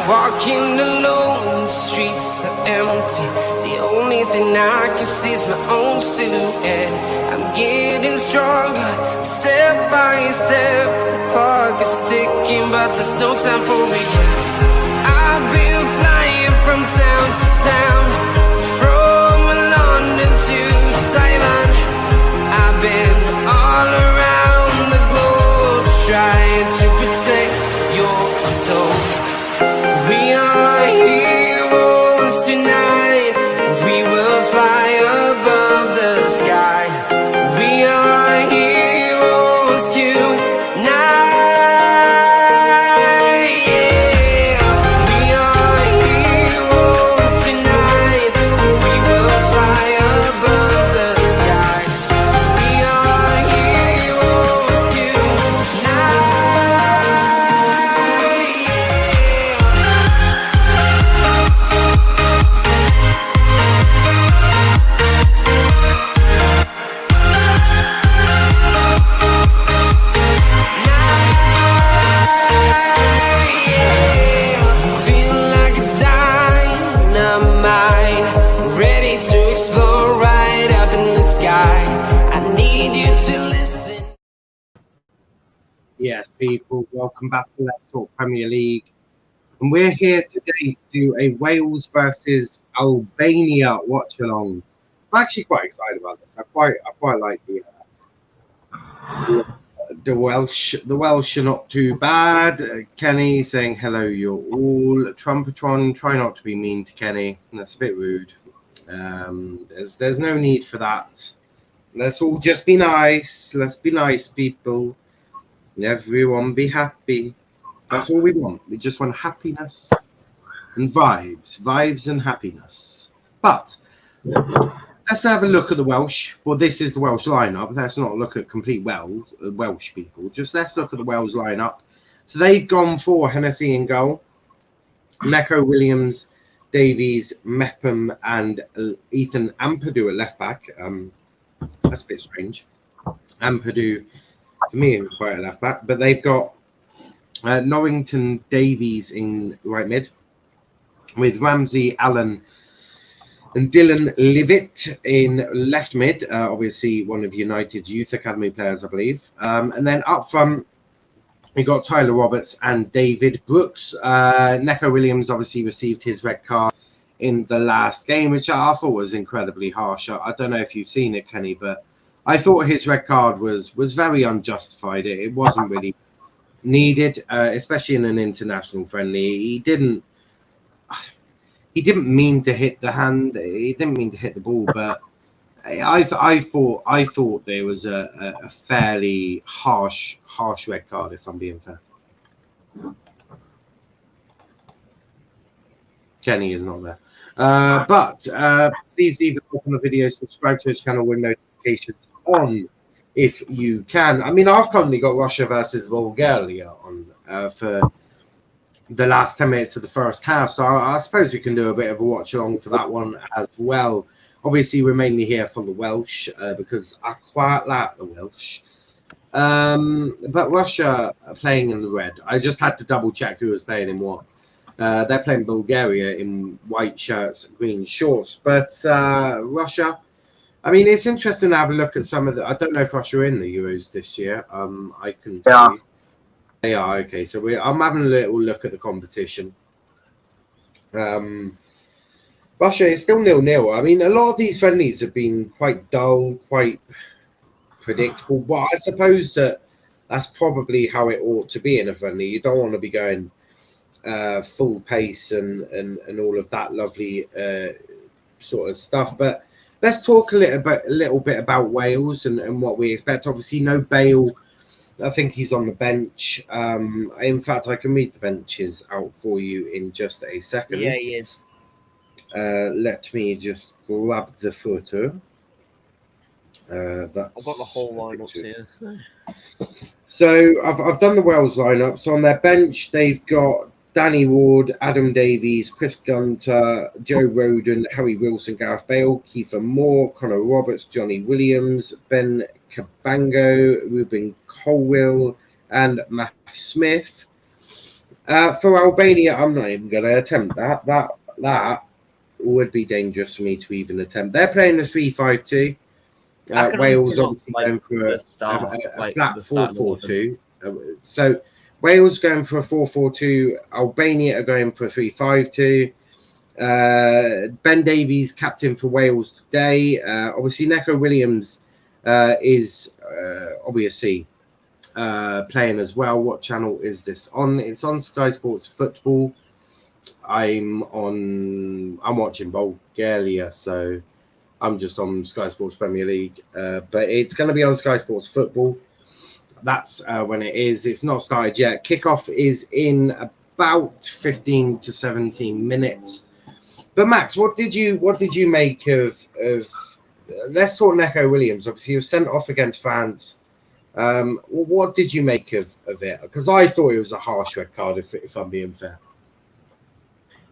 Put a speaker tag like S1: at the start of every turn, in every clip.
S1: Walking alone, the streets are empty. The only thing I can see is my own silhouette. I'm getting stronger, step by step. The clock is ticking, but there's no time for regrets. I've been flying from town to town, from London to Taiwan. I've been all around the globe, trying to protect your soul. We are heroes tonight. We will fly above the sky. We are heroes tonight. Yeah. We are heroes tonight. We will fly above the sky. We are heroes tonight.
S2: Yes, people, welcome back to Let's Talk Premier League. And we're here today to do a Wales versus Albania watch along. I'm actually quite excited about this. I quite like the Welsh. The Welsh are not too bad. Kenny saying hello, you're all. Trumpetron, try not to be mean to Kenny. That's a bit rude. There's no need for that. Let's all just be nice. Let's be nice, people. Everyone be happy. That's all we want. We just want happiness and vibes and happiness. But let's have a look at the Welsh. Well, this is the Welsh lineup. Let's not look at complete Welsh people. Just let's look at the Welsh lineup. So they've gone for Hennessy in goal, Neco Williams, Davies, Mepham, and Ethan Ampadu at left back. That's a bit strange. Ampadu, for me, is quite a left back, but they've got Norrington Davies in right mid, with Ramsey, Allen, and Dylan Levitt in left mid. Obviously, one of United's youth academy players, I believe. And then up front, we got Tyler Roberts and David Brooks. Neco Williams obviously received his red card in the last game, which I thought was incredibly harsh. I don't know if you've seen it, Kenny, but I thought his red card was very unjustified. It wasn't really needed, especially in an international friendly. He didn't mean to hit the hand. He didn't mean to hit the ball, but I thought there was a fairly harsh red card, if I'm being fair. Kenny is not there, but please leave a like on the video, subscribe to his channel with notifications on if you can. I mean, I've currently got Russia versus Bulgaria on for the last 10 minutes of the first half, so I suppose we can do a bit of a watch along for that one as well. Obviously, we're mainly here for the Welsh because I quite like the Welsh. But Russia are playing in the red. I just had to double check who was playing in what. They're playing Bulgaria in white shirts, green shorts. But Russia, I mean, it's interesting to have a look at some of the. I don't know if Russia are in the Euros this year. I can tell you. They are, okay. So I'm having a little look at the competition. Russia is still 0-0. I mean, a lot of these friendlies have been quite dull, quite predictable. But I suppose that's probably how it ought to be in a friendly. You don't want to be going full pace and all of that lovely sort of stuff. But let's talk a little bit about Wales and what we expect. Obviously, no Bale. I think he's on the bench. In fact, I can read the benches out for you in just a second.
S3: Yeah, he is.
S2: Let me just grab the photo.
S3: I've got the whole lineup here.
S2: So I've done the Wales lineup. So on their bench, they've got Danny Ward, Adam Davies, Chris Gunter, Joe Roden, Harry Wilson, Gareth Bale, Kiefer Moore, Connor Roberts, Johnny Williams, Ben Cabango, Ruben Colwill, and Matthew Smith. For Albania, I'm not even going to attempt that. That would be dangerous for me to even attempt. They're playing the 3-5-2.
S3: I can only
S2: Wales
S3: pronounce
S2: obviously going for
S3: the start,
S2: a flat
S3: the start
S2: 4-4-2. So Wales going for a 4-4-2. Albania are going for a 3-5-2. Ben Davies, captain for Wales today. Obviously, Neco Williams is obviously playing as well. What channel is this on? It's on Sky Sports Football. I'm watching Bulgaria, so I'm just on Sky Sports Premier League. But it's going to be on Sky Sports Football. That's when it is. It's not started yet. Kickoff is in about 15 to 17 minutes. But Max, what did you make of let's talk Neco Williams. Obviously, he was sent off against France. What did you make of it? Because I thought it was a harsh red card, if I'm being fair.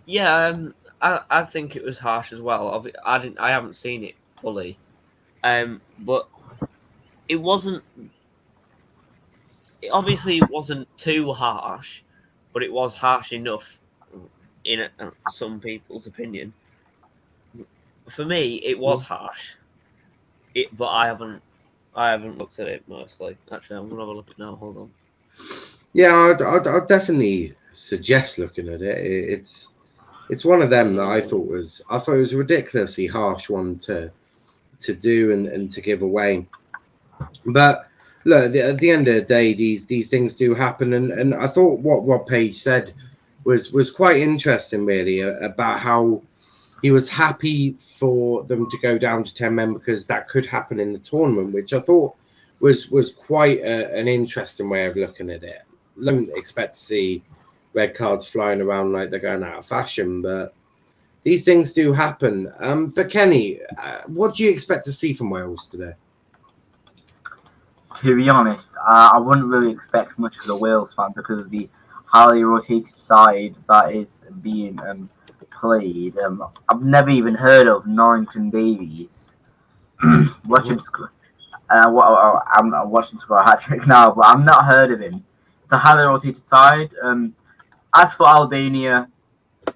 S3: Yeah, I think it was harsh as well. I haven't seen it fully, but it wasn't. Obviously, it wasn't too harsh, but it was harsh enough, in some people's opinion. For me, it was harsh. But I haven't looked at it mostly. Actually, I'm gonna have a look at it now. Hold on.
S2: Yeah, I'd definitely suggest looking at it. It's one of them that I thought it was a ridiculously harsh one to do and to give away. But look, at the end of the day, these things do happen, and I thought what Page said was quite interesting, really, about how he was happy for them to go down to 10 men because that could happen in the tournament, which I thought was quite an interesting way of looking at it. I don't expect to see red cards flying around like they're going out of fashion, but these things do happen. But Kenny, what do you expect to see from Wales today?
S4: To be honest, I wouldn't really expect much of the Wales fan because of the highly rotated side that is being played. I've never even heard of Norrington Davies. Watching I'm watching score a hat trick now, but I've not heard of him. It's a highly rotated side. As for Albania,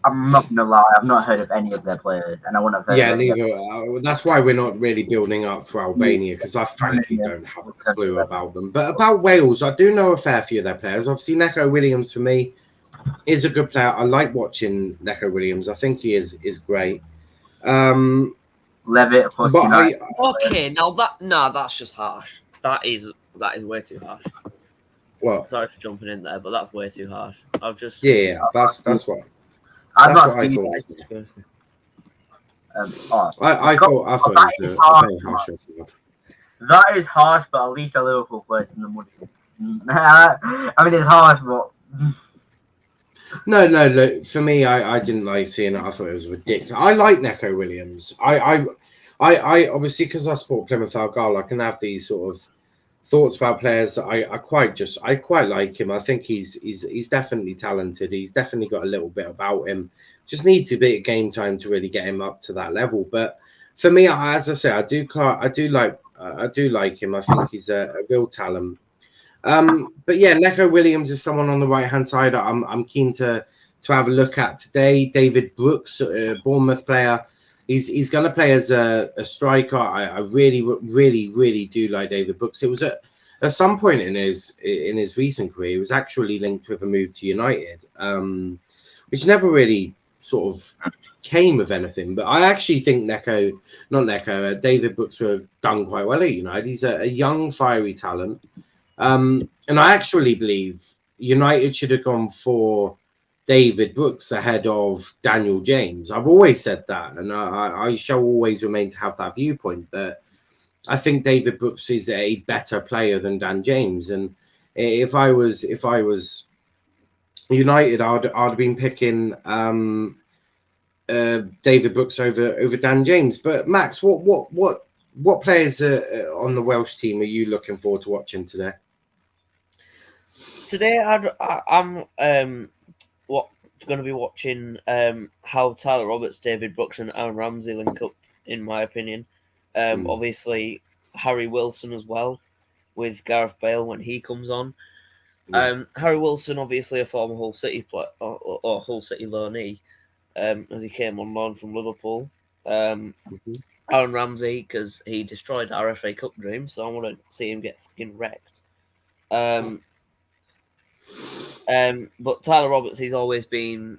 S4: I'm not gonna lie, I've not heard of any of their players, and I wouldn't have heard.
S2: Yeah, neither. That's why we're not really building up for Albania, because I frankly don't have a clue about them. But about Wales, I do know a fair few of their players. Obviously, Neco Williams for me is a good player. I like watching Neco Williams. I think he is great.
S4: Levitt,
S3: okay, that's just harsh. That is way too harsh.
S2: What?
S3: Sorry for jumping in there, but that's way too harsh. I've just
S2: that's what.
S4: I've not
S2: I
S4: seen
S2: thought.
S4: I thought it was harsh. That is harsh, but at least a Liverpool plays in the money. I mean, it's harsh, but
S2: No. Look, for me, I didn't like seeing it. I thought it was ridiculous. I like Neco Williams. I obviously, because I support Plymouth Argyle, I can have these sort of thoughts about players. I quite like him. I think he's definitely talented. He's definitely got a little bit about him. Just needs a bit of game time to really get him up to that level. But for me, as I say, I do like him. I think he's a real talent. But yeah, Neco Williams is someone on the right hand side. I'm keen to have a look at today. David Brooks, Bournemouth player. He's going to play as a striker. I really do like David Brooks. It was at some point in his recent career, he was actually linked with a move to United, which never really sort of came of anything. But I actually think David Brooks were done quite well at United. He's a young, fiery talent. And I actually believe United should have gone for David Brooks ahead of Daniel James. I've always said that, and I shall always remain to have that viewpoint. But I think David Brooks is a better player than Dan James. And if I was United, I'd have been picking David Brooks over Dan James. But Max, what players on the Welsh team are you looking forward to watching today?
S3: Today, I'm going to be watching how Tyler Roberts, David Brooks, and Aaron Ramsey link up. In my opinion, obviously Harry Wilson as well with Gareth Bale when he comes on. Harry Wilson, obviously a former Hull City player or Hull City loanee, as he came on loan from Liverpool. Aaron Ramsey, because he destroyed our FA Cup dream, so I want to see him get fucking wrecked. But Tyler Roberts, he's always been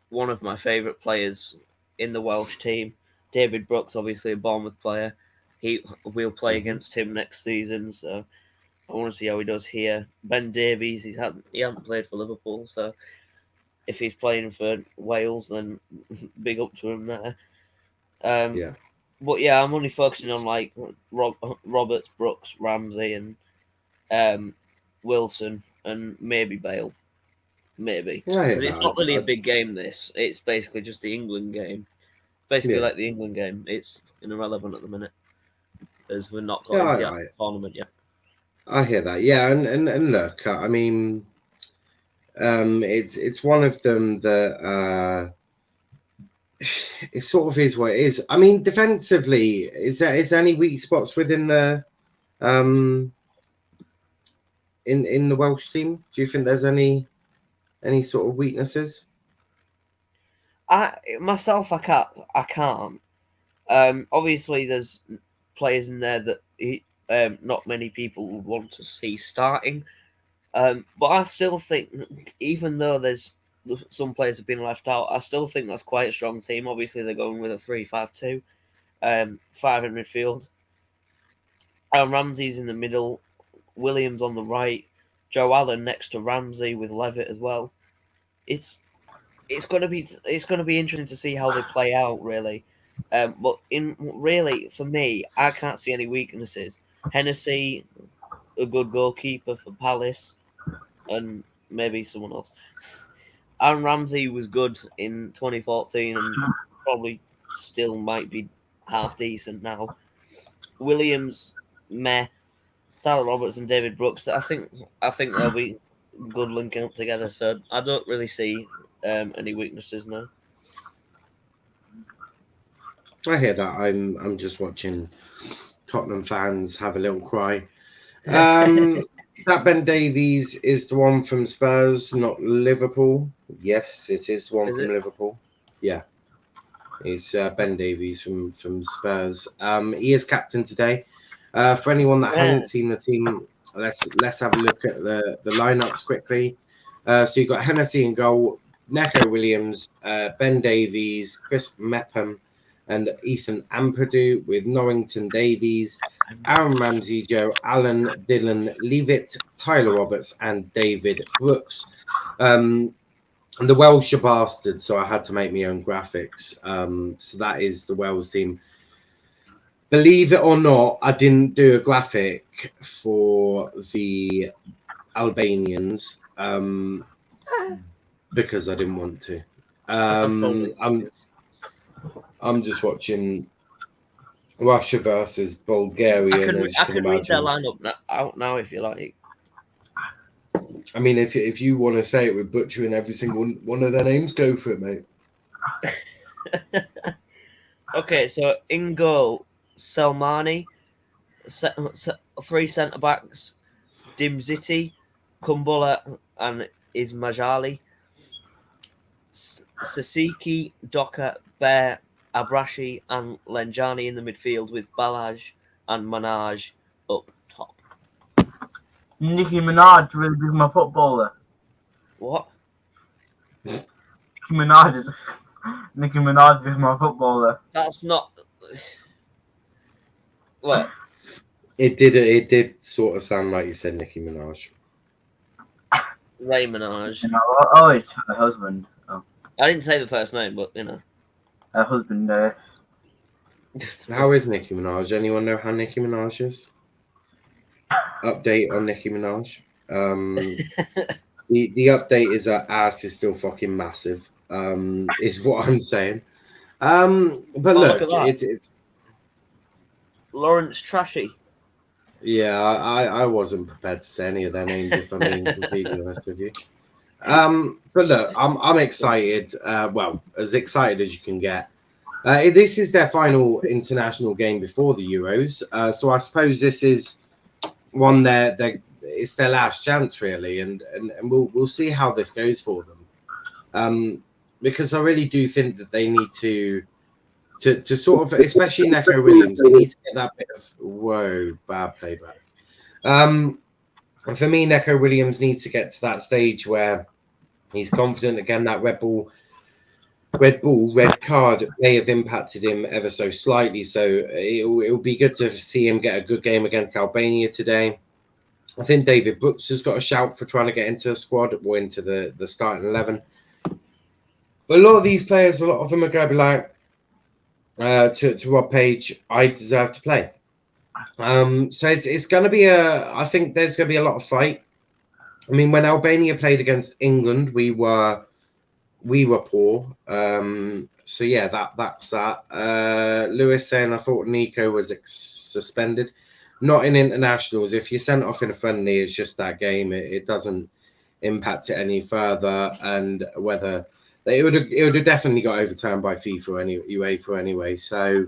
S3: one of my favourite players in the Welsh team. David Brooks, obviously a Bournemouth player. We'll play against him next season, so I want to see how he does here. Ben Davies, he hasn't played for Liverpool, so if he's playing for Wales, then big up to him there. But yeah, I'm only focusing on like Roberts, Brooks, Ramsey, and Wilson, and maybe Bale. Maybe. Because it's not really a big game, this. It's basically just the England game. Basically like the England game. It's irrelevant at the minute, as we're not got into the tournament yet.
S2: I hear that. Yeah, and look, I mean, it's one of them that it sort of is what it is. I mean, defensively, is there any weak spots within the in the Welsh team? Do you think there's any sort of weaknesses?
S3: I can't. Obviously, there's players in there that not many people would want to see starting. But I still think, even though there's some players have been left out, I still think that's quite a strong team. Obviously, they're going with a 3-5-2, 5 in midfield. Ramsey's in the middle, Williams on the right, Joe Allen next to Ramsey with Levitt as well. It's going to be interesting to see how they play out, really. But for me, I can't see any weaknesses. Hennessy, a good goalkeeper for Palace, and maybe someone else. Aaron Ramsey was good in 2014 and probably still might be half decent now. Williams, meh. Tyler Roberts and David Brooks, I think they'll be good linking up together. So I don't really see any weaknesses now.
S2: I hear that. I'm just watching Tottenham fans have a little cry. That Ben Davies is the one from Spurs, not Liverpool. Yes, it is the one from Liverpool. Yeah, it's Ben Davies from Spurs. He is captain today. For anyone that hasn't seen the team, let's have a look at the lineups quickly. So you've got Hennessy in goal, Neco Williams, Ben Davies, Chris Mepham, and Ethan Ampadu, with Norrington Davies, Aaron Ramsey, Joe Allen, Dylan Leavitt, Tyler Roberts, and David Brooks. The Welsh are bastards, so I had to make my own graphics. So that is the Wales team. Believe it or not, I didn't do a graphic for the Albanians because I didn't want to. I'm just watching Russia versus Bulgaria.
S3: I can read their lineup out now if you like.
S2: I mean, if you want to say it with butchering every single one of their names, go for it, mate.
S3: Okay, so in goal, Selmani, 3 centre backs, Dimziti, Kumbula, and Ismajali, Sasiki, Doka, Bear, Abrashi, and Lenjani in the midfield, with Balaj and Manaj up top.
S4: Nicki Minaj really is my footballer.
S3: What?
S4: Nicki Minaj is my footballer.
S3: That's not. What?
S2: It did sort of sound like you said Nicki Minaj.
S3: Ray Minaj.
S4: Oh, it's her husband. Oh.
S3: I didn't say the first name, but you know.
S4: Her husband.
S2: How is Nicki Minaj? Anyone know how Nicki Minaj is? Update on Nicki Minaj. The update is her ass is still fucking massive. Is what I'm saying. But look it's
S3: Lawrence Trashy.
S2: Yeah, I wasn't prepared to say any of their names if I'm being completely honest with you. But look, I'm excited. Well, as excited as you can get. This is their final international game before the Euros, so I suppose this is one they're it's their last chance really, and we'll see how this goes for them, because I really do think that they need to sort of, especially Neco Williams, they need to get that bit of bad playback. And for me, Neco Williams needs to get to that stage where he's confident again. That red card may have impacted him ever so slightly. So it'll be good to see him get a good game against Albania today. I think David Brooks has got a shout for trying to get into the squad or into the starting 11. But a lot of these players, a lot of them are going to be like, to Rob Page, I deserve to play. So it's going to be I think there's going to be a lot of fight. I mean, when Albania played against England, we were poor. So yeah, that's that. Lewis saying I thought Nico was suspended. Not in internationals. If you're sent off in a friendly, it's just that game. It doesn't impact it any further. And whether it would have definitely got overturned by UEFA anyway. So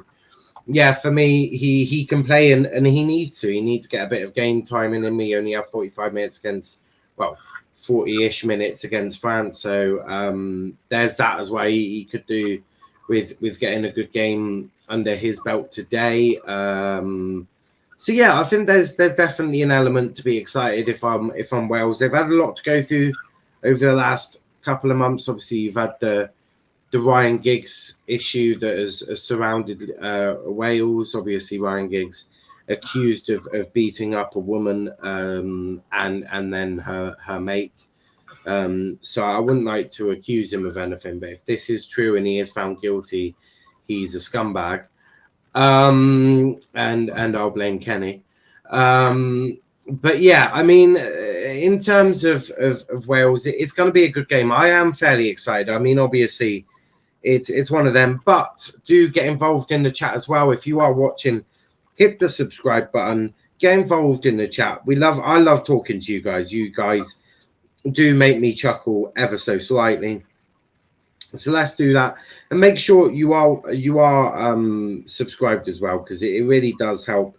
S2: yeah, for me, he can play and he needs to. He needs to get a bit of game time in him. We only have 45 minutes against, 40-ish minutes against France. So there's that as well. He could do with getting a good game under his belt today. So yeah, I think there's definitely an element to be excited if I'm Wales. They've had a lot to go through over the last couple of months. Obviously, you've had the Ryan Giggs issue that has surrounded Wales. Obviously, Ryan Giggs accused of beating up a woman and then her mate. So I wouldn't like to accuse him of anything, but if this is true and he is found guilty, he's a scumbag. And I'll blame Kenny. But yeah, I mean, in terms of Wales, it's going to be a good game. I am fairly excited. I mean, obviously, it's one of them. But do get involved in the chat as well. If you are watching, hit the subscribe button. Get involved in the chat. I love talking to you guys. You guys do make me chuckle ever so slightly. So let's do that, and make sure you are subscribed as well, because it really does help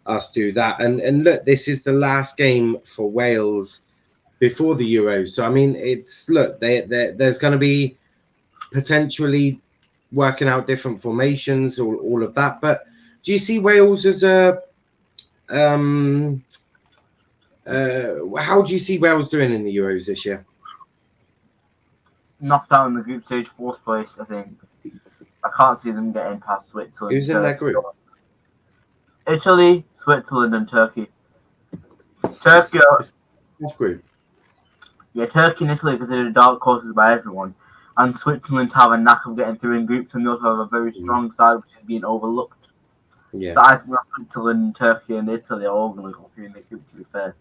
S2: us do that. And look, this is the last game for Wales before the Euros. So I mean, there's going to be potentially working out different formations, all of that. But do you see Wales as a how do you see Wales doing in the Euros this year?
S4: Knocked out in the group stage, 4th place, I think. I can't see them getting past Switzerland.
S2: Who's in that group?
S4: Italy, Switzerland, and Turkey. Turkey.
S2: Off group.
S4: Yeah, Turkey and Italy considered dark horses by everyone, and Switzerland have a knack of getting through in groups, and they also have a very strong side which is being overlooked.
S2: Yeah.
S4: So I think that Switzerland, Turkey, and Italy are all going to go through in the group. To be fair.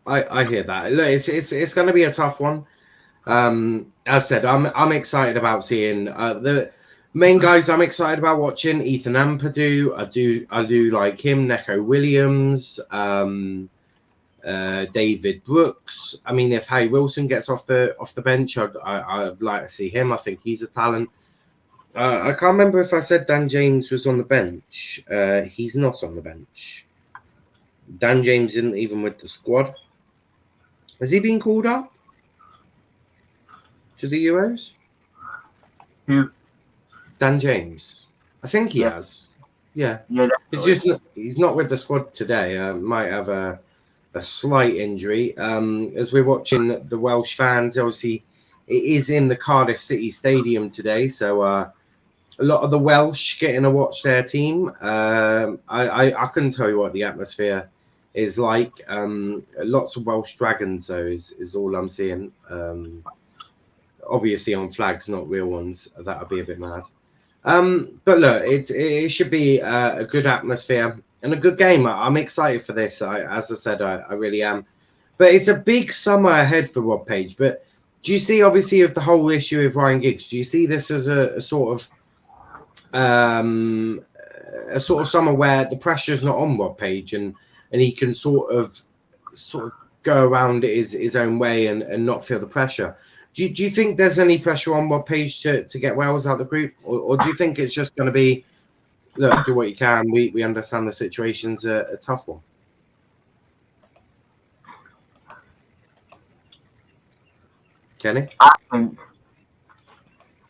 S2: I hear that. Look, it's going to be a tough one. As I said, I'm excited about seeing the main guys. I'm excited about watching Ethan Ampadu. I do like him. Neco Williams, David Brooks. I mean, if Harry Wilson gets off the bench, I'd like to see him. I think he's a talent. I can't remember if I said Dan James was on the bench. He's not on the bench. Dan James isn't even with the squad. Has he been called up to the Euros?
S4: Who?
S2: Dan James. I think he has. Yeah.
S4: Yeah.
S2: He's not with the squad today. Might have a slight injury. As we're watching the Welsh fans, obviously it is in the Cardiff City Stadium today, so a lot of the Welsh getting to watch their team. I couldn't tell you what the atmosphere is like. Lots of Welsh dragons, though, is all I'm seeing. Obviously on flags, not real ones. That would be a bit mad. But look, it should be a good atmosphere and a good game. I'm excited for this. As I said, I really am. But it's a big summer ahead for Rob Page. But do you see, obviously, of the whole issue with Ryan Giggs, do you see this as a sort of summer where the pressure's not on Rob Page and he can sort of go around it his own way and not feel the pressure? Do you think there's any pressure on Rob Page to get Wales out of the group? Or do you think it's just going to be, look, do what you can. We understand the situation's a tough one. Kenny?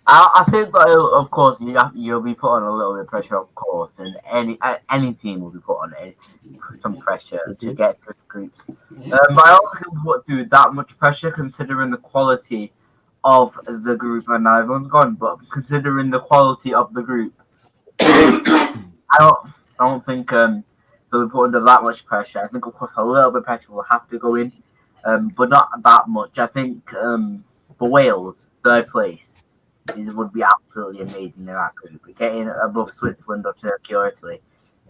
S4: I think that of course you'll be put on a little bit of pressure, of course, and any team will be put on some pressure to get good groups. But I don't think we would do that much pressure considering the quality of the group. And now everyone's gone, but considering the quality of the group, I don't think they'll be put under that much pressure. I think of course a little bit of pressure will have to go in, but not that much. I think for Wales, third place. Would be absolutely amazing in that group. Getting above Switzerland or Turkey or Italy,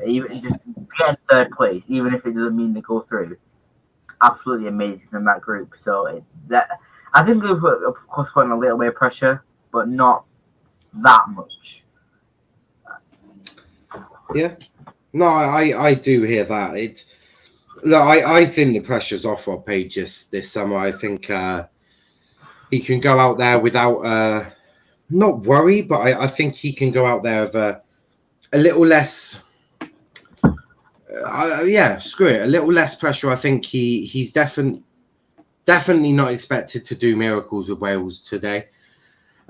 S4: even just getting third place, even if it doesn't mean they go through, absolutely amazing in that group. So I think they've of course putting a little bit of pressure, but not that much.
S2: Yeah, no, I do hear that. I think the pressure's off Rob Page this summer. I think he can go out there without. Not worry, but I think he can go out there with a little less. Screw it. A little less pressure. I think he's definitely not expected to do miracles with Wales today.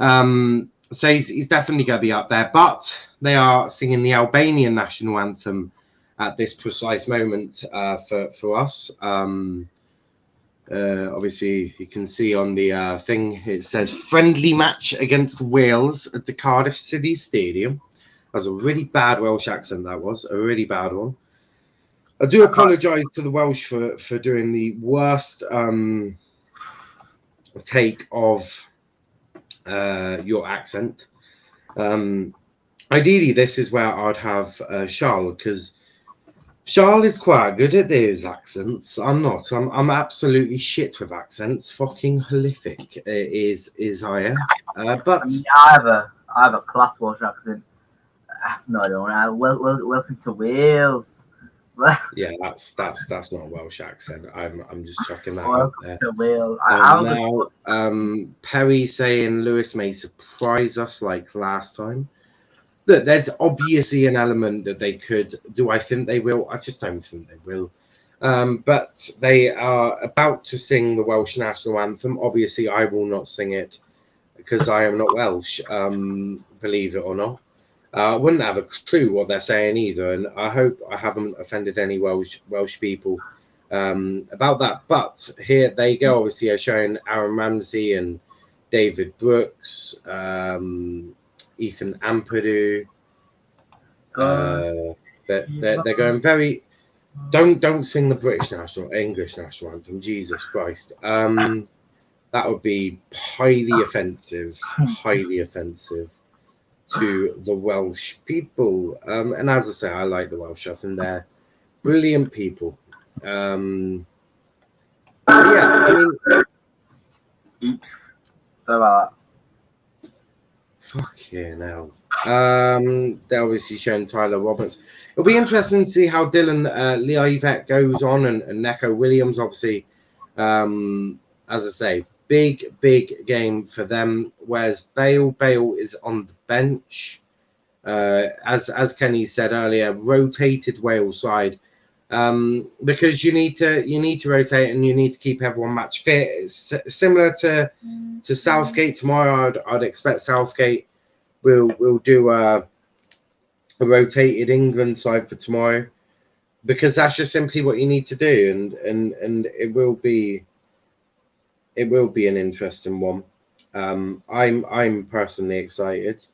S2: So he's definitely going to be up there. But they are singing the Albanian national anthem at this precise moment for us. Obviously, you can see on the thing, it says friendly match against Wales at the Cardiff City Stadium. That was a really bad Welsh accent, that was. A really bad one. I do apologise to the Welsh for doing the worst take of your accent. Ideally, this is where I'd have Charles, because Charles is quite good at those accents. I'm not. I'm absolutely shit with accents. Fucking horrific is I am. But
S4: I have a class Welsh accent. No, I don't. Welcome to Wales.
S2: Yeah, that's not a Welsh accent. I'm just chucking that
S4: Welcome
S2: out there.
S4: to Wales.
S2: Now, Perry saying Lewis may surprise us like last time. Look, there's obviously an element that they could. Do I think they will? I just don't think they will. But they are about to sing the Welsh national anthem. Obviously, I will not sing it because I am not Welsh, believe it or not. I wouldn't have a clue what they're saying either, and I hope I haven't offended any Welsh people about that. But here they go. Obviously, are showing Aaron Ramsey and David Brooks. Ethan Ampadu. They're going very. Don't sing the English national anthem. Jesus Christ. That would be highly offensive to the Welsh people. And as I say, I like the Welsh. I think they're brilliant people. Yeah, I mean.
S4: Oops. So about that.
S2: Fucking hell. They're obviously showing Tyler Roberts. It'll be interesting to see how Dylan Liavet goes on and Neco Williams, obviously. As I say, big game for them. Whereas Bale is on the bench. As Kenny said earlier, rotated Wales side. Because you need to rotate and you need to keep everyone match fit. It's similar to Southgate tomorrow. I'd expect Southgate will do a rotated England side for tomorrow, because that's just simply what you need to do, and it will be an interesting one. I'm personally excited.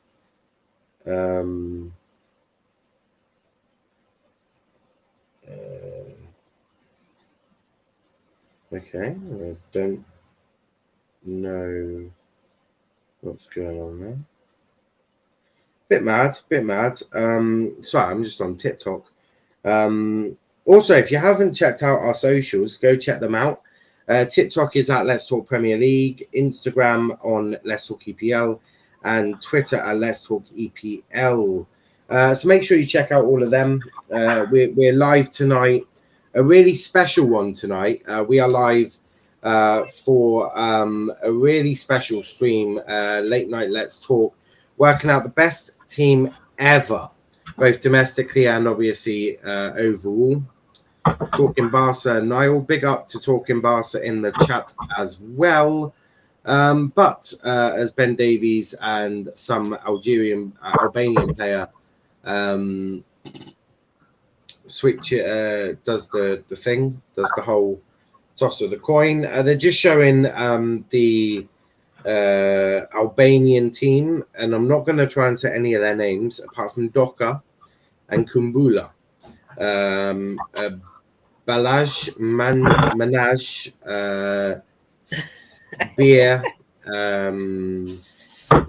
S2: Okay, I don't know what's going on there. Bit mad. Sorry, I'm just on TikTok. Also, if you haven't checked out our socials, go check them out. TikTok is at Let's Talk Premier League, Instagram on Let's Talk EPL, and Twitter at Let's Talk EPL. So make sure you check out all of them. We're live tonight. A really special one tonight. We are live for a really special stream, late night Let's Talk, working out the best team ever, both domestically and obviously overall. Talking Barca, Niall, big up to Talking Barca in the chat as well. But as Ben Davies and some Albanian player switch does the thing, does the whole toss of the coin. They're just showing the Albanian team, and I'm not going to try and say any of their names apart from Doka and Kumbula. Balaj, Manaj, Beer, the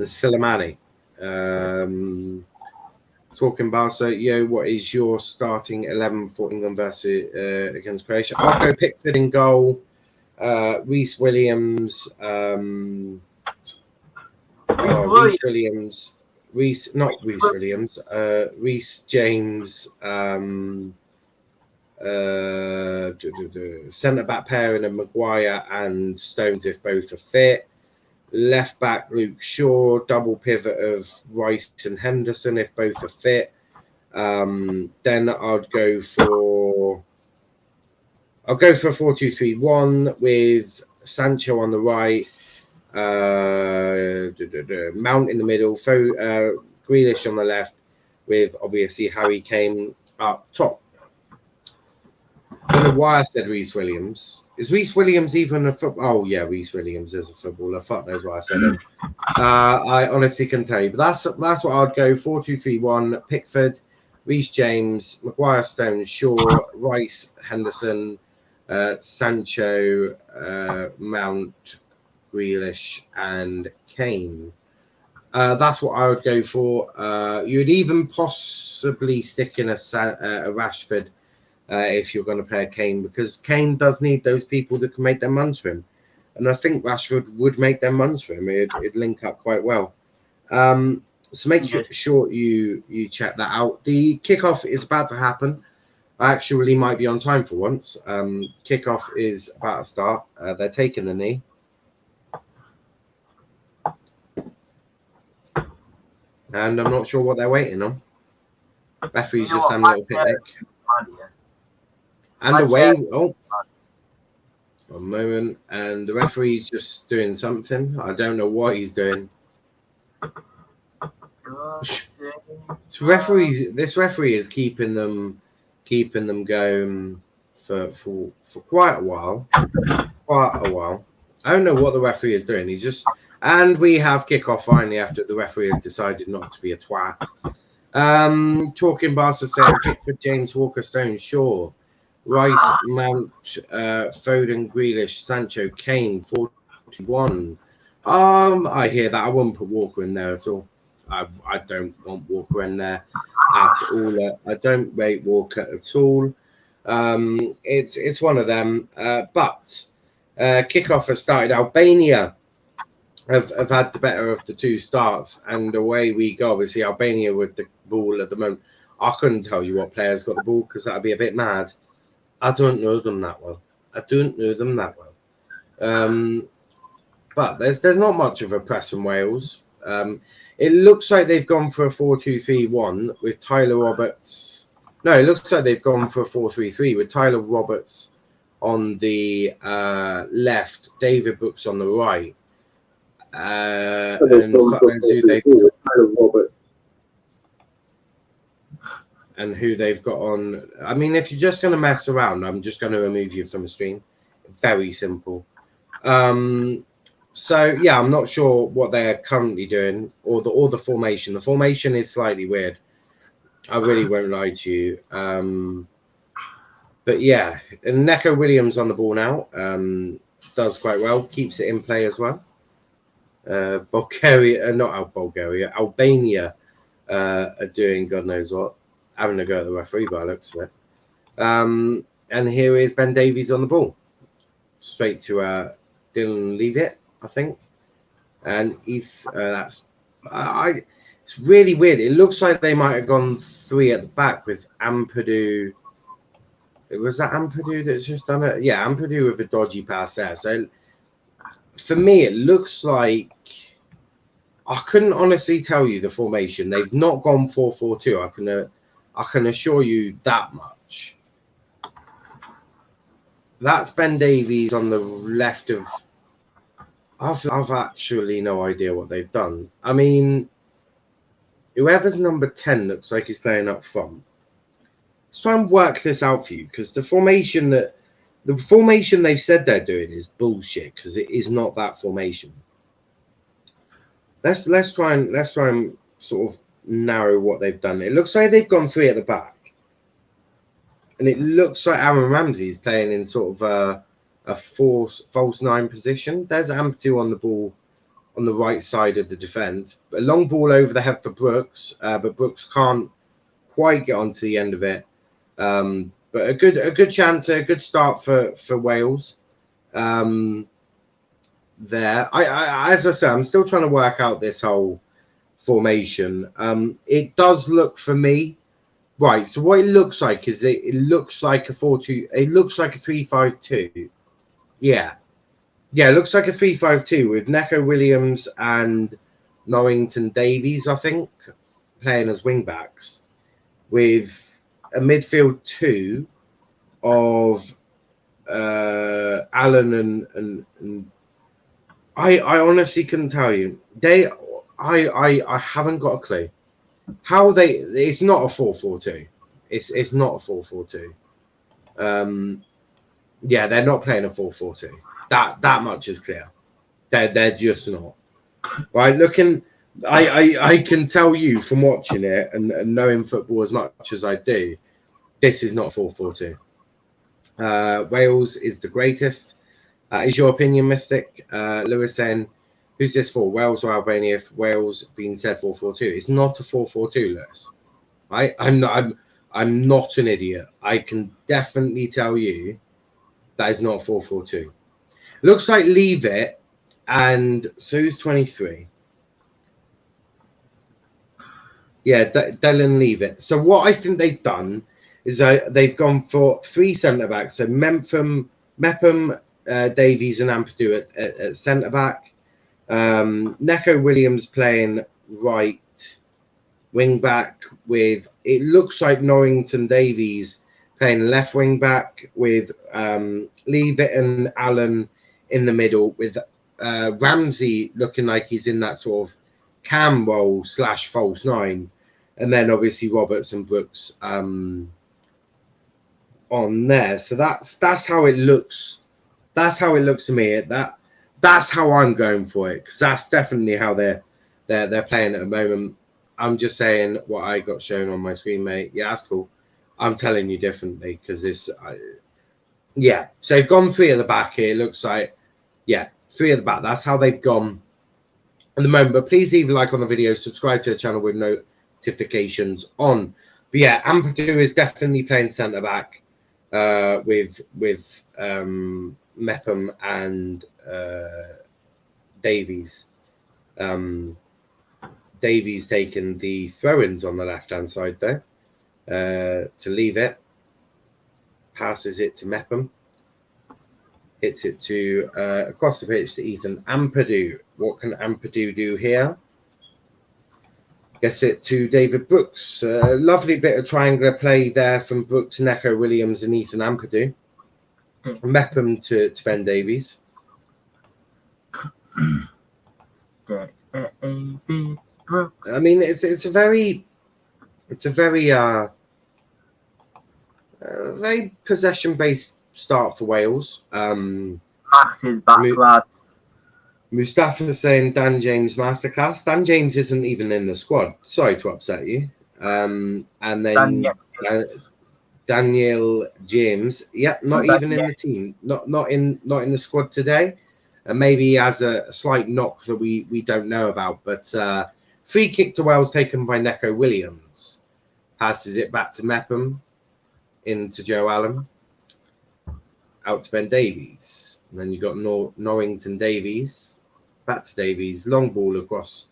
S2: Silamani. Talking Barca, what is your starting 11 for England versus against Croatia? I'll go Pickford in goal, Reece Williams, Reece James, centre back pairing of Maguire and Stones if both are fit. Left back Luke Shaw, double pivot of Rice and Henderson if both are fit. Then I'd go for 4-2-3-1 with Sancho on the right, Mount in the middle, Grealish on the left, with obviously Harry Kane up top. I don't know why I said Reece Williams. Is Reece Williams even a football? Oh yeah, Reece Williams is a footballer. Fuck knows why I said it. I honestly can tell you, but that's what I'd go 4-2-3-1. Pickford, Reece James, Maguire, Stones, Shaw, Rice, Henderson, Sancho, Mount, Grealish, and Kane. That's what I would go for. You'd even possibly stick in a Rashford. If you're going to play a Kane, because Kane does need those people that can make their runs for him, and I think Rashford would make their runs for him. It'd link up quite well. So make sure you check that out. The kickoff is about to happen. I actually might be on time for once. Kickoff is about to start. They're taking the knee. And I'm not sure what they're waiting on. Referee's just having a little picnic. And away. Oh, one moment. And the referee's just doing something. I don't know what he's doing. This referee is keeping them going for quite a while. I don't know what the referee is doing. And we have kickoff finally after the referee has decided not to be a twat. Talking Barca saying Pickford, James, Walker, Stone, Shaw, Rice, Mount, Foden, Grealish, Sancho, Kane, 41. I hear that. I wouldn't put Walker in there at all. I don't want Walker in there at all. I don't rate Walker at all. It's one of them. But kickoff has started. Albania have had the better of the two starts, and away we go. Obviously, Albania with the ball at the moment. I couldn't tell you what players got the ball because that'd be a bit mad. I don't know them that well. But there's not much of a press from Wales. It looks like they've gone for a 4-2-3-1 with Tyler Roberts. No, it looks like they've gone for a 4-3-3 with Tyler Roberts on the left, David Brooks on the right. And who they've got on. I mean, if you're just going to mess around, I'm just going to remove you from the stream. Very simple. So yeah, I'm not sure what they're currently doing or the formation. The formation is slightly weird. I really won't lie to you. But yeah, and Neco Williams on the ball now. Does quite well. Keeps it in play as well. Albania are doing God knows what. Having a go at the referee by the looks of it. And here is Ben Davies on the ball. Straight to Dylan Leavitt, I think. And if it's really weird. It looks like they might have gone three at the back with Ampadu. Was that Ampadu that's just done it? Yeah, Ampadu with a dodgy pass there. So for me, it looks like I couldn't honestly tell you the formation. They've not gone 4-4-2. I can assure you that much. That's Ben Davies on the left of. I've actually no idea what they've done. I mean, whoever's number 10 looks like he's playing up front. Let's try and work this out for you, because the formation they've said they're doing is bullshit, because it is not that formation. Let's try and sort of narrow what they've done. It looks like they've gone 3 at the back, and it looks like Aaron Ramsey is playing in sort of a false 9 position. There's Ampadu on the ball on the right side of the defence. A long ball over the head for Brooks, but Brooks can't quite get onto the end of it. But a good chance, a good start for Wales. There, as I say, I'm still trying to work out this whole formation. It does look for me right. So what it looks like is it looks like a 4-2. It looks like a 3-5-2. Yeah, it looks like a 3-5-2 with Neco Williams and Norrington Davies, I think, playing as wing backs, with a midfield 2 of Allen and I honestly couldn't tell you. I haven't got a clue how they. It's not a 4-4-2. It's not a 4-4-2. Yeah, they're not playing a 4-4-2. That much is clear. They're just not. Right, looking. I can tell you from watching it and knowing football as much as I do, this is not 4-4-2. Wales is the greatest. Is your opinion, Mystic? Lewis saying, who's this for? Wales or Albania? If Wales being said 4-4-2, it's not a 4-4-2, Lewis. Right? I'm not an idiot. I can definitely tell you that is not 4-4-2. Looks like Leave It, and so who's 23? Yeah, Dylan Leave It. So what I think they've done is they've gone for 3 centre backs. So Mepham, Davies, and Ampadu at centre back. Neco Williams playing right wing back, with it looks like Norrington Davies playing left wing back, with Leave It and Allen in the middle, with Ramsey looking like he's in that sort of cam role / false 9, and then obviously Roberts and Brooks on there. So that's how it looks. That's how it looks to me. That's how I'm going for it, because that's definitely how they're playing at the moment. I'm just saying what I got shown on my screen, mate. Yeah, that's cool. I'm telling you differently, because yeah. So they've gone 3 at the back here. It looks like, yeah, 3 at the back. That's how they've gone at the moment. But please leave a like on the video, subscribe to the channel with notifications on. But yeah, Ampadu is definitely playing centre back with Mepham and Davies. Davies taking the throw-ins on the left-hand side there to Leave It. Passes it to Mepham. Hits it to across the pitch to Ethan Ampadu. What can Ampadu do here? Gets it to David Brooks. Lovely bit of triangular play there from Brooks, Neco Williams, and Ethan Ampadu. Mepham to Ben Davies.
S4: I
S2: mean, it's a very very possession-based start for Wales.
S4: Masses back, lads.
S2: Mustafa saying Dan James masterclass. Dan James isn't even in the squad. Sorry to upset you. And then Daniel James, yeah, not even in the team. Not in the squad today. And maybe he has a slight knock that we don't know about. But free kick to Wales taken by Neco Williams. Passes it back to Mepham. Into Joe Allen. Out to Ben Davies. And then you got Norrington Davies. Back to Davies. Long ball across.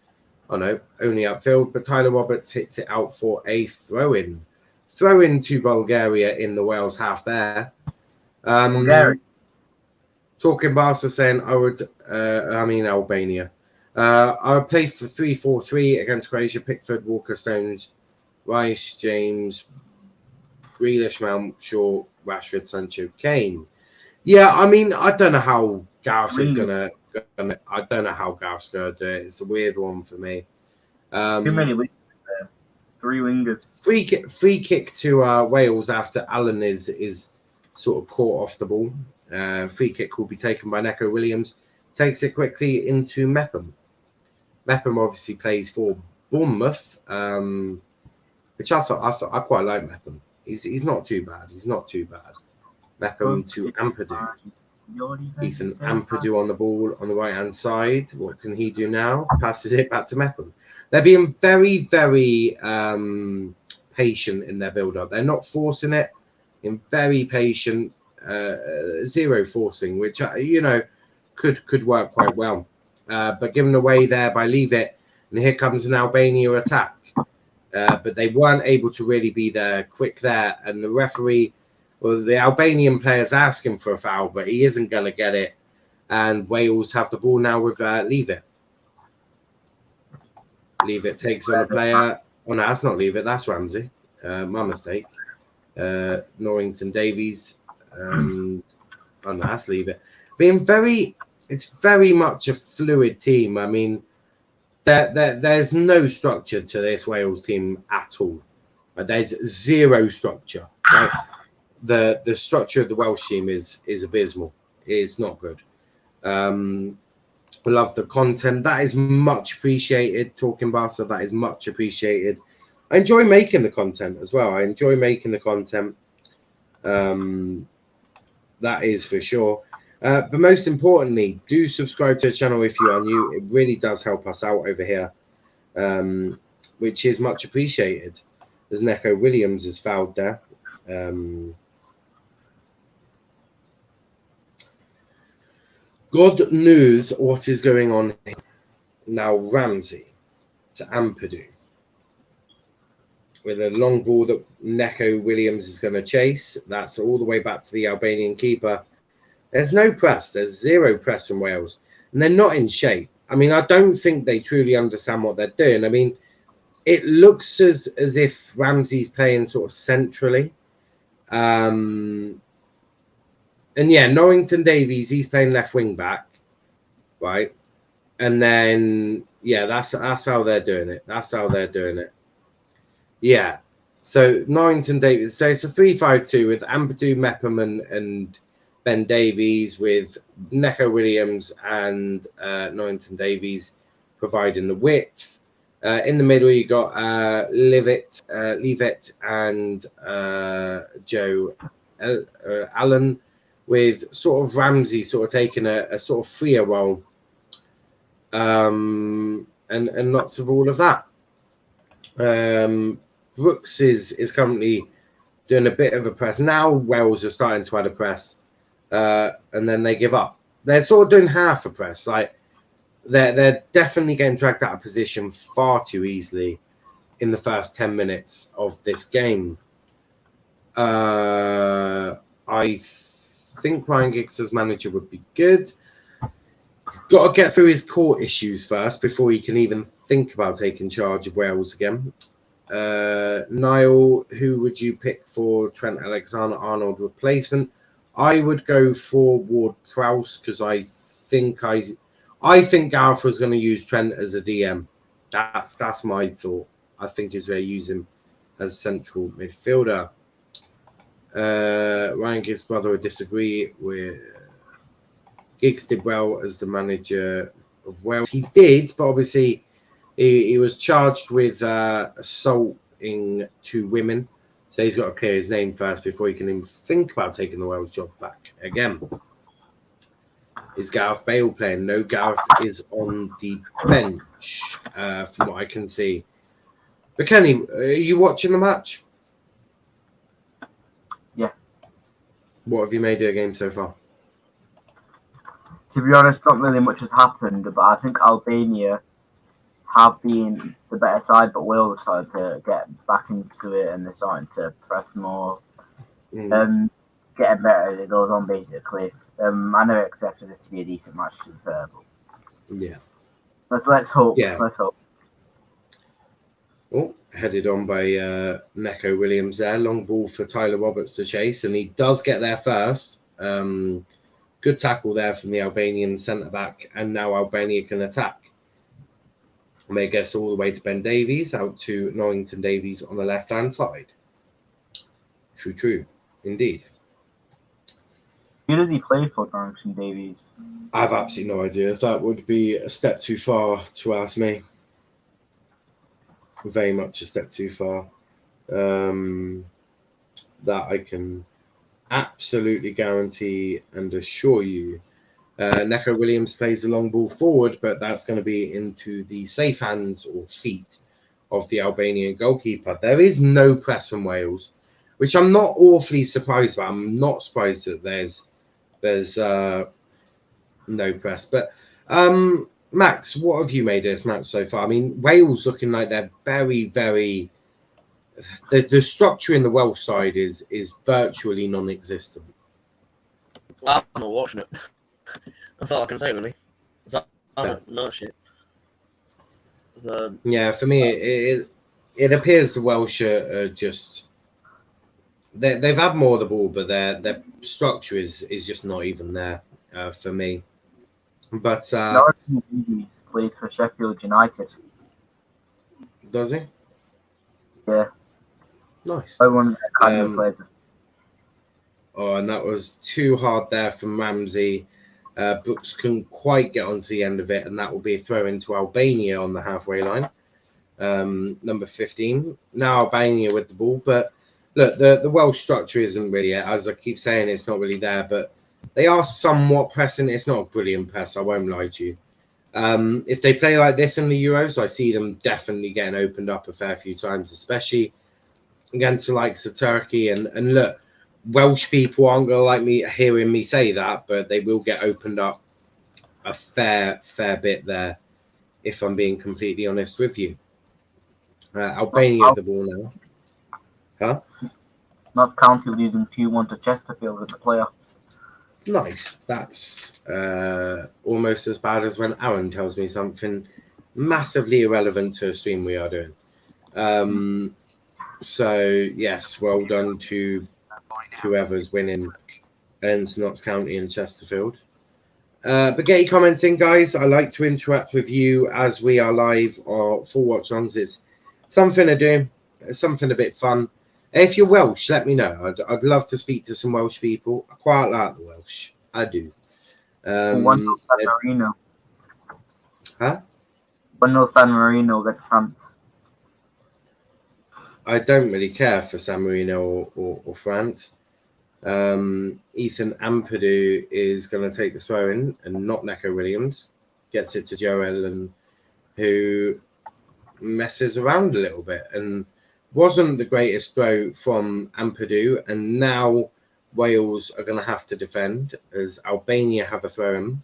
S2: Oh no, only outfield. But Tyler Roberts hits it out for a throw-in. Throw-in to Bulgaria in the Wales half there.
S4: Bulgaria.
S2: Talking Barca saying Albania. I would play for 3-4-3 against Croatia. Pickford, Walker, Stones, Rice, James, Grealish, Mount, Shaw, Rashford, Sancho, Kane. Yeah, I mean, I don't know how Gareth is going to I don't know how Gareth's going to do it. It's a weird one for me.
S4: Too many wingers there. 3 wingers.
S2: Free kick to Wales after Allen is sort of caught off the ball. Free kick will be taken by Neco Williams. Takes it quickly into Mepham. Mepham obviously plays for Bournemouth, which I quite like Mepham. He's not too bad. He's not too bad. Mepham to Ampadu. Ethan Ampadu on the ball on the right hand side. What can he do now? Passes it back to Mepham. They're being very, very patient in their build up. They're not forcing it. In very patient, zero forcing, which could work quite well. But given away there by Leave It, and here comes an Albania attack. But they weren't able to really be there quick there, and the referee. Well, the Albanian player's asking for a foul, but he isn't going to get it. And Wales have the ball now with Leave It. Leave It takes on a player. Oh, no, that's not Leave It. That's Ramsey. My mistake. Norrington Davies. Oh, no, that's Leave It. It's very much a fluid team. I mean, there's no structure to this Wales team at all. There's zero structure, right? The structure of the Welsh team is abysmal. It's not good. We love the content. That is much appreciated. Talking Barca, that is much appreciated. I enjoy making the content as well. I enjoy making the content. That is for sure. But most importantly, do subscribe to the channel if you are new. It really does help us out over here, which is much appreciated. As Neco Williams is fouled there. God knows what is going on here. Now Ramsey to Ampadu. With a long ball that Neco Williams is going to chase. That's all the way back to the Albanian keeper. There's no press. There's zero press from Wales. And they're not in shape. I mean, I don't think they truly understand what they're doing. I mean, it looks as if Ramsey's playing sort of centrally. And yeah, Norrington Davies, he's playing left wing back, right? And then yeah, that's how they're doing it. That's how they're doing it. Yeah. So Norrington Davies. So it's a 3-5-2 with Ampadu, Mepham, and Ben Davies, with Neco Williams and Norrington Davies providing the width. In the middle, you got Leavitt and Joe Allen, with sort of Ramsey sort of taking a sort of freer role, and lots of all of that. Brooks is currently doing a bit of a press. Now Wales are starting to add a press, and then they give up. They're sort of doing half a press. Like they're definitely getting dragged out of position far too easily in the first 10 minutes of this game. I think Ryan Giggs as manager would be good. He's got to get through his court issues first before he can even think about taking charge of Wales again. Niall, who would you pick for Trent Alexander-Arnold replacement? I would go for Ward-Prowse, because I think Gareth was going to use Trent as a DM. That's my thought. I think he's going to use him as central midfielder. Ryan Giggs' brother would disagree with Giggs did well as the manager of Wales. He did, but obviously he was charged with assaulting 2 women. So he's got to clear his name first before he can even think about taking the Wales job back again. Is Gareth Bale playing? No, Gareth is on the bench, from what I can see. But Kenny, are you watching the match?
S4: Yeah.
S2: What have you made of the game so far?
S4: To be honest, not really much has happened, but I think Albania have been the better side, but Wales started to get back into it and they're starting to press more. Getting better as it goes on, basically. I never expected this to be a decent match, to be fair.
S2: Yeah.
S4: Let's hope.
S2: Yeah.
S4: Let's hope.
S2: Oh, headed on by Neco Williams there. Long ball for Tyler Roberts to chase, and he does get there first. Good tackle there from the Albanian centre-back, and now Albania can attack. They guess all the way to Ben Davies, out to Norrington Davies on the left-hand side. True, indeed.
S4: Who does he play for, Norrington Davies?
S2: I have absolutely no idea. That would be a step too far to ask me. Very much a step too far. That I can absolutely guarantee and assure you. Neco Williams plays the long ball forward, but that's going to be into the safe hands or feet of the Albanian goalkeeper. There is no press from Wales, which I'm not awfully surprised about. I'm not surprised that there's no press. But Max, what have you made of this match so far? I mean, Wales looking like they're very, very... The structure in the Welsh side is virtually non-existent.
S3: I'm not watching it. That's all I can say, really. No shit.
S2: Yeah, for me, it appears the Welsh are just... They've had more of the ball, but their structure is just not even there for me. But
S4: Norrington Davies plays for Sheffield United.
S2: Does he?
S4: Yeah.
S2: Nice.
S4: Players.
S2: Oh, and that was too hard there from Ramsey. Brooks couldn't quite get onto the end of it, and that will be a throw into Albania on the halfway line. Number 15. Now Albania with the ball, but look, the Welsh structure isn't really, as I keep saying, it's not really there, but they are somewhat pressing. It's not a brilliant press, I won't lie to you. If they play like this in the Euros, I see them definitely getting opened up a fair few times, especially against the likes of Turkey. And look, Welsh people aren't going to like me hearing me say that, but they will get opened up a fair bit there, if I'm being completely honest with you. Albania with the ball now. Huh?
S4: Notts County losing 2-1 to Chesterfield in the playoffs.
S2: Nice. That's almost as bad as when Aaron tells me something massively irrelevant to a stream we are doing. So, yes, well done to whoever's winning ends Notts County and Chesterfield. But get your comments in, guys. I like to interact with you as we are live or full watch-ons. It's something to do. It's something a bit fun. If you're Welsh, let me know. I'd love to speak to some Welsh people. I quite like the Welsh. I do.
S4: 1-0 San Marino.
S2: Huh?
S4: 1-0 San Marino against France.
S2: I don't really care for San Marino or France. Ethan Ampadu is going to take the throw in and not Neco Williams. Gets it to Joe Ellen, who messes around a little bit and wasn't the greatest throw from Ampadu. And now Wales are going to have to defend as Albania have a throw in.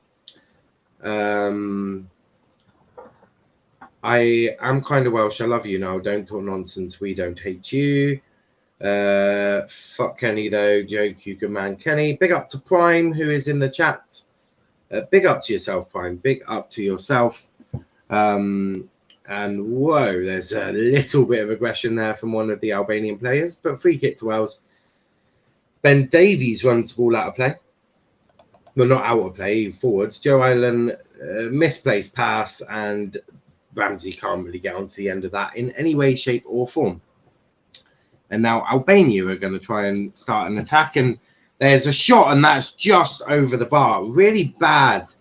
S2: I am kind of Welsh. I love you now. Don't talk nonsense. We don't hate you. Fuck Kenny, though. Joke, you good man. Kenny, big up to Prime, who is in the chat. Big up to yourself, Prime. Big up to yourself. And whoa, there's a little bit of aggression there from one of the Albanian players. But free kick to Wales. Ben Davies runs the ball out of play. Well, not out of play, forwards. Joe Allen, misplaced pass, and Ramsey can't really get onto the end of that in any way, shape, or form. And now Albania are going to try and start an attack. And there's a shot, and that's just over the bar. Really bad.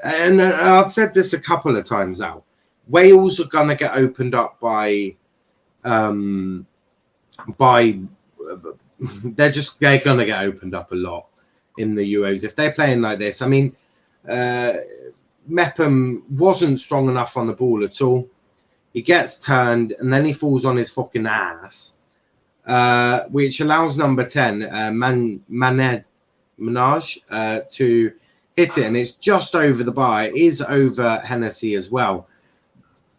S2: And I've said this a couple of times now. Wales are going to get opened up by they're going to get opened up a lot in the Euros if they're playing like this. I mean, Mepham wasn't strong enough on the ball at all. He gets turned and then he falls on his fucking ass, which allows number 10, Manaj, to hit it. And it's just over the bar. It is over Hennessy as well.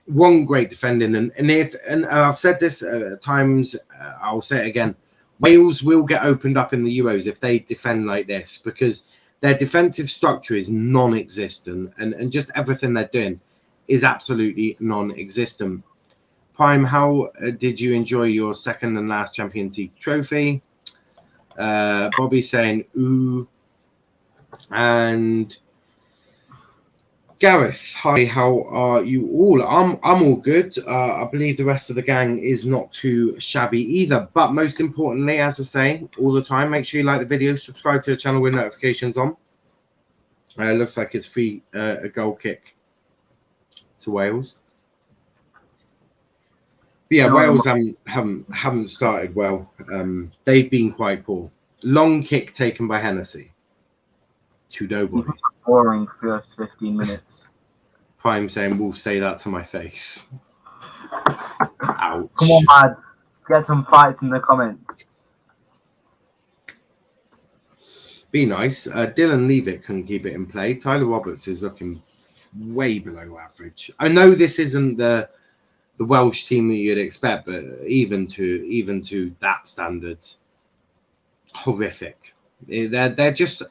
S2: One great defending. And I've said this at times, I'll say it again. Wales will get opened up in the Euros if they defend like this, because their defensive structure is non-existent, and just everything they're doing is absolutely non-existent. Prime, how did you enjoy your second and last Champions League trophy? Bobby saying, ooh. And Gareth, hi, how are you all? I'm all good. I believe the rest of the gang is not too shabby either. But most importantly, as I say all the time, make sure you like the video, subscribe to the channel with notifications on. It looks like it's free, a goal kick to Wales. But yeah, Wales haven't started well. They've been quite poor. Long kick taken by Hennessy to nobody.
S4: Boring first 15 minutes.
S2: Prime saying, "Wolf, say that to my face." Ouch.
S4: Come on, lads. Get some fights in the comments.
S2: Be nice. Dylan Leavitt couldn't keep it in play. Tyler Roberts is looking way below average. I know this isn't the Welsh team that you'd expect, but even to that standards, horrific. They're just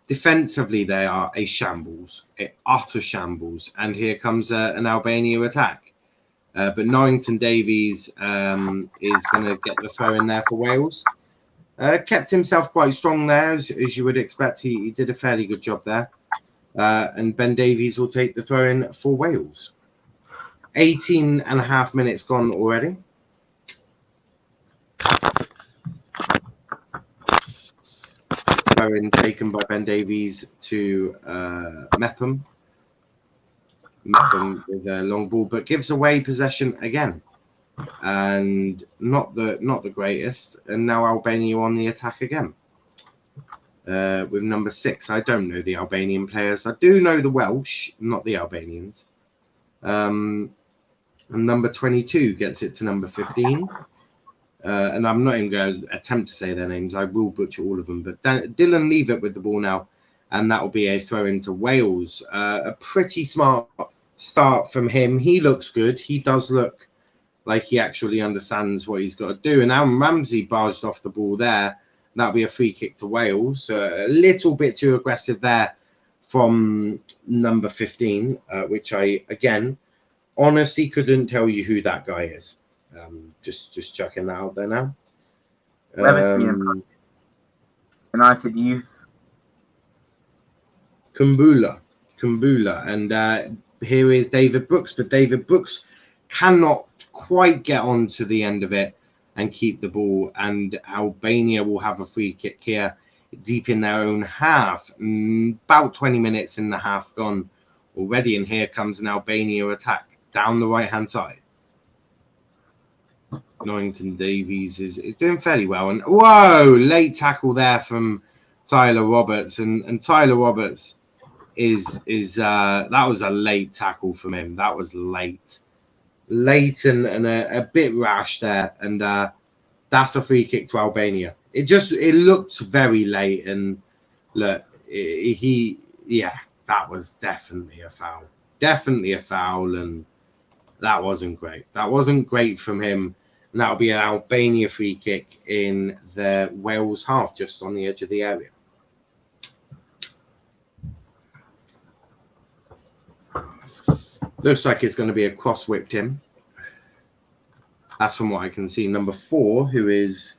S2: defensively they are a shambles, an utter shambles. And here comes an Albania attack. But Norrington Davies is going to get the throw in there for Wales. Kept himself quite strong there, as you would expect. He did a fairly good job there. And Ben Davies will take the throw in for Wales. 18.5 minutes gone already. Throw in taken by Ben Davies to Mepham. Mepham with a long ball, but gives away possession again. And not the greatest. And now Albania on the attack again. With number 6. I don't know the Albanian players. I do know the Welsh, not the Albanians. And number 22 gets it to number 15. And I'm not even going to attempt to say their names. I will butcher all of them. But Dylan Leavitt with the ball now. And that will be a throw into Wales. A pretty smart start from him. He looks good. He does look like he actually understands what he's got to do. And Aaron Ramsey barged off the ball there. That'll be a free kick to Wales. A little bit too aggressive there from number 15, which I, again, honestly couldn't tell you who that guy is. Just checking that out there now.
S4: United Youth.
S2: Kumbula. And here is David Brooks. But David Brooks cannot quite get on to the end of it and keep the ball. And Albania will have a free kick here deep in their own half. About 20 minutes in the half gone already. And here comes an Albania attack down the right-hand side. Norrington Davies is doing fairly well. And whoa, late tackle there from Tyler Roberts. And Tyler Roberts is that was a late tackle from him. That was late and a bit rash there. And that's a free kick to Albania. It looked very late. And look, that was definitely a foul. Definitely a foul. And that wasn't great. That wasn't great from him. And that'll be an Albania free kick in the Wales half, just on the edge of the area. Looks like it's going to be a cross-whipped in. That's from what I can see. Number 4, who is...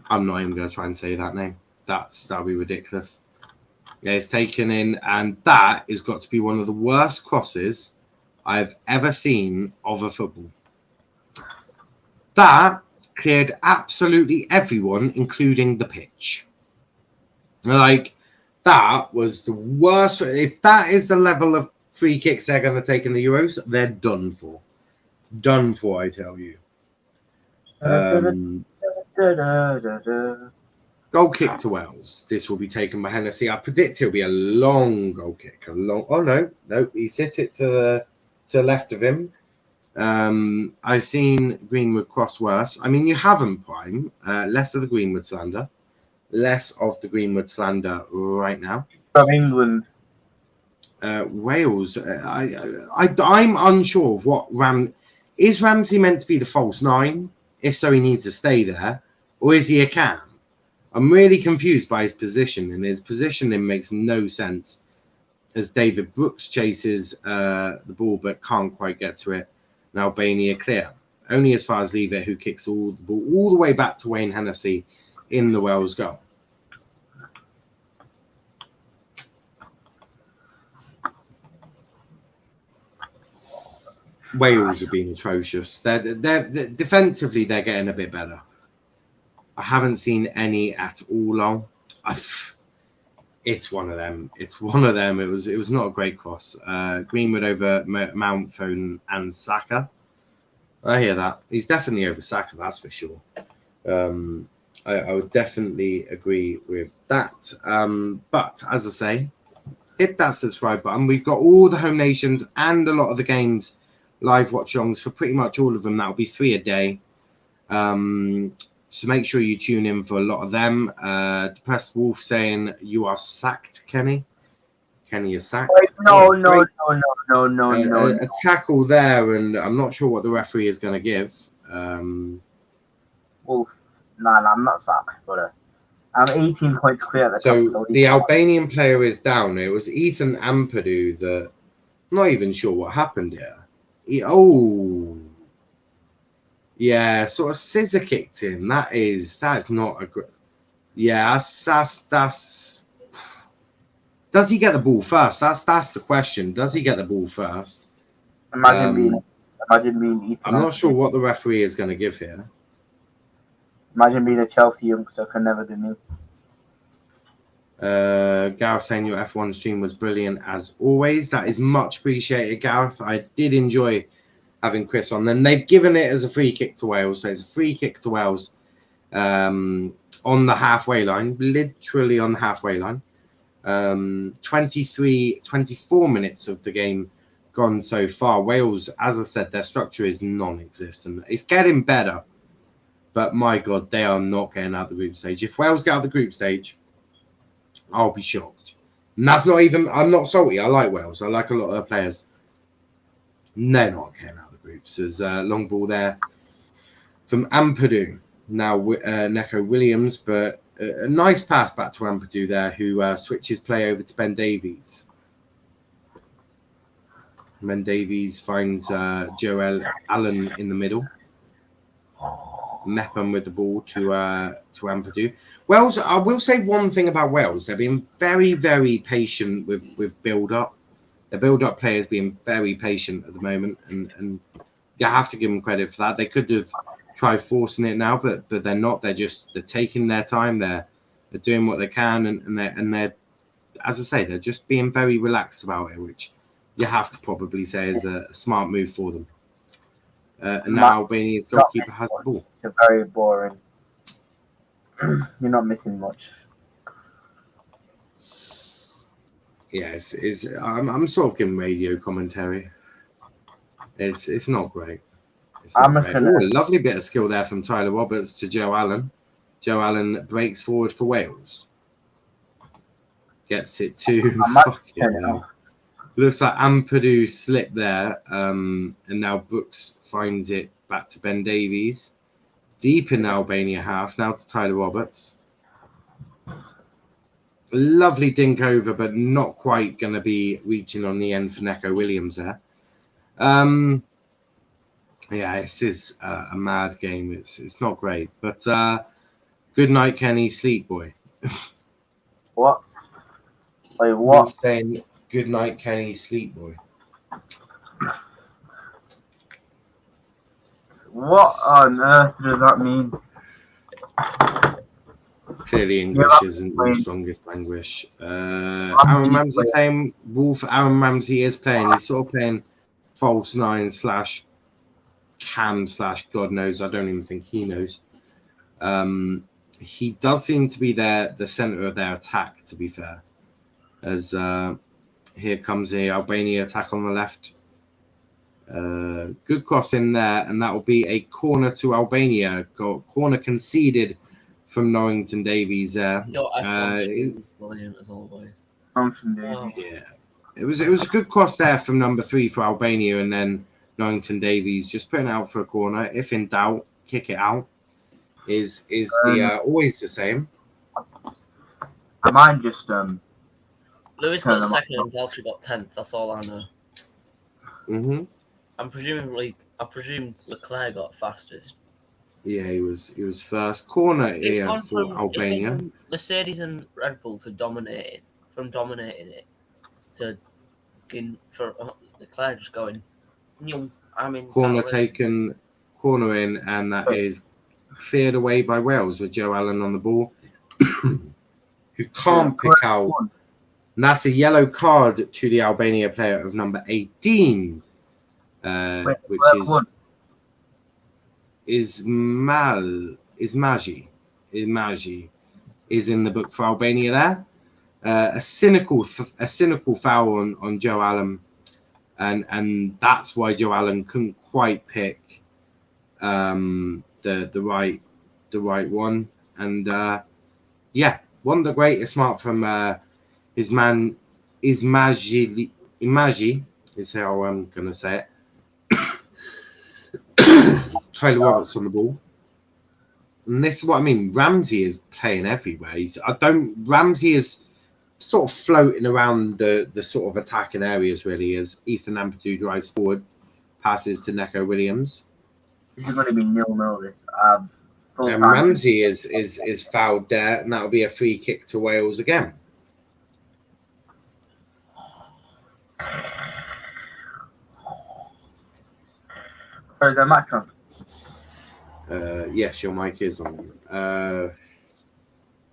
S2: I'm not even going to try and say that name. That'll be ridiculous. Yeah, it's taken in. And that has got to be one of the worst crosses I've ever seen of a football. That cleared absolutely everyone, including the pitch. Like, that was the worst. If that is the level of free kicks they're going to take in the Euros, they're done for. Done for, I tell you. Goal kick to Wales. This will be taken by Hennessy. I predict it'll be a long goal kick. Oh, no. He's hit it to the left of him. I've seen Greenwood cross worse. I mean, you haven't, Prime. Less of the Greenwood slander. Less of the Greenwood slander right now.
S4: From England.
S2: Wales. I'm unsure of what is Ramsey meant to be the false 9? If so, he needs to stay there. Or is he a cam? I'm really confused by his position. And his positioning makes no sense. As David Brooks chases the ball but can't quite get to it. And Albania clear. Only as far as Leavitt, who kicks the ball all the way back to Wayne Hennessy in the Wales goal. Wales have been atrocious. They're defensively they're getting a bit better. I haven't seen any at all long. It's one of them. It's one of them. It was not a great cross. Greenwood over Mount Foden and Saka. I hear that. He's definitely over Saka, that's for sure. I would definitely agree with that. But as I say, hit that subscribe button. We've got all the home nations and a lot of the games live watch-alongs for pretty much all of them. That'll be 3 a day. So make sure you tune in for a lot of them. Depressed Wolf saying you are sacked, Kenny. Kenny is sacked.
S4: Wait, no.
S2: A tackle there, and I'm not sure what the referee is going to give.
S4: Wolf. No, I'm not sacked, but I'm 18 points clear at the top.
S2: So the Albanian player is down. It was Ethan Ampadu that. I'm not even sure what happened here. Yeah, sort of scissor kicked him. That is not a good. Yeah, that's. Does he get the ball first? That's the question. Does he get the ball first?
S4: Imagine being Ethan.
S2: I'm not sure what the referee is going to give here.
S4: Imagine being a Chelsea youngster, can never be me.
S2: Gareth saying your F1 stream was brilliant as always. That is much appreciated, Gareth. I did enjoy having Chris on. Then they've given it as a free kick to Wales. So it's a free kick to Wales on the halfway line, literally on the halfway line. 24 minutes of the game gone so far. Wales, as I said, their structure is non-existent. It's getting better, but my God, they are not getting out of the group stage. If Wales get out of the group stage, I'll be shocked. And that's not even, I'm not salty. I like Wales. I like a lot of their players. They're not getting out of the groups. There's a long ball there from Ampadu. Now Neco Williams, but a nice pass back to Ampadu there, who switches play over to Ben Davies. Ben Davies finds Joel Allen in the middle. Mepham with the ball to Ampadu. Wales, I will say one thing about Wales. They're being very, very patient with build-up. The build-up players being very patient at the moment, and you have to give them credit for that. They could have tried forcing it now, but they're not. They're taking their time. They're doing what they can, and they're as I say, they're just being very relaxed about it, which you have to probably say is a smart move for them. And now Albania's goalkeeper has the ball.
S4: It's a very boring. You're not missing much.
S2: Yeah, I'm sort of giving radio commentary. It's not great.
S4: I'm just gonna...
S2: a lovely bit of skill there from Tyler Roberts to Joe Allen. Joe Allen breaks forward for Wales. Gets it to looks like Ampadu slipped there, and now Brooks finds it back to Ben Davies. Deep in the Albania half, now to Tyler Roberts. A lovely dink over, but not quite going to be reaching on the end for Neco Williams there. Yeah, this is a mad game. It's not great, but good night, Kenny. Sleep, boy.
S4: What? Wait, what?
S2: I'm saying good night, Kenny. Sleep, boy.
S4: What on earth does that mean?
S2: Clearly, English isn't the strongest language. Aaron Ramsey playing Wolf. Aaron Ramsey is playing. He's sort of playing false 9 / cam / God knows. I don't even think he knows. He does seem to be the center of their attack, to be fair. As here comes the Albania attack on the left. Good cross in there, and that will be a corner to Albania. Corner conceded from Norrington Davies there.
S3: Brilliant as always.
S2: Yeah, it was a good cross there from number 3 for Albania, and then Norrington Davies just putting it out for a corner. If in doubt, kick it out. Is always the same.
S4: I might just
S3: Lewis got second and Welsh got 10th. That's all I know.
S2: Mm-hmm.
S3: I presume Leclerc got fastest.
S2: Yeah, he was first. Corner here for Albania.
S3: From Mercedes and Red Bull to dominating it to for Leclerc just going. I'm in.
S2: Corner taken, corner in, and that is cleared away by Wales with Joe Allen on the ball, who can't pick out. And that's a yellow card to the Albania player of number 18, which is Ismaji is in the book for Albania there. A cynical foul on Joe Allen, and that's why Joe Allen couldn't quite pick the right one. And one of the greatest mark from his man Ismaji is how I'm gonna say it. Tyler Roberts on the ball. And this is what I mean. Ramsey is playing everywhere. Ramsey is sort of floating around the sort of attacking areas really as Ethan Ampadu drives forward, passes to Neco Williams.
S4: This is going to be 0-0 this.
S2: And Ramsey is fouled there, and that'll be a free kick to Wales again.
S4: Where is that match on?
S2: Yes, your mic is on.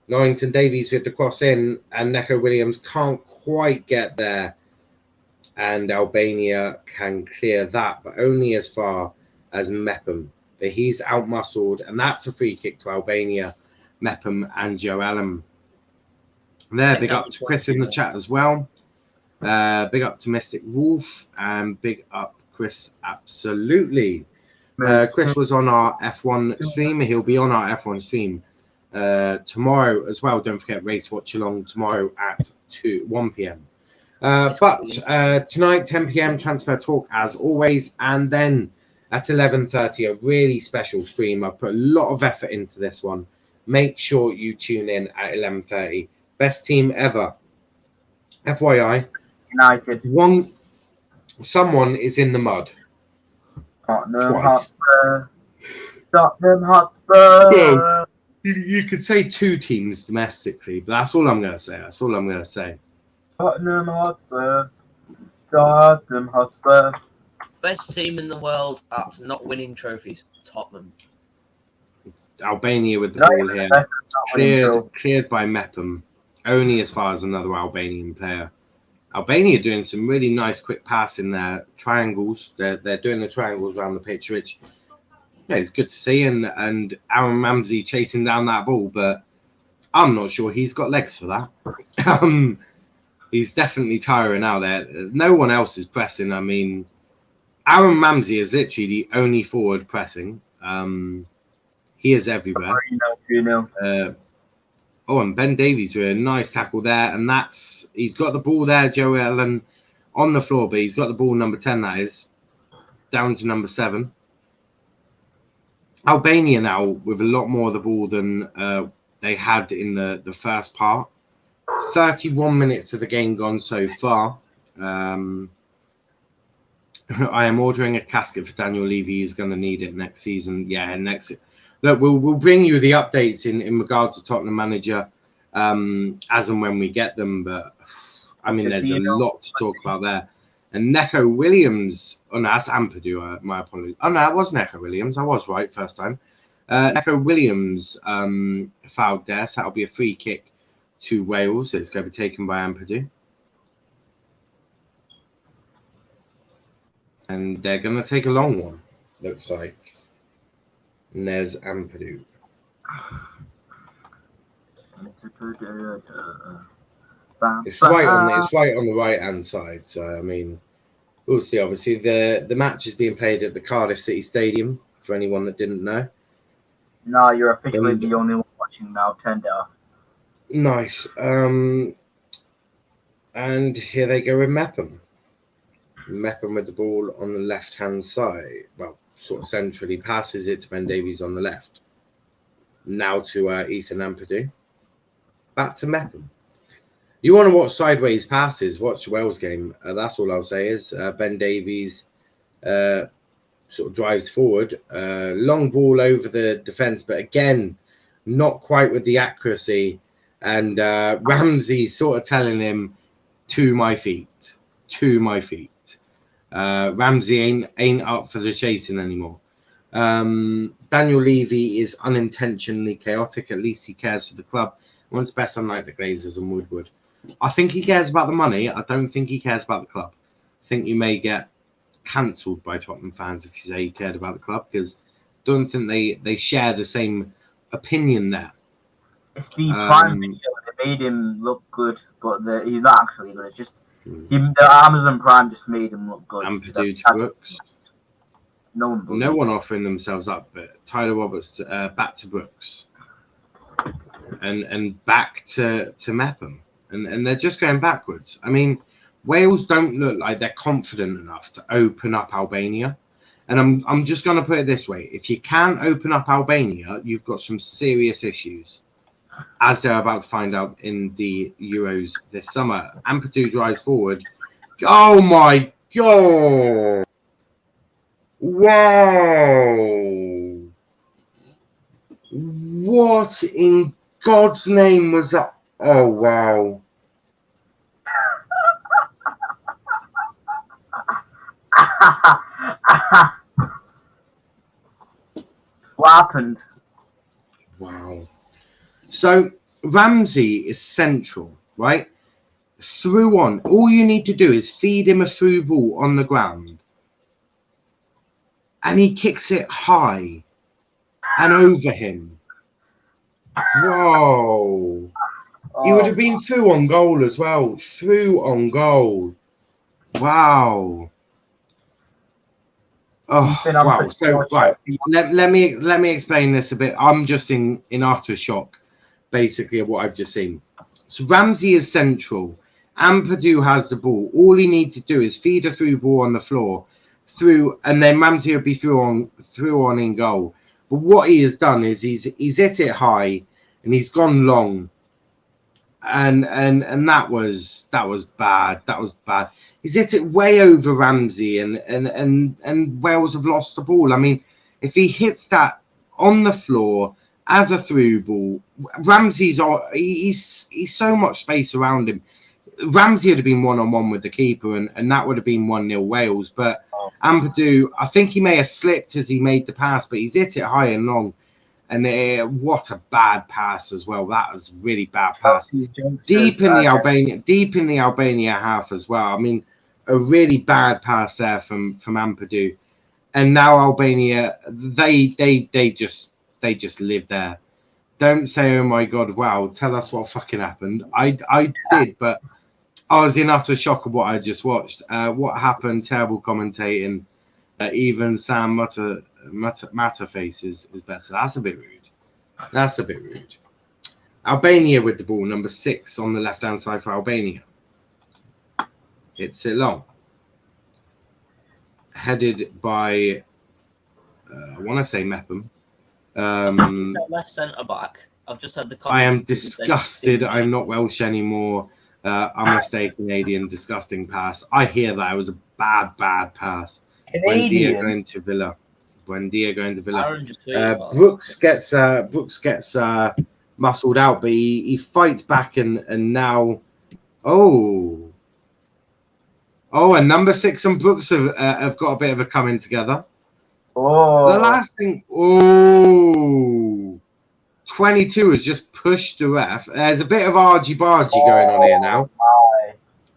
S2: Norrington Davies with the cross in, and Neco Williams can't quite get there, and Albania can clear that, but only as far as Mepham. But he's outmuscled, and that's a free kick to Albania, Mepham and Joe Allen. There, big up to Chris in the chat as well. Big up to Mystic Wolf, and big up Chris, absolutely. Chris was on our F1 stream. He'll be on our F1 stream tomorrow as well. Don't forget Race Watch Along tomorrow at 1 p.m. But tonight, 10 p.m. transfer talk as always, and then at 11:30 a really special stream. I've put a lot of effort into this one. Make sure you tune in at 11:30. Best team ever. FYI,
S4: United.
S2: Someone is in the mud.
S4: Tottenham Hotspur. Tottenham Hotspur.
S2: Well, you could say two teams domestically, but that's all I'm going to say.
S4: Tottenham Hotspur. Tottenham Hotspur.
S3: Best team in the world at not winning trophies. Tottenham.
S2: Albania with the ball here. Cleared by Mepham. Only as far as another Albanian player. Albania doing some really nice quick passing there. Triangles. They're doing the triangles around the pitch, which it's good to see. And Aaron Ramsey chasing down that ball, but I'm not sure he's got legs for that. He's definitely tiring out there. No one else is pressing. I mean, Aaron Ramsey is literally the only forward pressing. He is everywhere. And Ben Davies with a nice tackle there, and he's got the ball there, Joe Allen, on the floor, but he's got the ball number 10, that is, down to number 7. Albania now with a lot more of the ball than they had in the first part. 31 minutes of the game gone so far. I am ordering a casket for Daniel Levy. He's going to need it next season. Yeah, Look, we'll bring you the updates in regards to Tottenham manager as and when we get them. But I mean, there's a lot to talk about there. And Neco Williams, oh no, that's Ampadu. My apologies. Oh no, it was Neco Williams. I was right first time. Neco Williams fouled there, so that'll be a free kick to Wales. So it's going to be taken by Ampadu. And they're going to take a long one, looks like. And there's Ampadu. It's right on the right hand side. So I mean, we'll see. Obviously, the match is being played at the Cardiff City Stadium. For anyone that didn't know.
S4: No, you're officially the only one watching now. Turned it off.
S2: Nice. And here they go with Mepham. Mepham with the ball on the left hand side. Well, sort of centrally, passes it to Ben Davies on the left. Now to Ethan Ampadu. Back to Mepham. You want to watch sideways passes, watch the Wales game. That's all I'll say is Ben Davies sort of drives forward. Long ball over the defence, but again, not quite with the accuracy. And Ramsey sort of telling him, to my feet. Ramsey ain't up for the chasing anymore. Daniel Levy is unintentionally chaotic. At least he cares for the club. Wants best, unlike the Glazers and Woodward. I think he cares about the money. I don't think he cares about the club. I think you may get cancelled by Tottenham fans if you say he cared about the club, because I don't think they share the same opinion there.
S4: It's the Prime video that made him look good, but he's not actually good. It's just the Amazon Prime just made him look good.
S2: Ampadu to Brooks.
S4: No
S2: one offering themselves up, but Tyler Roberts back to Brooks and back to Mepham, and they're just going backwards. I mean, Wales don't look like they're confident enough to open up Albania, and I'm just going to put it this way: if you can't open up Albania, you've got some serious issues, as they're about to find out in the Euros this summer. Ampadu drives forward. Oh my god! Wow! What in God's name was that? Oh wow!
S4: What happened?
S2: Wow. So Ramsey is central, right? Through on. All you need to do is feed him a through ball on the ground. And he kicks it high and over him. Whoa. He would have been through on goal as well. Through on goal. Wow. Oh, wow. So, right. Let me explain this a bit. I'm just in utter shock, basically, of what I've just seen. So Ramsey is central. Ampadu has the ball. All he needs to do is feed a through ball on the floor, through, and then Ramsey will be through on in goal. But what he has done is he's hit it high and he's gone long. And that was bad. That was bad. He's hit it way over Ramsey, and Wales have lost the ball. I mean, if he hits that on the floor as a through ball, Ramsey's he's so much space around him. Ramsey would have been 1-on-1 with the keeper, and that would have been 1-0 Wales. But Ampadu, I think he may have slipped as he made the pass, but he's hit it high and long. And what a bad pass as well. That was a really bad pass. Deep in the Albania half as well. I mean, a really bad pass there from Ampadu. And now Albania, they just live there. Don't say, oh my God, wow, tell us what fucking happened. I did, but I was in utter shock of what I just watched. What happened, terrible commentating. Even Sam Matterface is better. That's a bit rude. Albania with the ball, number 6 on the left-hand side for Albania. Hits it long. Headed by, I want to say Mepham.
S3: Left centre back. I've just had the.
S2: I am disgusted. I'm not Welsh anymore. I'm a state Canadian. Disgusting pass. I hear that it was a bad pass.
S4: Canadian.
S2: Buendia going to Villa. Brooks gets muscled out, but he fights back and now. And number 6 and Brooks have got a bit of a coming together. The last thing. 22 has just pushed the ref. There's a bit of argy-bargy going on here now.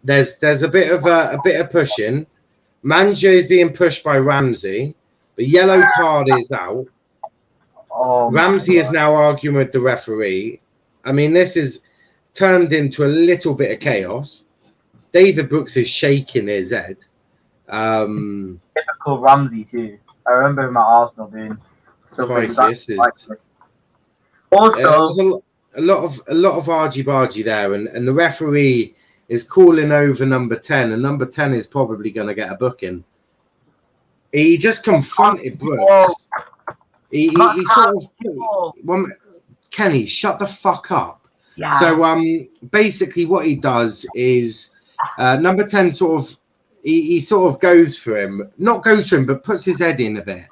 S2: There's a bit of pushing. Manja is being pushed by Ramsey. The yellow card is out. Ramsey is now arguing with the referee. I mean, this is turned into a little bit of chaos. David Brooks is shaking his head.
S4: Typical Ramsey too. I remember him at Arsenal doing something Also,
S2: a lot of argy-bargy there, and the referee is calling over number 10, and number 10 is probably going to get a booking. He just confronted Brooks. He sort of, Kenny, shut the fuck up. Yeah. So basically what he does is number 10 sort of he sort of goes for him, not goes for him, but puts his head in a bit.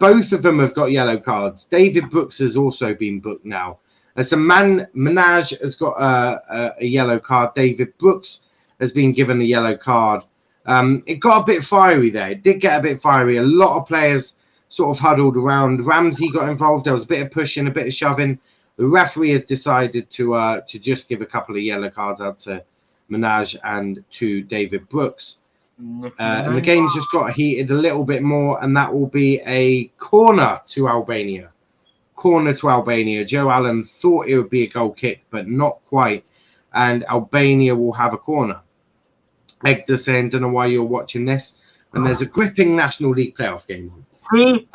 S2: Both of them have got yellow cards. David Brooks has also been booked now. So Manaj has got a yellow card. David Brooks has been given a yellow card. It got a bit fiery there. It did get a bit fiery. A lot of players sort of huddled around. Ramsey got involved. There was a bit of pushing, a bit of shoving. The referee has decided to just give a couple of yellow cards out to Minaj and to David Brooks. And the game's just got heated a little bit more, and that will be a corner to Albania. Corner to Albania. Joe Allen thought it would be a goal kick, but not quite. And Albania will have a corner. Hector saying, don't know why you're watching this. And there's a gripping National League playoff game on.
S4: See?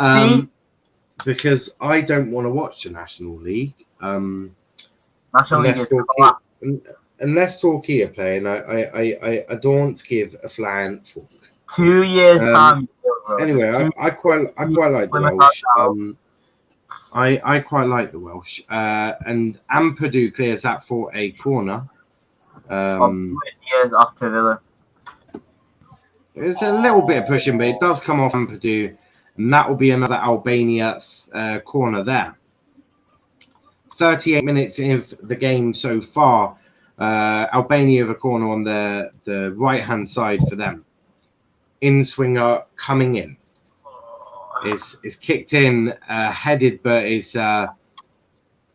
S2: Because I don't want to watch the National League.
S4: National League is class.
S2: Unless Torquay are playing, I don't give a flying fuck.
S4: 2 years time.
S2: Anyway, I quite like the Welsh. I quite like the Welsh. And Ampadu clears that for a corner.
S4: 2 years after Villa.
S2: It's a little bit of pushing, but it does come off Ampadu, and that will be another Albania corner there. 38 minutes of the game so far. Albania have a corner on the right-hand side for them. In-swinger coming in. Is kicked in, headed, but is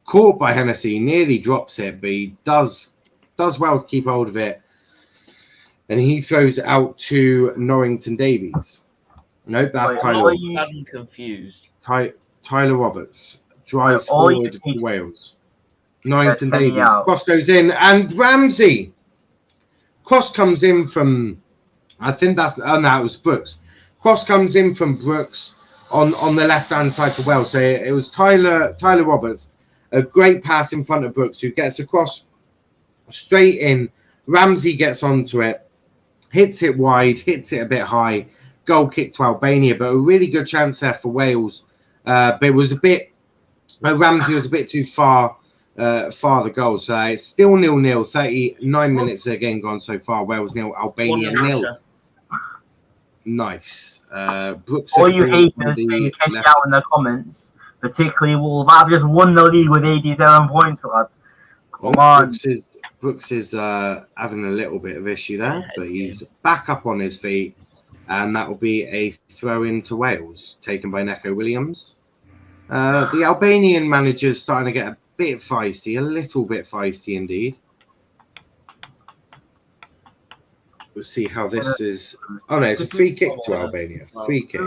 S2: caught by Hennessy. Nearly drops it, but he does well to keep hold of it. And he throws it out to Norrington Davies. Nope, that's Tyler Roberts.
S3: I'm confused.
S2: Tyler Roberts drives forward for Wales. Norrington Davies. Cross goes in, and Ramsey. Cross comes in from, I think that's, oh no, it was Brooks. Cross comes in from Brooks on the left-hand side for Wales. So it was Tyler Roberts. A great pass in front of Brooks, who gets across straight in. Ramsey gets onto it, hits it wide, hits it a bit high. Goal kick to Albania, but a really good chance there for Wales. But it was a bit, Ramsey was a bit too far the goal. So it's still 0-0. 39 minutes again gone so far. Wales 0, Albania 0. Nice. Brooks.
S4: All you haters can get out in the comments, particularly Wolves. I've just won the league with 87 points, lads. Come on.
S2: Brooks is having a little bit of issue there, but he's back up on his feet, and that will be a throw into Wales, taken by Neco Williams. The Albanian manager's starting to get a bit feisty, a little bit feisty indeed. We'll see how this is. Oh no, it's a free kick to Albania. Free kick.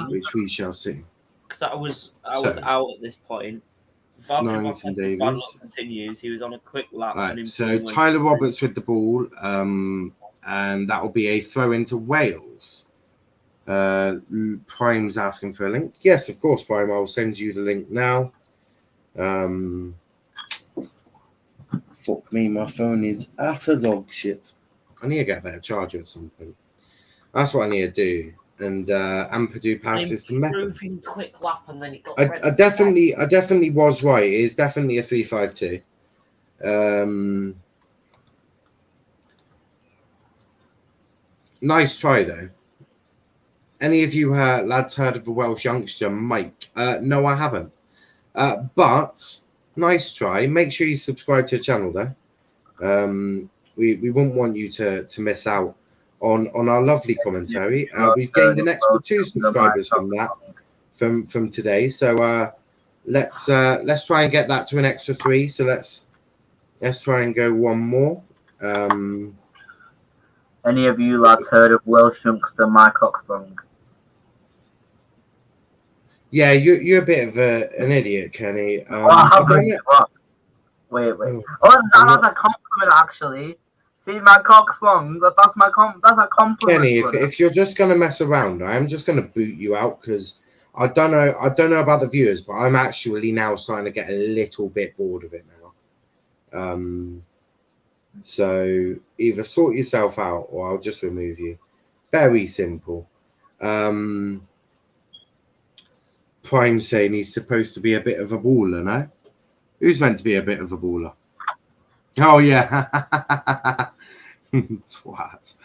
S2: Which we shall see.
S3: Because I was out at this point.
S2: Norrington Davies
S3: continues. He was on a quick lap.
S2: Right, so Tyler Roberts with the ball, and that will be a throw into Wales. Prime's asking for a link. Yes, of course, Prime. I'll send you the link now. Fuck me, my phone is utter dog shit. I need to get a better charger at some point. That's what I need to do. And Ampadu passes to Mecca.
S3: Quick lap and then it got
S2: I definitely was right. It is definitely a 3-5-2. Nice try though. Any of you lads heard of a Welsh youngster, Mike? No, I haven't. But nice try. Make sure you subscribe to the channel there. We wouldn't want you to miss out on our lovely commentary. We've gained an extra 2 subscribers from that from today. So let's try and get that to an extra 3. So let's try and go one more.
S4: Any of you lads heard of Welsh youngster Mike Oxlong?
S2: Yeah, you're a bit of an idiot, Kenny.
S4: Wait. Oh, that's a compliment, actually. See, my cock's long. That's a compliment.
S2: Kenny, if you're just gonna mess around, I am just gonna boot you out because I don't know about the viewers, but I'm actually now starting to get a little bit bored of it now. So either sort yourself out or I'll just remove you. Very simple. Prime saying he's supposed to be a bit of a baller, no? Who's meant to be a bit of a baller? Oh yeah. Twat.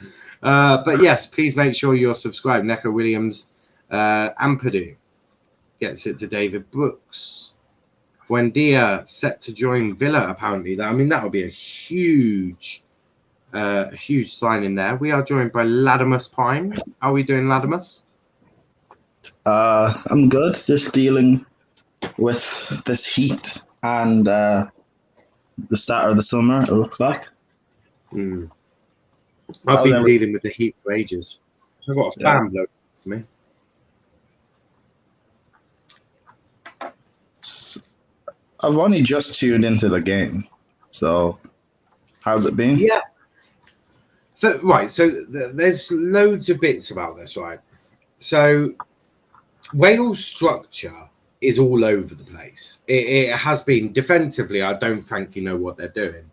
S2: But yes, please make sure you're subscribed. Neco Williams, Ampadu gets it to David Brooks. Buendia set to join Villa, apparently. I mean, that would be a huge A huge sign in there. We are joined by Latimus Prime. How are we doing, Latimus?
S5: I'm good. Just dealing with this heat and the start of the summer, it looks like.
S2: I've been dealing with the heat for ages. I've got a fan blow to me.
S5: I've only just tuned into the game, so how's it been?
S2: Yeah. So there's loads of bits about this, right? So Wales' structure is all over the place. It has been defensively. I don't frankly know what they're doing,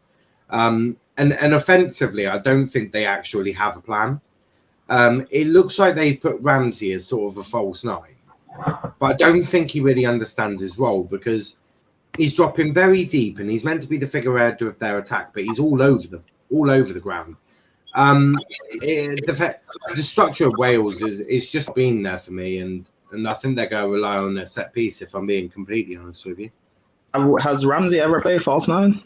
S2: and offensively, I don't think they actually have a plan. It looks like they've put Ramsey as sort of a false nine, but I don't think he really understands his role because he's dropping very deep and he's meant to be the figurehead of their attack, but he's all over the ground. The structure of Wales is just been there for me, and I think they're going to rely on a set piece. If I'm being completely honest with you,
S5: has Ramsey ever played false nine?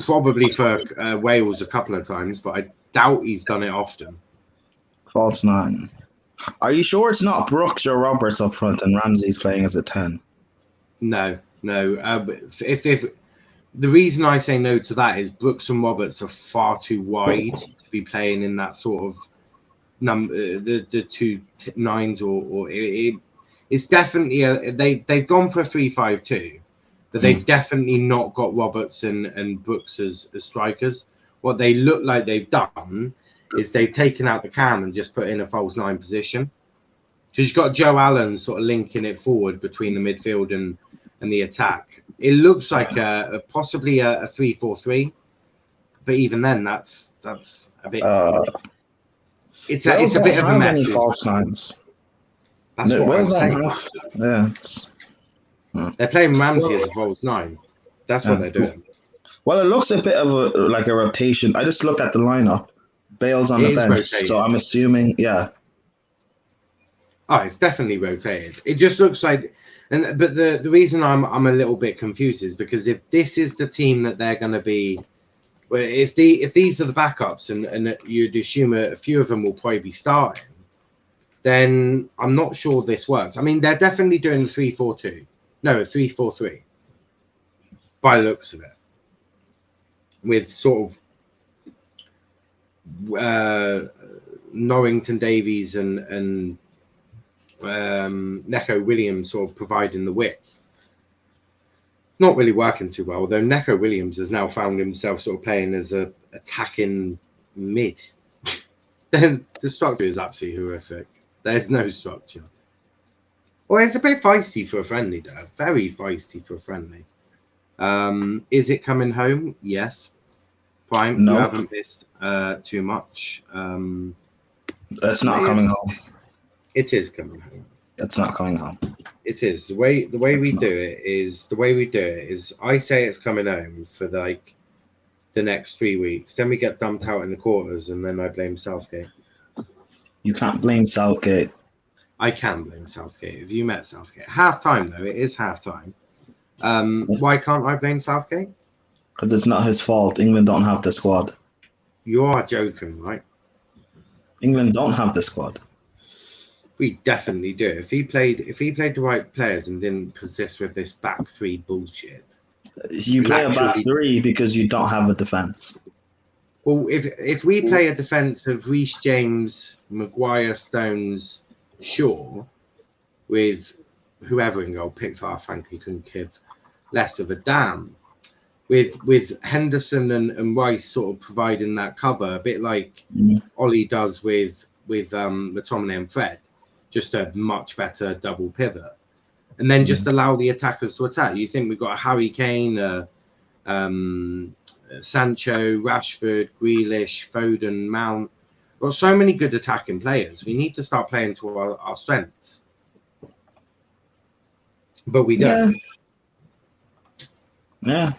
S2: Probably for Wales a couple of times, but I doubt he's done it often.
S5: False nine. Are you sure it's not Brooks or Roberts up front and Ramsey's playing as a 10?
S2: No. If the reason I say no to that is Brooks and Roberts are far too wide to be playing in that sort of number, the two nines, it's definitely they've gone for a 3-5-2, but they've definitely not got Roberts and Brooks as strikers. What they look like they've done is they've taken out the cam and just put in a false nine position, because you've got Joe Allen sort of linking it forward between the midfield and the attack. It looks like possibly a 3-4-3, but even then, that's a bit. It's a bit of a mess.
S5: False nines.
S2: That's what I'm saying. They're playing Ramsey as a false nine. That's what they're doing.
S5: Well, it looks a bit of like a rotation. I just looked at the lineup. Bale's on the bench, rotated. So I'm assuming, Oh,
S2: it's definitely rotated. It just looks like. But the reason I'm a little bit confused is because if this is the team that they're going to be, well, if these are the backups and you'd assume a few of them will probably be starting, then I'm not sure this works. I mean, they're definitely doing 3-4-2, no, 3-4-3, by the looks of it, with sort of Norrington Davies and Neco Williams sort of providing the width. Not really working too well, though. Neco Williams has now found himself sort of playing as a attacking mid. Then the structure is absolutely horrific. There's no structure. Well, it's a bit feisty for a friendly, though. Very feisty for a friendly. Is it coming home? Yes. Prime,
S5: no.
S2: You haven't missed too much.
S5: It's not coming home.
S2: It is coming home.
S5: It's not coming home.
S2: It is. The way we do it is I say it's coming home for like the next 3 weeks. Then we get dumped out in the quarters, and then I blame Southgate.
S5: You can't blame Southgate.
S2: I can blame Southgate. Have you met Southgate? Half time though, it is half time. Why can't I blame Southgate?
S5: Because it's not his fault. England don't have the squad.
S2: You are joking, right?
S5: England don't have the squad.
S2: We definitely do. If he played the right players and didn't persist with this back three bullshit.
S5: You play a back three because you don't have a defence.
S2: Well, if we play a defence of Reece James, Maguire, Stones, Shaw, with whoever in goal, Pickford, frankly, couldn't give less of a damn. With Henderson and Rice sort of providing that cover, a bit like Ollie does with McTominay and Fred. Just a much better double pivot, and then just allow the attackers to attack. You think we've got a Harry Kane, Sancho, Rashford, Grealish, Foden, Mount. We've got so many good attacking players. We need to start playing to our strengths, but we don't.
S5: Yeah.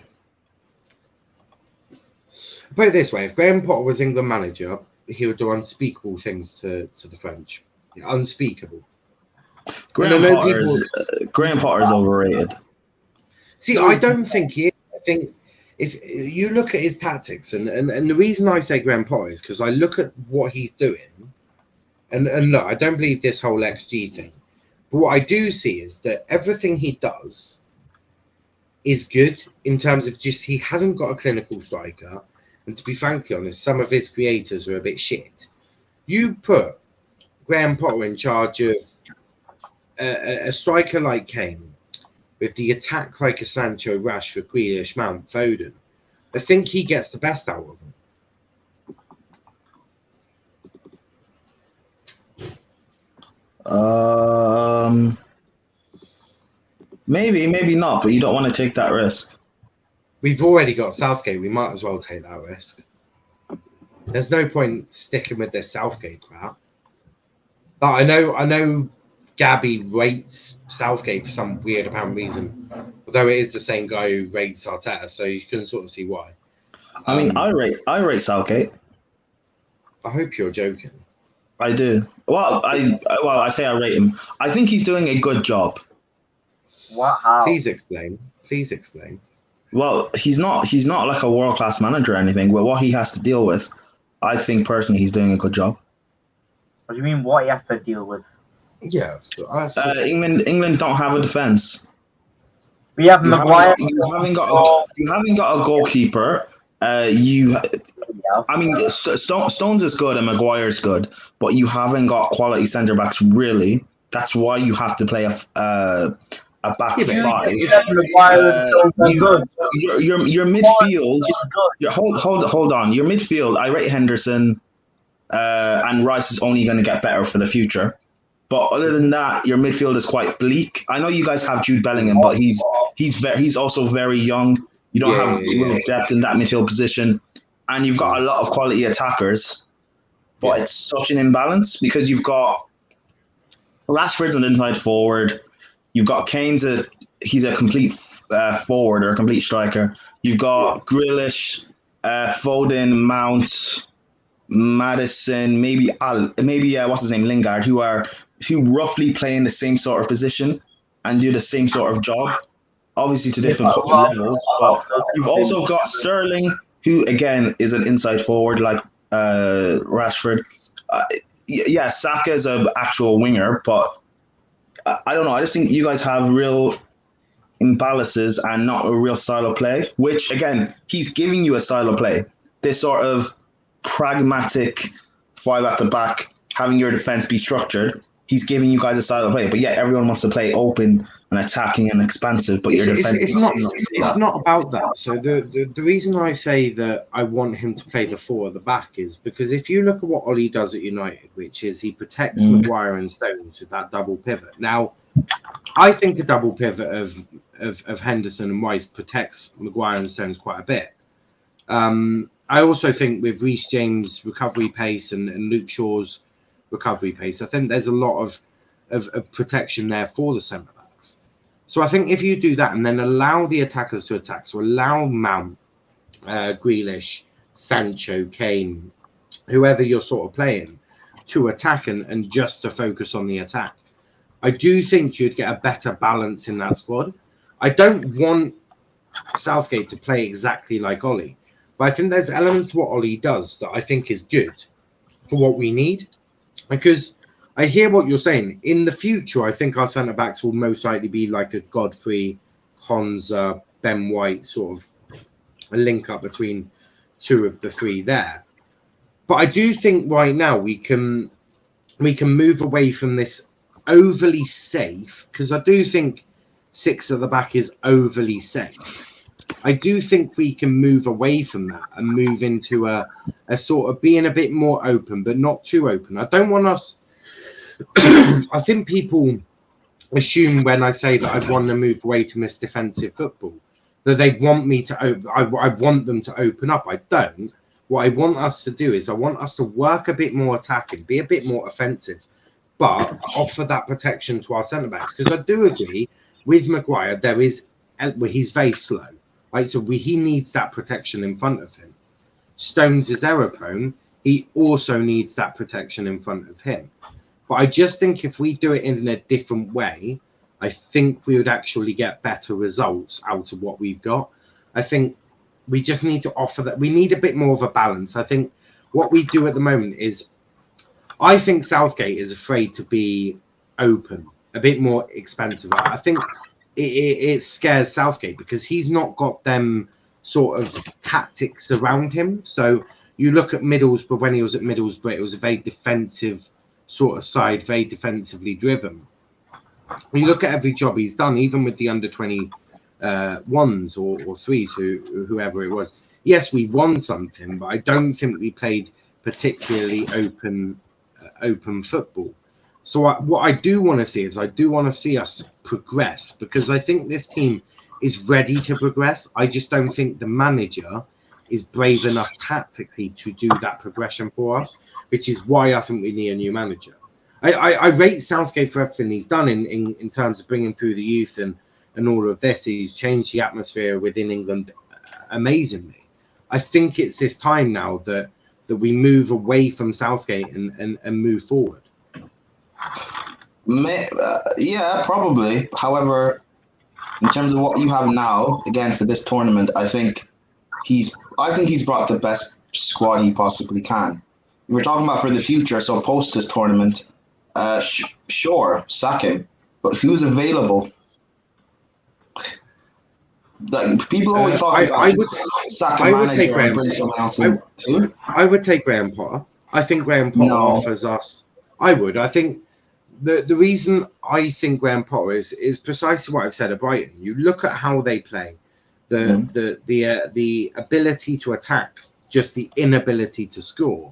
S2: Put it this way: if Graham Potter was England manager, he would do unspeakable things to the French. Unspeakable.
S5: Graham Potter is overrated.
S2: See, I don't think he is. I think if you look at his tactics, and the reason I say Graham Potter is because I look at what he's doing, and look, I don't believe this whole XG thing, but what I do see is that everything he does is good in terms of just he hasn't got a clinical striker, and to be frankly honest, some of his creators are a bit shit. You put Graham Potter in charge of a striker like Kane, with the attack like a Sancho, Rashford, Grealish, Mount, Foden, I think he gets the best out of
S5: them. Maybe not, but you don't want to take that risk.
S2: We've already got Southgate. We might as well take that risk. There's no point sticking with this Southgate crap. But I know Gabby rates Southgate for some weird apparent reason, although it is the same guy who rates Arteta, so you can sort of see why.
S5: I mean, I rate Southgate.
S2: I hope you're joking.
S5: I do. Well, I say I rate him. I think he's doing a good job.
S4: What? How?
S2: Please explain. Please explain.
S5: Well, he's not like a world-class manager or anything, but what he has to deal with, I think personally he's doing a good job.
S4: What do you mean what he has to deal with?
S2: Yeah.
S5: England don't have a defense.
S4: We have Maguire.
S5: You haven't got a goalkeeper. I mean, Stones is good and Maguire's good, but you haven't got quality centre backs really. That's why you have to play a back five. Your midfield. Hold on. Your midfield. I rate Henderson, and Rice is only going to get better for the future. But other than that, your midfield is quite bleak. I know you guys have Jude Bellingham, but he's also very young. You don't have real depth in that midfield position, and you've got a lot of quality attackers. But it's such an imbalance because you've got Rashford's an inside forward. You've got Kane's he's a complete forward or a complete striker. You've got Grealish, Foden, Mount, Maddison, maybe what's his name, Lingard, who roughly play in the same sort of position and do the same sort of job, obviously to different levels. But you've also got Sterling, who again is an inside forward like Rashford. Saka is an actual winger, but I don't know. I just think you guys have real imbalances and not a real style of play, which again, he's giving you a style of play. This sort of pragmatic five at the back, having your defense be structured. He's giving you guys a style of play, but yet everyone wants to play open and attacking and expansive. But your defense
S2: it's not about that. So the reason I say that I want him to play the four at the back is because if you look at what Ollie does at United, which is he protects Maguire and Stones with that double pivot. Now, I think a double pivot of Henderson and Rice protects Maguire and Stones quite a bit. I also think with Reece James' recovery pace and Luke Shaw's recovery pace, I think there's a lot of protection there for the centre backs. So I think if you do that and then allow the attackers to attack, so allow Mount, Grealish, Sancho, Kane, whoever you're sort of playing, to attack and just to focus on the attack, I do think you'd get a better balance in that squad. I don't want Southgate to play exactly like Ollie, but I think there's elements of what Ollie does that I think is good for what we need. Because I hear what you're saying. In the future, I think our centre-backs will most likely be like a Godfrey, Konza, Ben White, sort of a link-up between two of the three there. But I do think right now we can move away from this overly safe, because I do think six at the back is overly safe. I do think we can move away from that and move into a sort of being a bit more open, but not too open. I don't want us... I think people assume when I say that I want to move away from this defensive football, that they want me to open. I want them to open up. I don't. What I want us to do is I want us to work a bit more attacking, be a bit more offensive, but offer that protection to our centre-backs. Because I do agree with Maguire, he's very slow. Right, so he needs that protection in front of him. Stones is error prone. He also needs that protection in front of him. But I just think if we do it in a different way, I think we would actually get better results out of what we've got. I think we just need to offer that. We need a bit more of a balance. I think what we do at the moment is, I think Southgate is afraid to be open, a bit more expensive. I think it scares Southgate because he's not got them sort of tactics around him. So you look at Middlesbrough, when he was at Middlesbrough, it was a very defensive sort of side, very defensively driven. You look at every job he's done, even with the under 20 ones or threes, whoever it was. Yes, we won something, but I don't think we played particularly open football. So what I do want to see is, I do want to see us progress, because I think this team is ready to progress. I just don't think the manager is brave enough tactically to do that progression for us, which is why I think we need a new manager. I rate Southgate for everything he's done in terms of bringing through the youth and all of this. He's changed the atmosphere within England amazingly. I think it's this time now that we move away from Southgate and move forward.
S5: Yeah, probably. However, in terms of what you have now, again for this tournament, I think he's brought the best squad he possibly can. We're talking about for the future, so post this tournament, sure, sack him, but who's available? Like, people always talk about sack a manager and bring someone else in.
S2: I would take Graham Potter. I think Graham Potter offers us. I would. I think the reason I think Graham Potter is precisely what I've said at Brighton. You look at how they play, the ability to attack, just the inability to score.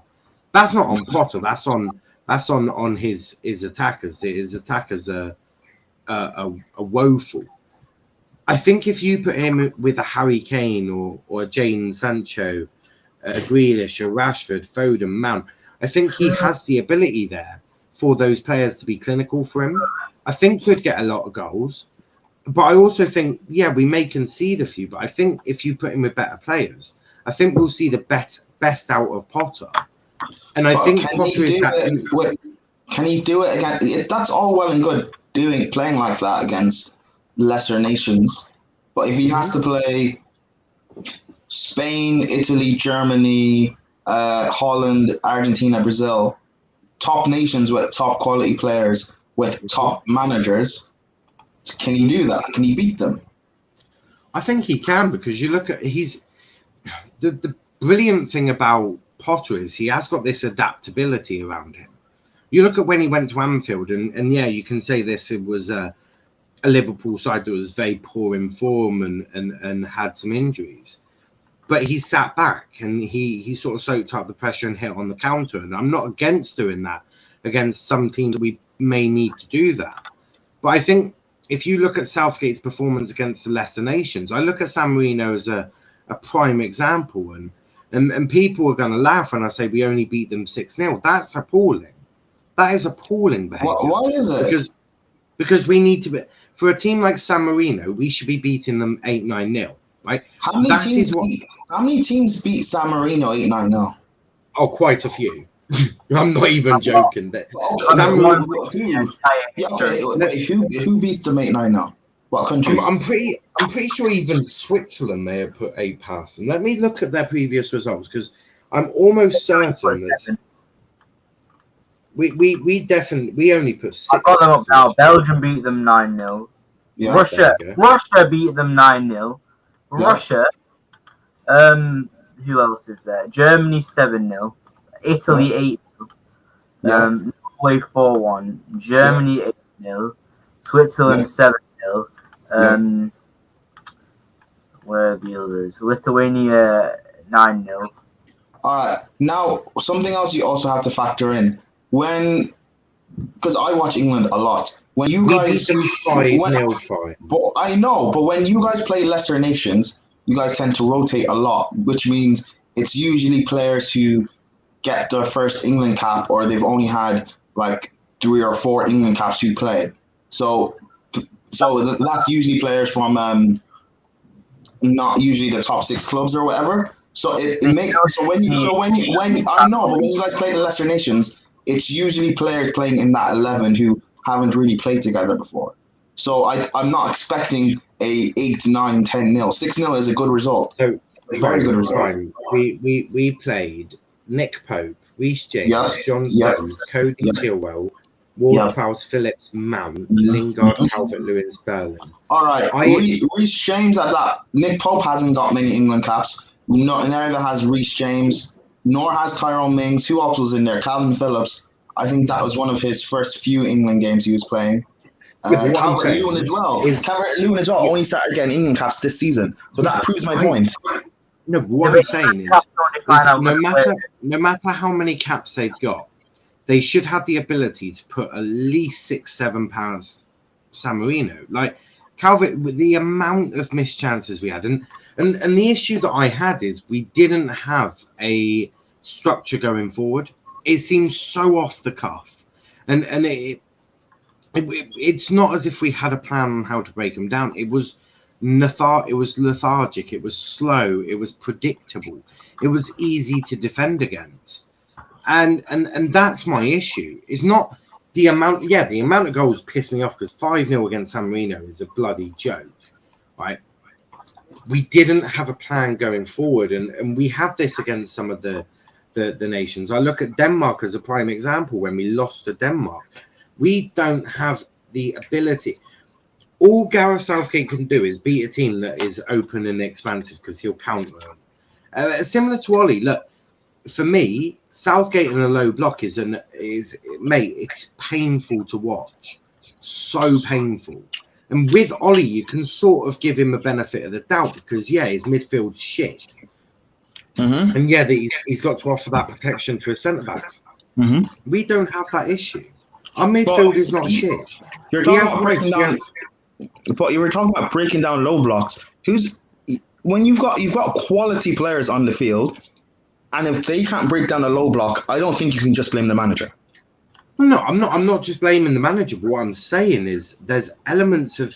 S2: That's not on Potter. That's on his attackers. His attackers are woeful. I think if you put him with a Harry Kane or a Jadon Sancho, a Grealish, a Rashford, Foden, Mount, I think he has the ability there for those players to be clinical for him. I think he'd get a lot of goals. But I also think, yeah, we may concede a few, but I think if you put him with better players, I think we'll see the best out of Potter. And I think Potter is that.
S5: Can he do it again? That's all well and good playing like that against lesser nations, but if he has to play Spain, Italy, Germany, Holland, Argentina, Brazil, top nations with top quality players with top managers, can he do that? Can he beat them?
S2: I think he can, because you look at the brilliant thing about Potter is he has got this adaptability around him. You look at when he went to Anfield, and yeah, you can say this, it was a Liverpool side that was very poor in form and had some injuries, but he sat back and he sort of soaked up the pressure and hit on the counter. And I'm not against doing that against some teams. We may need to do that, but I think if you look at Southgate's performance against the lesser nations, I look at San Marino as a prime example, and people are going to laugh when I say we only beat them 6-0. That's appalling. That is appalling behavior.
S5: Why is it?
S2: Because we need to be, for a team like San Marino, we should be beating them 8-9-0, right?
S5: How many teams beat San Marino 8-9-0?
S2: Oh, quite a few. I'm not even joking.
S5: Who beats them 8-9-0? What countries?
S2: I'm pretty sure even Switzerland may have put 8 past them. Let me look at their previous results, because I'm almost certain that we only put 6.
S4: I got them up now. Belgium beat them 9-0.
S5: Yeah,
S4: Russia beat them 9-0.
S5: Yeah.
S4: Russia. Who else is there? Germany 7-0. Italy 8-0. Norway 4-1. Germany 8-0. Switzerland 7-0. Where are the others? Lithuania 9-0.
S5: All right. Now, something else you also have to factor in. Because I watch England a lot. When you guys,
S2: beat them 5-0.
S5: But I know, but when you guys play lesser nations, you guys tend to rotate a lot, which means it's usually players who get their first England cap, or they've only had like 3 or 4 England caps who play. So that's usually players from not usually the top 6 clubs or whatever. So when you guys play the lesser nations, it's usually players playing in that 11 who haven't really played together before. So I'm not expecting a 8-9-10-0. 6-0 is a good result.
S2: So
S5: Very good result.
S2: Prime, we played Nick Pope, Reece James, John
S5: Yeah.
S2: Stones, Cody
S5: Yeah.
S2: Chilwell,
S5: Yeah.
S2: Ward-Prowse, Phillips, Mount, Lingard, Calvert-Lewin, Sterling.
S5: All right, Reece James at that. Nick Pope hasn't got many England caps. Neither has Reece James, nor has Tyrone Mings. Who else was in there? Calvin Phillips. I think that was one of his first few England games he was playing. Calvert-Lewin as well. Calvert-Lewin as well only started getting England caps this season. So that proves my point.
S2: No, but what I'm saying is no matter how many caps they've got, they should have the ability to put at least 6-7 pounds San Marino. Like Calvert, with the amount of missed chances we had, and the issue that I had is we didn't have a structure going forward. It seems so off the cuff, and it's not as if we had a plan on how to break them down. It was lethargic. It was slow. It was predictable. It was easy to defend against. And that's my issue. It's not the amount. Yeah, the amount of goals pissed me off because 5-0 against San Marino is a bloody joke, right? We didn't have a plan going forward, and we have this against some of the nations. I look at Denmark as a prime example. When we lost to Denmark, we don't have the ability. All Gareth Southgate can do is beat a team that is open and expansive because he'll counter them. Similar to Ollie, look. For me, Southgate in a low block is mate, it's painful to watch. So painful. And with Ollie, you can sort of give him a benefit of the doubt because, yeah, his midfield's shit.
S5: Mm-hmm.
S2: And, yeah, he's got to offer that protection to his centre-backs.
S5: Mm-hmm.
S2: We don't have that issue. Our midfield is not shit.
S5: But you were talking about breaking down low blocks. When you've got quality players on the field, and if they can't break down a low block, I don't think you can just blame the manager.
S2: No, I'm not just blaming the manager. But what I'm saying is there's elements of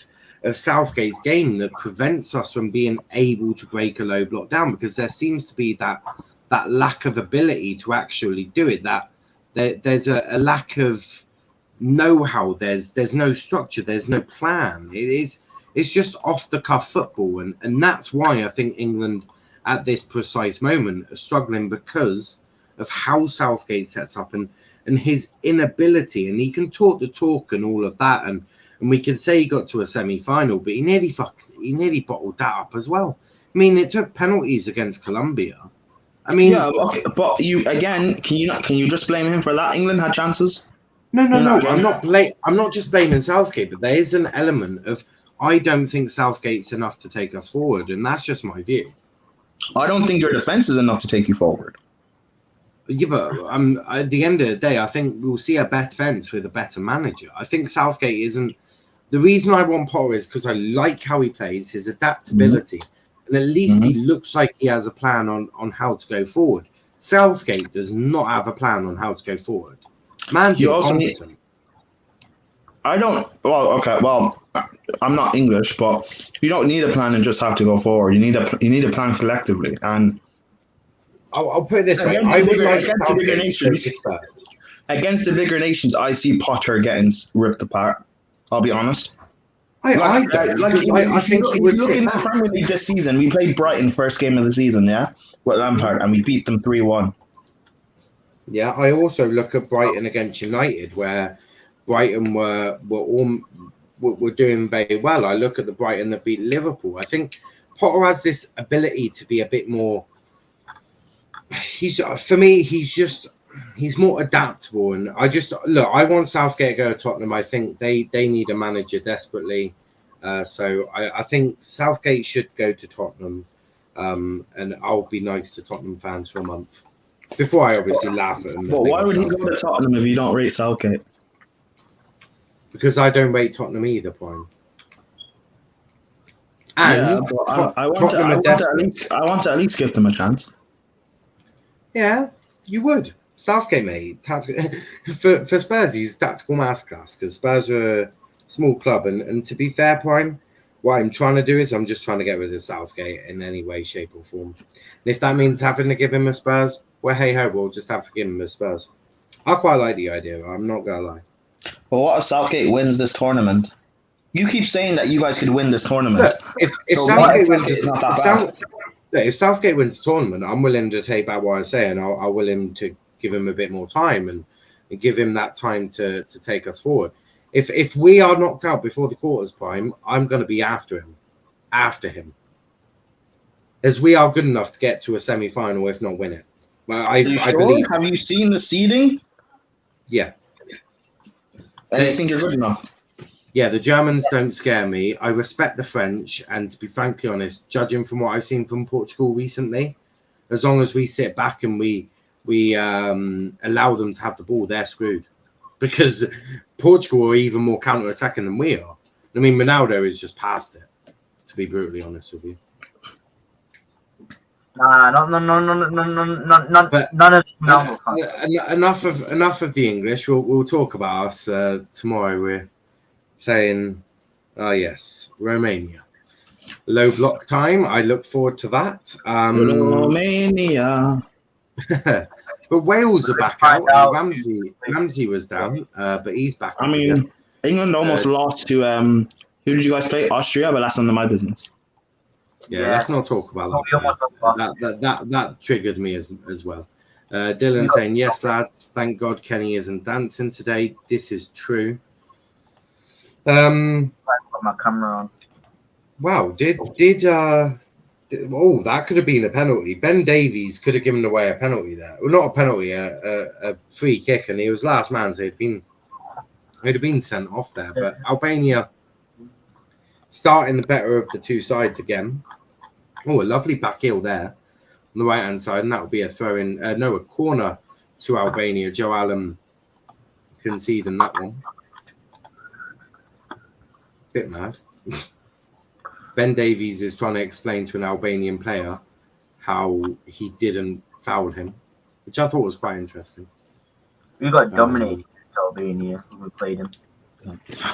S2: Southgate's game that prevents us from being able to break a low block down because there seems to be that lack of ability to actually do it. That there's a lack of know-how. There's no structure. There's no plan. It's just off the cuff football, and that's why I think England at this precise moment are struggling because of how Southgate sets up and his inability. And he can talk the talk and all of that, and we can say he got to a semi-final, but he nearly bottled that up as well. I mean, it took penalties against Colombia. I mean,
S5: yeah, okay, but can you just blame him for that? England had chances.
S2: No. I'm not just blaming Southgate, but there is an element of I don't think Southgate's enough to take us forward, and that's just my view.
S5: I don't think your defense is enough to take you forward.
S2: Yeah, but at the end of the day, I think we'll see a better defense with a better manager. I think Southgate isn't. The reason I want Potter is because I like how he plays, his adaptability, and at least he looks like he has a plan on how to go forward. Southgate does not have a plan on how to go forward. Man's incompetent.
S5: I don't. Well, okay. Well, I'm not English, but you don't need a plan and just have to go forward. You need a plan collectively. And
S2: I'll put it this way:
S5: against the bigger nations, I see Potter getting ripped apart. I'll be honest.
S2: I think
S5: if you look in the Premier League this season, we played Brighton first game of the season, with Lampard, and we beat them 3-1.
S2: Yeah, I also look at Brighton against United, where Brighton were doing very well. I look at the Brighton that beat Liverpool. I think Potter has this ability to be a bit more. He's more adaptable, and I want Southgate to go to Tottenham. I think they need a manager desperately. So I think Southgate should go to Tottenham, and I'll be nice to Tottenham fans for a month. Before I obviously laugh at them.
S5: But why would he go to Tottenham if you don't rate Southgate?
S2: Because I don't rate Tottenham either, Prime. And
S5: I want to at least give them a chance.
S2: Yeah, you would. Southgate, mate. For Spurs, he's tactical masterclass because Spurs are a small club. And to be fair, Prime, what I'm trying to do is I'm just trying to get rid of Southgate in any way, shape, or form. And if that means having to give him a Spurs, well, hey ho, we'll just have to give him a Spurs. I quite like the idea. I'm not gonna lie.
S5: But what if Southgate wins this tournament? You keep saying that you guys could win this tournament.
S2: Look, if Southgate wins it, if Southgate wins the tournament, I'm willing to take back what I say, and I'll willing to give him a bit more time and give him that time to take us forward. If we are knocked out before the quarters prime, I'm going to be after him, as we are good enough to get to a semi-final, if not win it. I believe.
S5: Have you seen the seeding?
S2: Yeah.
S5: And you think you're good enough?
S2: Yeah, the Germans don't scare me. I respect the French, and to be frankly honest, judging from what I've seen from Portugal recently, as long as we sit back and we allow them to have the ball, they're screwed. Because Portugal are even more counter-attacking than we are. I mean, Ronaldo is just past it, to be brutally honest with you.
S4: None of this
S2: enough of the English. We'll talk about us tomorrow. We're playing, yes, Romania. Low block time. I look forward to that.
S5: Romania.
S2: But Wales are back out. Ramsey was down, but he's back.
S5: I mean, again. England almost lost to who did you guys play? Austria, but that's none of my business.
S2: Yeah, let's not talk about that. That triggered me as well. Dylan saying, yes, lads, thank God Kenny isn't dancing today. This is true.
S4: I put my camera on.
S2: Wow, that could have been a penalty. Ben Davies could have given away a penalty there. Well, not a penalty, a free kick, and he was last man, so he'd have been sent off there. But Albania starting the better of the two sides again. Oh, a lovely back heel there on the right-hand side, and that will be a throw-in, a corner to Albania. Joe Allen conceding that one. Bit mad. Ben Davies is trying to explain to an Albanian player how he didn't foul him, which I thought was quite interesting.
S4: We got dominated against Albania when we played him.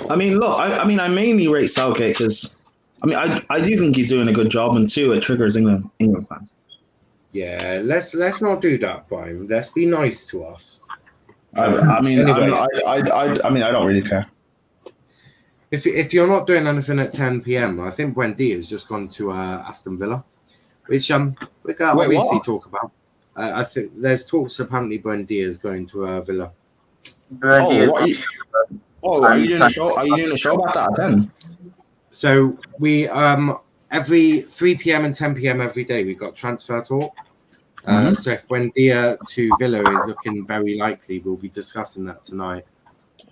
S5: I mean, look, I mainly rate Southgate because, I do think he's doing a good job, and two, it triggers England fans.
S2: Yeah, let's not do that, Brian. Let's be nice to us.
S5: Anyway. I don't really care.
S2: If you're not doing anything at 10 p.m., I think Wendy has just gone to Aston Villa, which we can obviously talk about. I think there's talks apparently Wendy is going to Villa.
S5: Are you doing a show? Are you doing a show about that then?
S2: So we every 3 p.m. and 10 p.m. every day we got transfer talk. So if Buendia to Villa is looking very likely, we'll be discussing that tonight,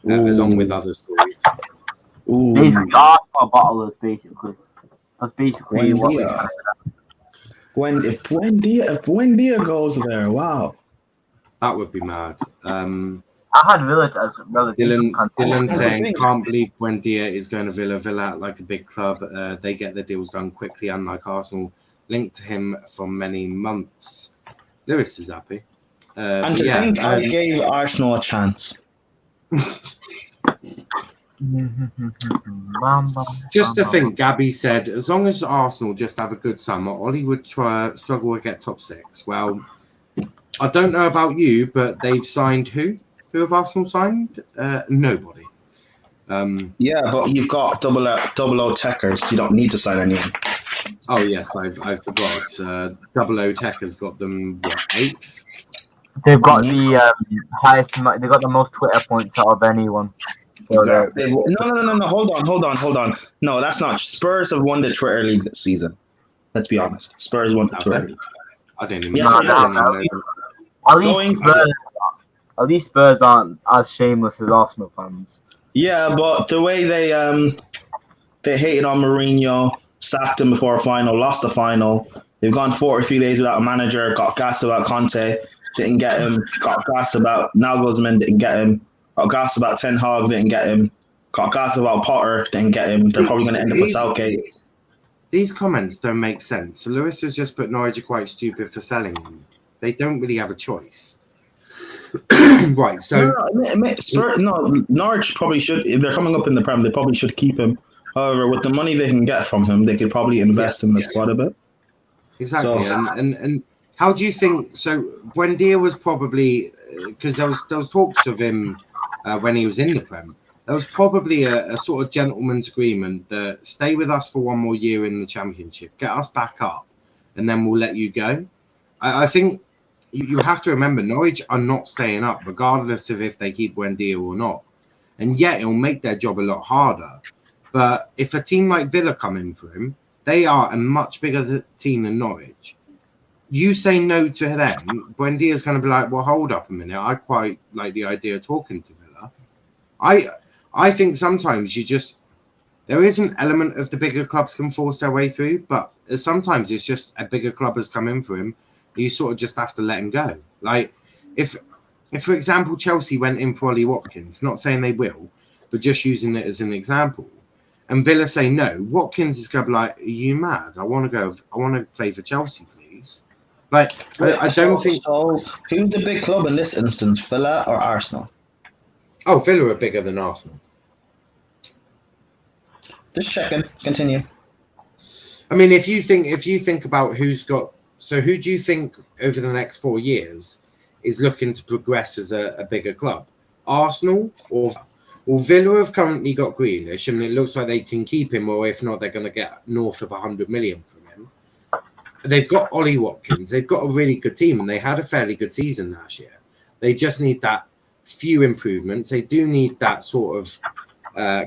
S2: along with other stories.
S4: Basically, Arsenal bottlers, basically. That's basically what we have.
S5: If Buendia goes there, wow.
S2: That would be mad.
S4: I had Villa as relative.
S2: Dylan saying, can't believe Buendia is going to Villa. Villa like a big club. They get their deals done quickly, unlike Arsenal. Linked to him for many months. Lewis is happy.
S5: And to think I gave Arsenal a chance.
S2: Just to think, Gabby said, as long as Arsenal just have a good summer, Ollie would struggle to get top 6. Well, I don't know about you, but they've signed who? Who have Arsenal signed? Nobody.
S5: Yeah, but you've got double O Techers. You don't need to sign anyone.
S2: Oh yes, I forgot. Double O Tech has got them 8th.
S4: They've got the highest. They've got the most Twitter points out of anyone. So
S5: exactly. No. Hold on. No, that's not. Spurs have won the Twitter League this season. Let's be honest. Spurs won the Twitter League.
S2: I don't even know.
S4: At least Spurs aren't as shameless as Arsenal fans.
S5: Yeah, but the way they hated on Mourinho, sacked him before a final, lost the final. They've gone 43 days without a manager, got gassed about Conte, didn't get him, got gassed about Nagelsmann, didn't get him, got gassed about Ten Hag, didn't get him, got gassed about Potter, didn't get him. They're probably going to end up with Southgate.
S2: These comments don't make sense. So Lewis has just put Norwich are quite stupid for selling him. They don't really have a choice. Right, so
S5: Norwich probably should, if they're coming up in the Prem, they probably should keep him. However, with the money they can get from him, they could probably invest in the squad a bit.
S2: Exactly, so, and how do you think? So Buendia was probably, because there was talks of him when he was in the Prem. There was probably a sort of gentleman's agreement that stay with us for one more year in the Championship, get us back up, and then we'll let you go. I think you have to remember Norwich are not staying up, regardless of if they keep Buendia or not. And yet it'll make their job a lot harder. But if a team like Villa come in for him, they are a much bigger team than Norwich. You say no to them, Buendia's going to be like, well, hold up a minute. I quite like the idea of talking to Villa. I think sometimes there is an element of the bigger clubs can force their way through, but sometimes it's just a bigger club has come in for him. You sort of just have to let him go. Like if for example, Chelsea went in for Ollie Watkins, not saying they will, but just using it as an example, and Villa say no, Watkins is going to be like, are you mad? I want to play for Chelsea, please. Like, I don't think...
S5: So, who's the big club in this instance, Villa or Arsenal?
S2: Oh, Villa are bigger than Arsenal.
S5: Just checking. Continue.
S2: I mean, if you think about who's got... So who do you think over the next 4 years is looking to progress as a bigger club? Arsenal or Villa have currently got Grealish, and it looks like they can keep him, or if not, they're going to get north of 100 million from him. They've got Ollie Watkins. They've got a really good team, and they had a fairly good season last year. They just need that few improvements. They do need that sort of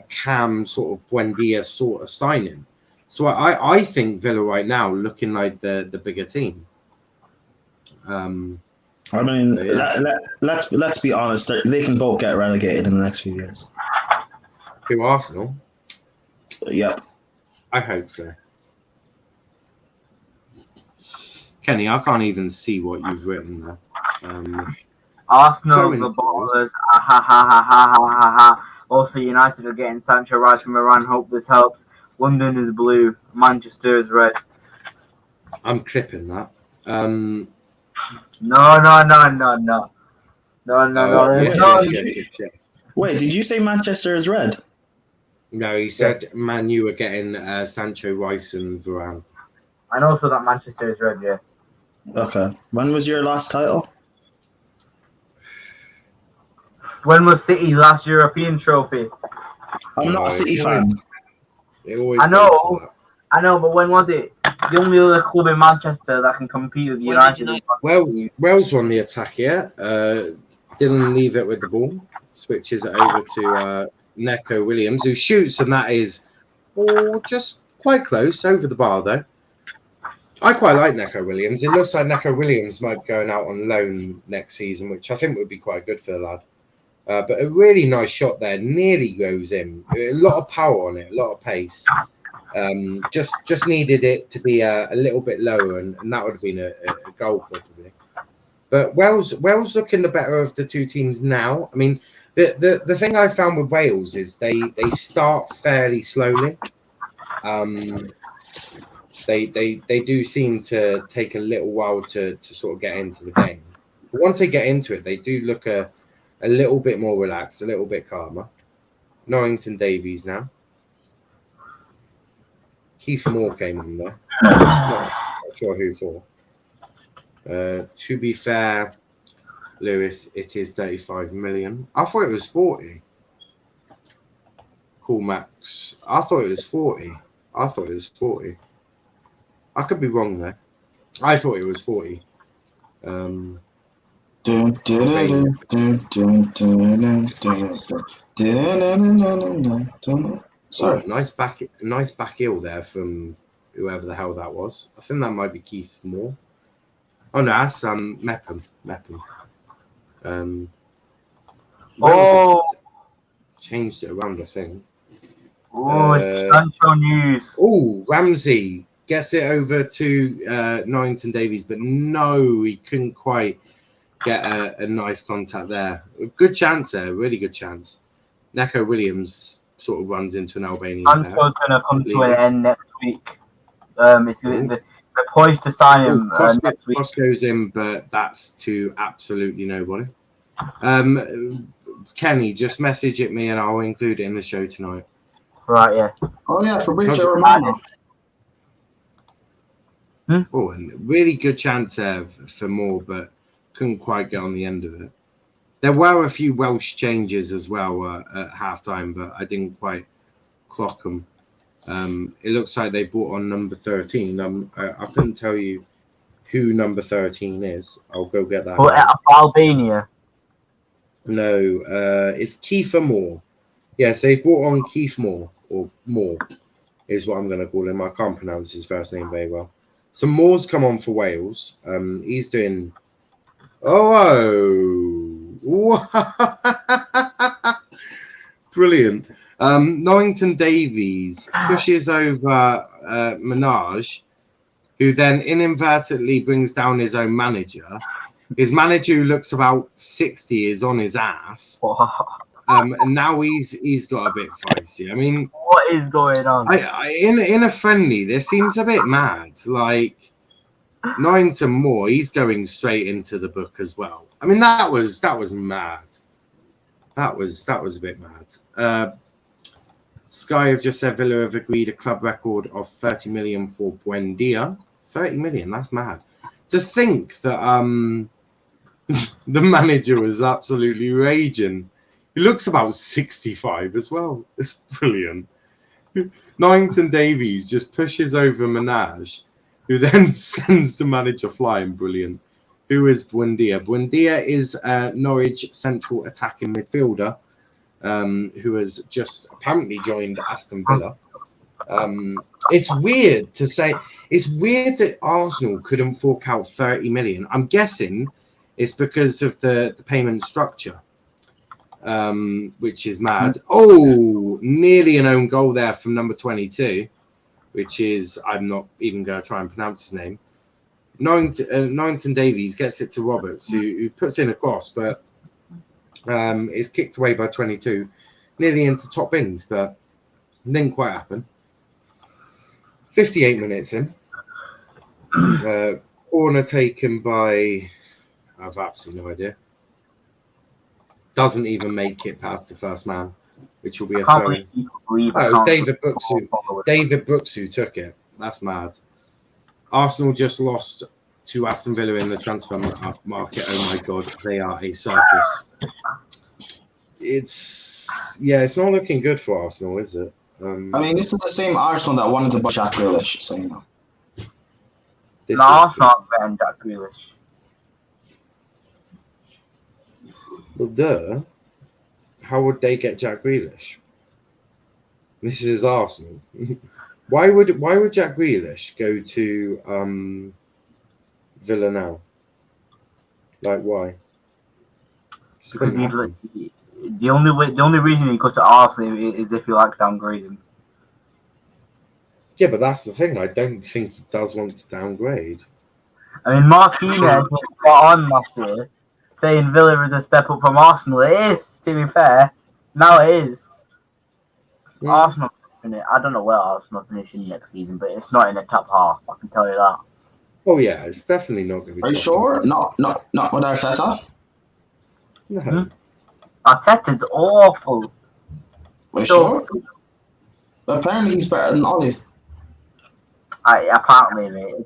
S2: Cam, sort of Buendia sort of signing. So I think Villa right now looking like the bigger team.
S5: I mean, yeah. let's be honest. They can both get relegated in the next few years.
S2: Who, Arsenal?
S5: Yep.
S2: I hope so. Kenny, I can't even see what you've written there.
S4: Arsenal, the ballers, ha ha ha ha ha ha ha. Also, United are getting Sancho Rice from Iran. Hope this helps. London is blue. Manchester is red.
S2: I'm clipping that.
S4: No.
S5: Wait, did you say Manchester is red?
S2: No, he said Man U are getting Sancho, Rice, and Varane.
S4: And also that Manchester is red, yeah.
S5: Okay. When was your last title?
S4: When was City's last European trophy?
S5: I'm not a City fan.
S4: I know, but when was it? The only other club in Manchester that can compete with United.
S2: Well, Wales on the attack here. Didn't leave it with the ball. Switches it over to Neco Williams, who shoots, and that is just quite close over the bar, though. I quite like Neco Williams. It looks like Neco Williams might be going out on loan next season, which I think would be quite good for the lad. But a really nice shot there, nearly goes in. A lot of power on it, a lot of pace. Just needed it to be a little bit lower, and that would have been a goal probably. But Wales looking the better of the two teams now. I mean, the thing I found with Wales is they start fairly slowly. They do seem to take a little while to sort of get into the game. But once they get into it, they do look a little bit more relaxed, a little bit calmer. Norrington Davies now. Keith Moore came in there. Not sure who for. To be fair, Lewis, it is 35 million. I thought it was 40. Cool Max. I thought it was 40. I could be wrong there. I thought it was 40. Sorry, nice back heel there from whoever the hell that was. I think that might be Keith Moore. Oh no, that's Mepham. Changed it around, I think.
S4: It's Sancho news.
S2: Ramsey gets it over to Norrington Davies, but no, he couldn't quite get a nice contact there. Good chance there, really good chance. Neco Williams sort of runs into an Albanian.
S4: Sancho's going to come to an end next week. They're poised to sign him next week.
S2: Cross goes in, but that's to absolutely nobody. Kenny, just message it me and I'll include it in the show tonight.
S4: Right, yeah.
S5: Oh, yeah, Fabrizio Romano.
S2: Oh, and really good chance there for Moore, but couldn't quite get on the end of it. There were a few Welsh changes as well at halftime, but I didn't quite clock them. It looks like they brought on number 13. I couldn't tell you who number 13 is. I'll go get that.
S4: For Albania.
S2: No, it's Kiefer Moore. Yes, they brought on Keith Moore, or Moore is what I'm going to call him. I can't pronounce his first name very well. So Moore's come on for Wales. He's doing... Oh! Brilliant. Norrington Davies pushes over Minaj, who then inadvertently brings down his own manager. His manager, who looks about 60, is on his ass. And now he's got a bit feisty. I mean,
S4: what is going on?
S2: In a friendly, this seems a bit mad. Like Norrington Moore, he's going straight into the book as well. I mean, that was mad. That was a bit mad. Sky have just said Villa have agreed a club record of 30 million for Buendia. 30 million, that's mad. To think that the manager was absolutely raging. He looks about 65 as well. It's brilliant. Norrington Davies just pushes over Minaj, who then sends the manager flying. Brilliant. Who is Buendia? Buendia is Norwich central attacking midfielder, who has just apparently joined Aston Villa. It's weird to say. It's weird that Arsenal couldn't fork out 30 million. I'm guessing it's because of the payment structure, which is mad. Oh, nearly an own goal there from number 22, which is, I'm not even going to try and pronounce his name. Norrington Davies gets it to Roberts, who puts in a cross, but is kicked away by 22, nearly into top bins, but didn't quite happen. 58 minutes in. Corner taken by, I've absolutely no idea. Doesn't even make it past the first man, which will be a throw. Oh, it was David Brooks who took it. That's mad. Arsenal just lost to Aston Villa in the transfer market. Oh my God, they are a circus. It's not looking good for Arsenal, is it?
S5: I mean, this is the same Arsenal that wanted to buy Jack Grealish, so you know.
S4: No, Arsenal banned Jack Grealish.
S2: Well, duh. How would they get Jack Grealish? This is Arsenal. Why would Jack Grealish go to Villa now? Like, why?
S4: The only reason he goes to Arsenal is if you like downgrading.
S2: Yeah, but that's the thing. I don't think he does want to downgrade.
S4: I mean, Martinez was spot on last year, saying Villa is a step up from Arsenal. It is, to be fair. Now it is. Yeah. Arsenal, I don't know where Arsenal finishing next season, but it's not in the top half. I can tell you that.
S2: Oh yeah, it's definitely not going to be.
S5: Are you sure? Not with Arteta?
S2: No.
S4: Arteta's awful.
S5: Are you sure? But apparently he's better than Ollie.
S4: Apparently, mate.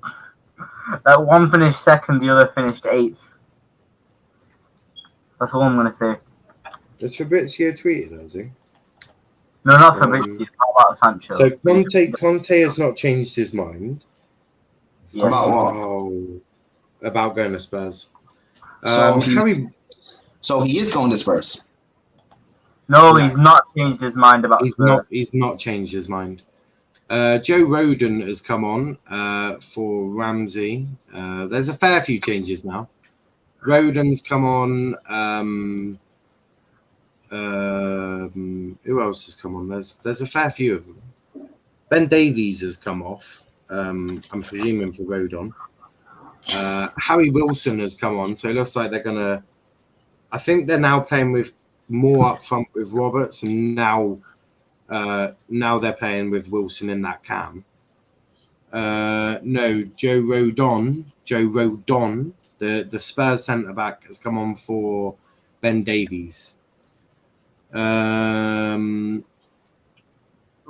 S4: That one finished second, the other finished 8th. That's all I'm going to say.
S2: Does Fabrizio tweeted, has he?
S4: No, not Fabrizio. How about Sancho?
S2: So Conte has not changed his mind.
S4: Yeah.
S5: About what?
S2: Oh, about going to Spurs.
S5: So he is going to Spurs?
S4: No, he's not changed his mind about Spurs.
S2: He's not changed his mind. Joe Rodon has come on for Ramsey. There's a fair few changes now. Rodon's come on. Who else has come on? There's a fair few of them. Ben Davies has come off. I'm presuming for Rodon. Harry Wilson has come on, so it looks like they're gonna. I think they're now playing with more up front with Roberts, and now they're playing with Wilson in that cam. No, Joe Rodon, the Spurs centre back has come on for Ben Davies.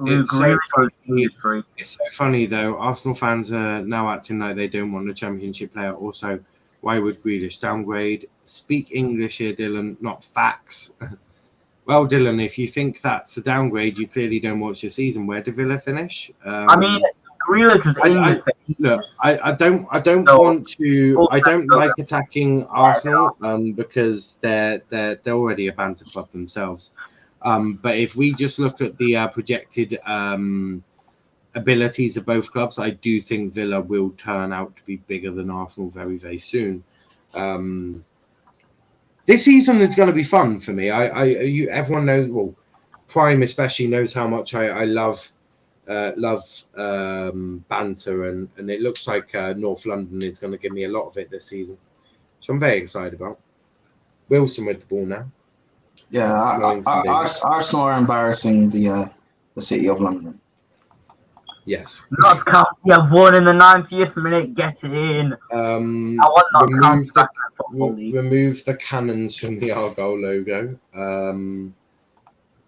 S2: It's so funny though. Arsenal fans are now acting like they don't want a Championship player. Also, why would Grealish downgrade? Speak English here, Dylan, not facts. Well, Dylan, if you think that's a downgrade, you clearly don't watch the season. Where did Villa finish?
S4: I mean, Grealish was injured for ages.
S2: I don't
S4: So-
S2: want to. I don't like attacking Arsenal because they're already a banter club themselves. But if we just look at the projected abilities of both clubs, I do think Villa will turn out to be bigger than Arsenal very, very soon. This season is going to be fun for me. Everyone knows, well, Prime especially knows how much I love banter, and it looks like North London is going to give me a lot of it this season, so I'm very excited about. Wilson with the ball now.
S5: Yeah, Arsenal are embarrassing the City of London.
S2: Yes.
S4: Notts County have won in the 90th minute. Get it in. I want Notts County back in the Football League.
S2: Remove the cannons from the Argyle logo.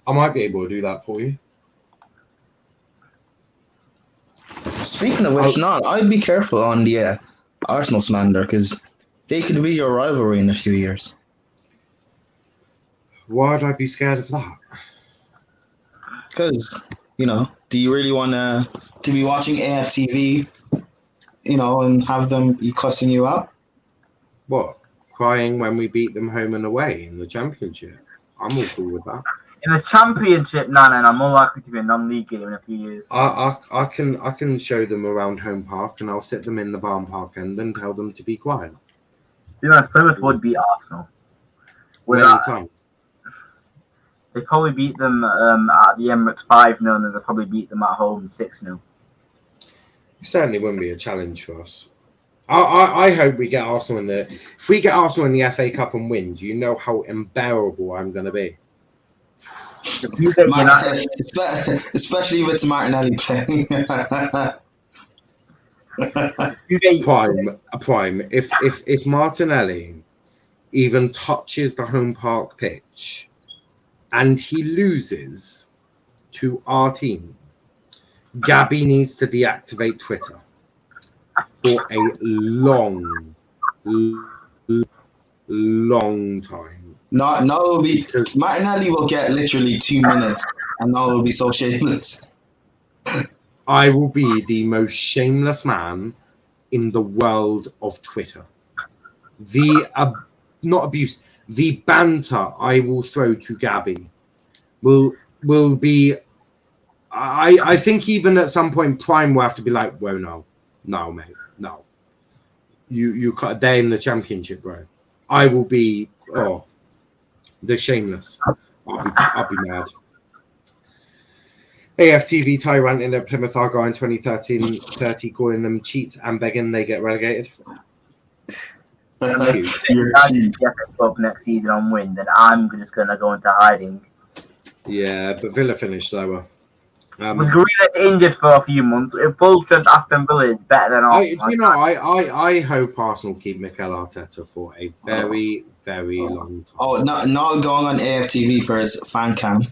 S2: I might be able to do that for you.
S5: Speaking of which, I'd be careful on the Arsenal slander because they could be your rivalry in a few years.
S2: Why'd I be scared of that?
S5: Because, do you really want to be watching AFTV, and have them be cussing you out?
S2: What? Crying when we beat them home and away in the Championship? I'm all cool with that.
S4: In the Championship, I'm more likely to be a non-league game in a few years.
S2: I can show them around Home Park, and I'll sit them in the Barn Park end and tell them to be quiet.
S4: Plymouth would beat Arsenal.
S2: Many times.
S4: They probably beat them at the Emirates 5-0, and they'll probably beat them at home 6-0.
S2: It certainly wouldn't be a challenge for us. I hope we get Arsenal in the... If we get Arsenal in the FA Cup and win, do you know how unbearable I'm going to be?
S5: Especially with Martinelli playing.
S2: Prime. If Martinelli even touches the Home Park pitch and he loses to our team, Gabby needs to deactivate Twitter for a long time.
S5: No, will be because Martinelli will get literally 2 minutes, and Niall will be so shameless.
S2: I will be the most shameless man in the world of Twitter. The not abuse, the banter I will throw to Gabby will be. I think even at some point Prime will have to be like, "Well, no, mate, no. You cut. They're in the Championship, bro. I will be the shameless. I'll be mad." AFTV tyrant in a Plymouth Argyle in 2013, calling them cheats and begging they get relegated.
S4: You're Cup next season on win, then I'm just gonna go into hiding.
S2: Yeah, but Villa finished lower.
S4: With Grealish injured for a few months, if full strength Aston Villa is better than Arsenal.
S2: I hope Arsenal keep Mikel Arteta for a very, very long time.
S5: Oh, not going on AFTV for his fan cam.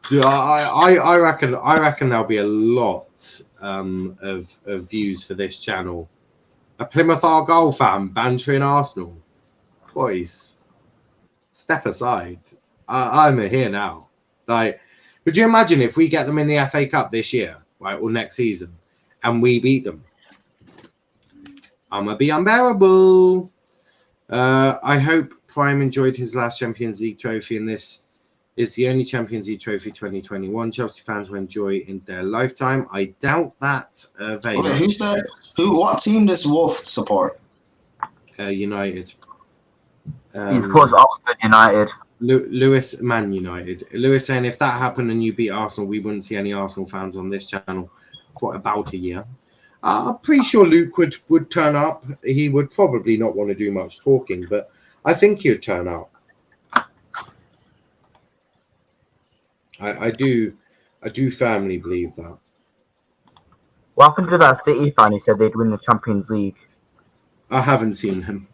S2: So I reckon there'll be a lot of views for this channel. A Plymouth Argyle fan bantering Arsenal. Boys, step aside. I'm here now. Like, could you imagine if we get them in the FA Cup this year, right, or next season, and we beat them? I'm gonna be unbearable. I hope Prime enjoyed his last Champions League trophy, and this is the only Champions League trophy 2021 Chelsea fans will enjoy in their lifetime. I doubt that very much.
S5: What team does Wolf support?
S2: United.
S4: He's put Oxford United.
S2: Lewis, Man United. Lewis saying if that happened and you beat Arsenal, we wouldn't see any Arsenal fans on this channel for about a year. I'm pretty sure Luke would turn up. He would probably not want to do much talking, but I think he'd turn up. I do firmly believe that.
S4: What happened to that City fan who said they'd win the Champions League?
S2: I haven't seen him.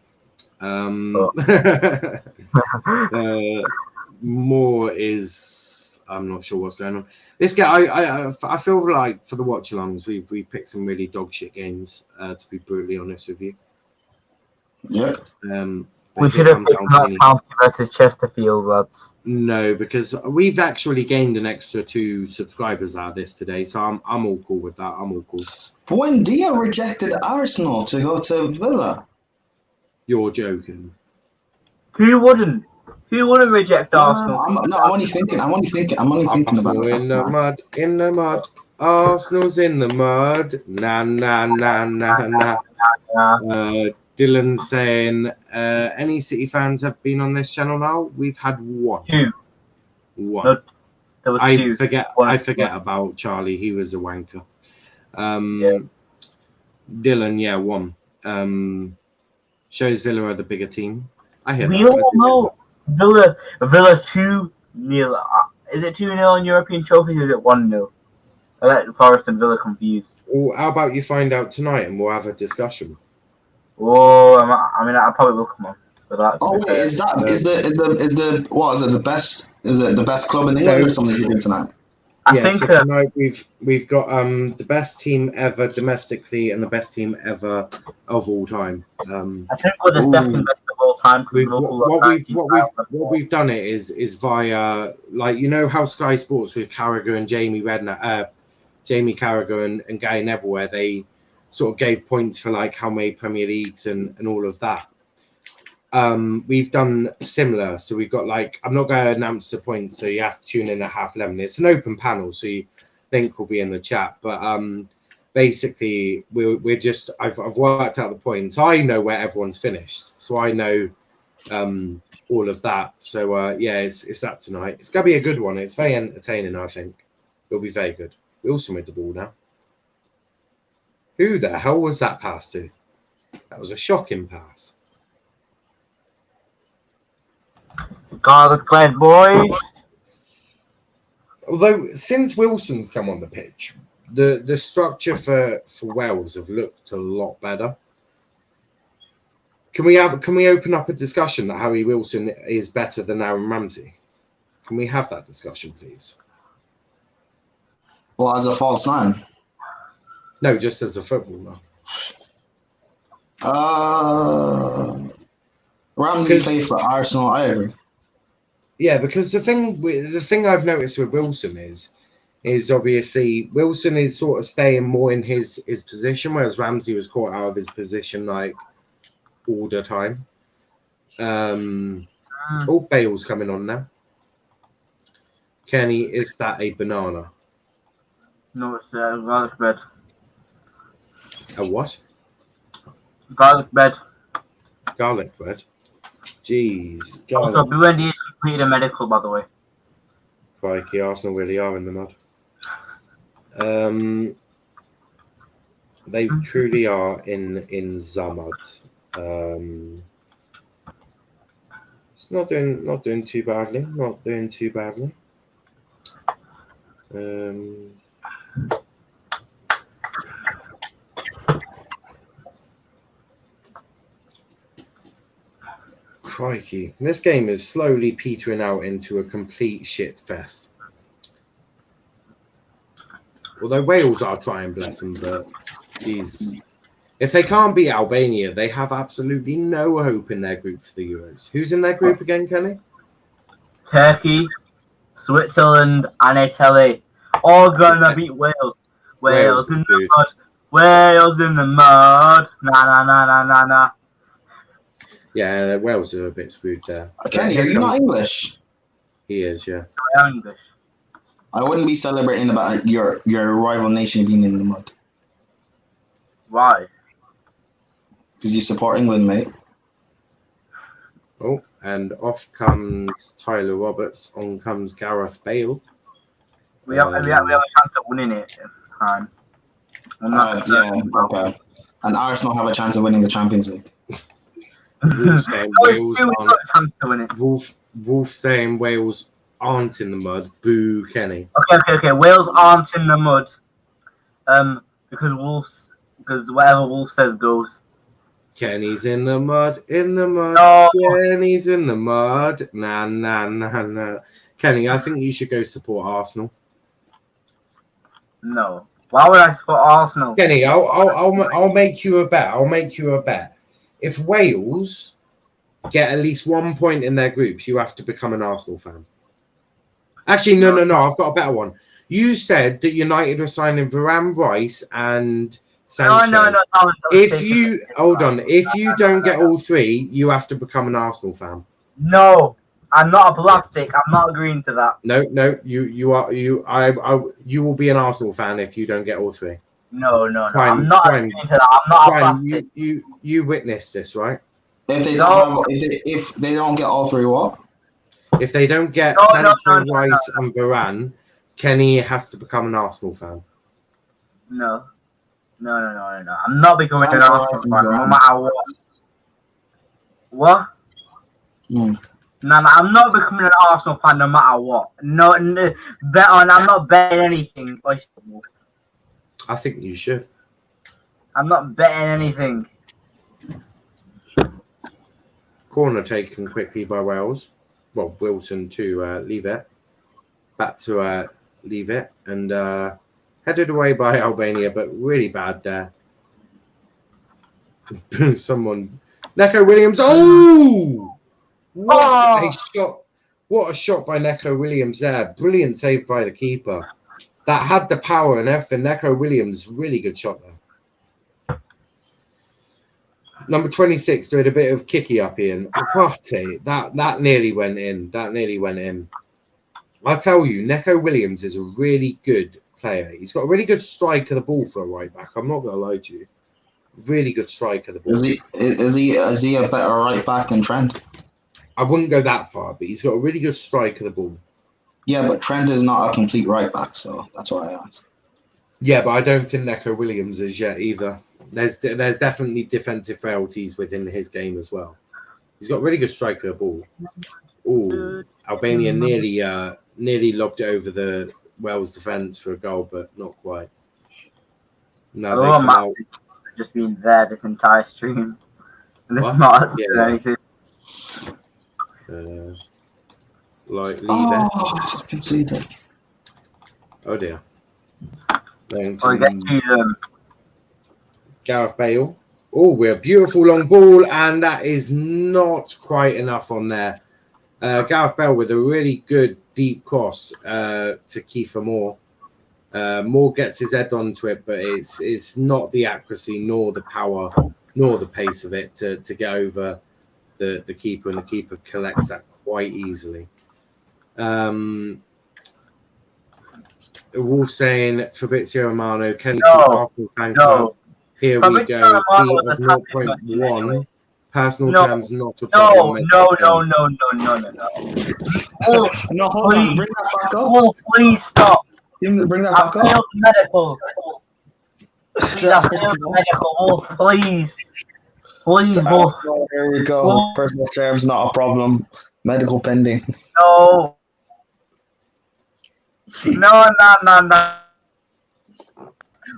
S2: More is I'm not sure what's going on. This guy, I feel like for the watch-alongs, we picked some really dog shit games. To be brutally honest with you.
S5: Yeah.
S4: We should have picked Notts County versus Chesterfield, lads.
S2: No, because we've actually gained an extra 2 subscribers out of this today, so I'm all cool with that. I'm all cool.
S5: Buendia rejected Arsenal to go to Villa.
S2: You're joking.
S4: Who wouldn't? Who wouldn't reject Arsenal?
S5: I'm only thinking about
S2: Arsenal
S5: it.
S2: in the mud. Arsenal's in the mud. Nah. Dylan saying, any City fans have been on this channel now? We've had 1.
S4: 2.
S2: 1.
S4: No, there was 2.
S2: I forget about Charlie. He was a wanker. Dylan, 1. Shows Villa are the bigger team. I hear
S4: we
S2: that.
S4: all know Villa 2-0. Is it 2-0 in European trophies or is it 1-0? I let Forest and Villa confused.
S2: Well, how about you find out tonight and we'll have a discussion?
S4: Oh, I mean, I probably will come on for that.
S5: Oh wait, is the best club in England or something you're doing tonight?
S4: I think
S2: so tonight we've got the best team ever domestically and the best team ever of all time.
S4: I think we're the second best of all time.
S2: What we've done it is via, like, you know how Sky Sports with Carragher and Jamie Carragher and Gary Neville, where they sort of gave points for like how many Premier Leagues and all of that. We've done similar. So we've got, like, I'm not going to announce the points, so you have to tune in at 11:30. It's an open panel, so you think will be in the chat. But basically, we're just, I've worked out the points. I know where everyone's finished, so I know all of that. So it's that tonight. It's going to be a good one. It's very entertaining, I think. It'll be very good. Wilson with the ball now. Who the hell was that pass to? That was a shocking pass.
S4: Garlic bread, boys.
S2: Although since Wilson's come on the pitch, the structure for Wales have looked a lot better. Can we open up a discussion that Harry Wilson is better than Aaron Ramsey? Can we have that discussion, please?
S5: Well, as a false 9.
S2: No, just as a footballer.
S5: Ramsey played for Arsenal. I agree.
S2: Yeah, because the thing I've noticed with Wilson is obviously Wilson is sort of staying more in his position, whereas Ramsey was caught out of his position like all the time. Bale's coming on now. Kenny, is that a banana?
S4: No, it's garlic bread.
S2: A what?
S4: Garlic bread.
S2: Garlic bread. Jeez.
S4: Also, Buendia is completed a medical, by the way.
S2: Crikey, Arsenal really are in the mud. They truly are in the mud. It's not doing too badly. Not doing too badly. Crikey. This game is slowly petering out into a complete shit fest. Although Wales are trying, bless them, but geez. If they can't beat Albania, they have absolutely no hope in their group for the Euros. Who's in their group again, Kenny?
S4: Turkey, Switzerland, and Italy. All gonna beat Wales. Wales in the mud. Wales in the mud. Nah.
S2: Yeah, Wales are a bit screwed there.
S5: Kenny, are you not English?
S2: He is, yeah.
S4: I am English.
S5: I wouldn't be celebrating about your rival nation being in the mud.
S4: Why?
S5: Because you support England, mate.
S2: Oh, and off comes Tyler Roberts. On comes Gareth Bale.
S4: We have a chance of winning it.
S5: Okay. And Arsenal have a chance of winning the Champions League.
S2: Wolf saying Wales aren't in the mud. Boo, Kenny.
S4: Okay. Wales aren't in the mud. Because whatever Wolf says goes.
S2: Kenny's in the mud.
S4: No.
S2: Kenny's in the mud. Nah. Kenny, I think you should go support Arsenal.
S4: No. Why would I support Arsenal?
S2: Kenny, I'll make you a bet. If Wales get at least 1 point in their groups, you have to become an Arsenal fan. Actually, no. I've got a better one. You said that United were signing Varane, Rice, and Sancho.
S4: No.
S2: If you don't get all three, you have to become an Arsenal fan.
S4: No, I'm not a plastic. I'm not agreeing to that.
S2: No, you will be an Arsenal fan if you don't get all three.
S4: No. I'm not agreeing to that. I'm not a plastic.
S2: You witnessed this, right?
S5: If they don't if they don't get all three, what?
S2: If they don't get Sancho, Rice, and Varane, Kenny has to become an Arsenal fan.
S4: No. I'm not becoming an Arsenal fan, no matter what. What?
S5: Mm.
S4: No, I'm not becoming an Arsenal fan no matter what. No, I'm not betting anything.
S2: I think you should.
S4: I'm not betting anything.
S2: Corner taken quickly by Wales. Well, Wilson to leave it. Back to leave it. And headed away by Albania, but really bad there. Someone... Neco Williams. Oh! What a shot. What a shot by Neco Williams there. Brilliant save by the keeper. That had the power and everything. Neco Williams, really good shot there. Number 26 doing a bit of kicky up in. That nearly went in. That nearly went in. I'll tell you, Neco Williams is a really good player. He's got a really good strike of the ball for a right back. I'm not going to lie to you. Really good strike of the ball.
S5: Is he a better right back than Trent?
S2: I wouldn't go that far, but he's got a really good strike of the ball.
S5: Yeah, but Trent is not a complete right back, so that's why I asked.
S2: Yeah, but I don't think Neco Williams is yet either. There's definitely defensive frailties within his game as well. He's got a really good strike of the ball. Oh, Albania nearly lobbed it over the Wales defence for a goal, but not quite. No, they come out.
S4: Just been there this entire stream. This is not anything.
S2: Leave it.
S5: I can see that.
S2: Oh dear. Gareth Bale. Oh, we're beautiful long ball, and that is not quite enough on there. Gareth Bale with a really good deep cross to Kiefer Moore. Moore gets his head onto it, but it's not the accuracy nor the power nor the pace of it to get over the keeper, and the keeper collects that quite easily. Wolf saying Fabrizio Romano, can you keep Arsenal fan club? Here we go. Of 0.1. Personal terms, not a problem.
S4: No.
S5: Please, bring that back up.
S4: Wolf, please stop.
S5: Bring that back up.
S4: Failed medical. Wolf, please. Please, Wolf.
S5: Here we go. Wolf. Personal terms, not a problem. Medical pending.
S4: No.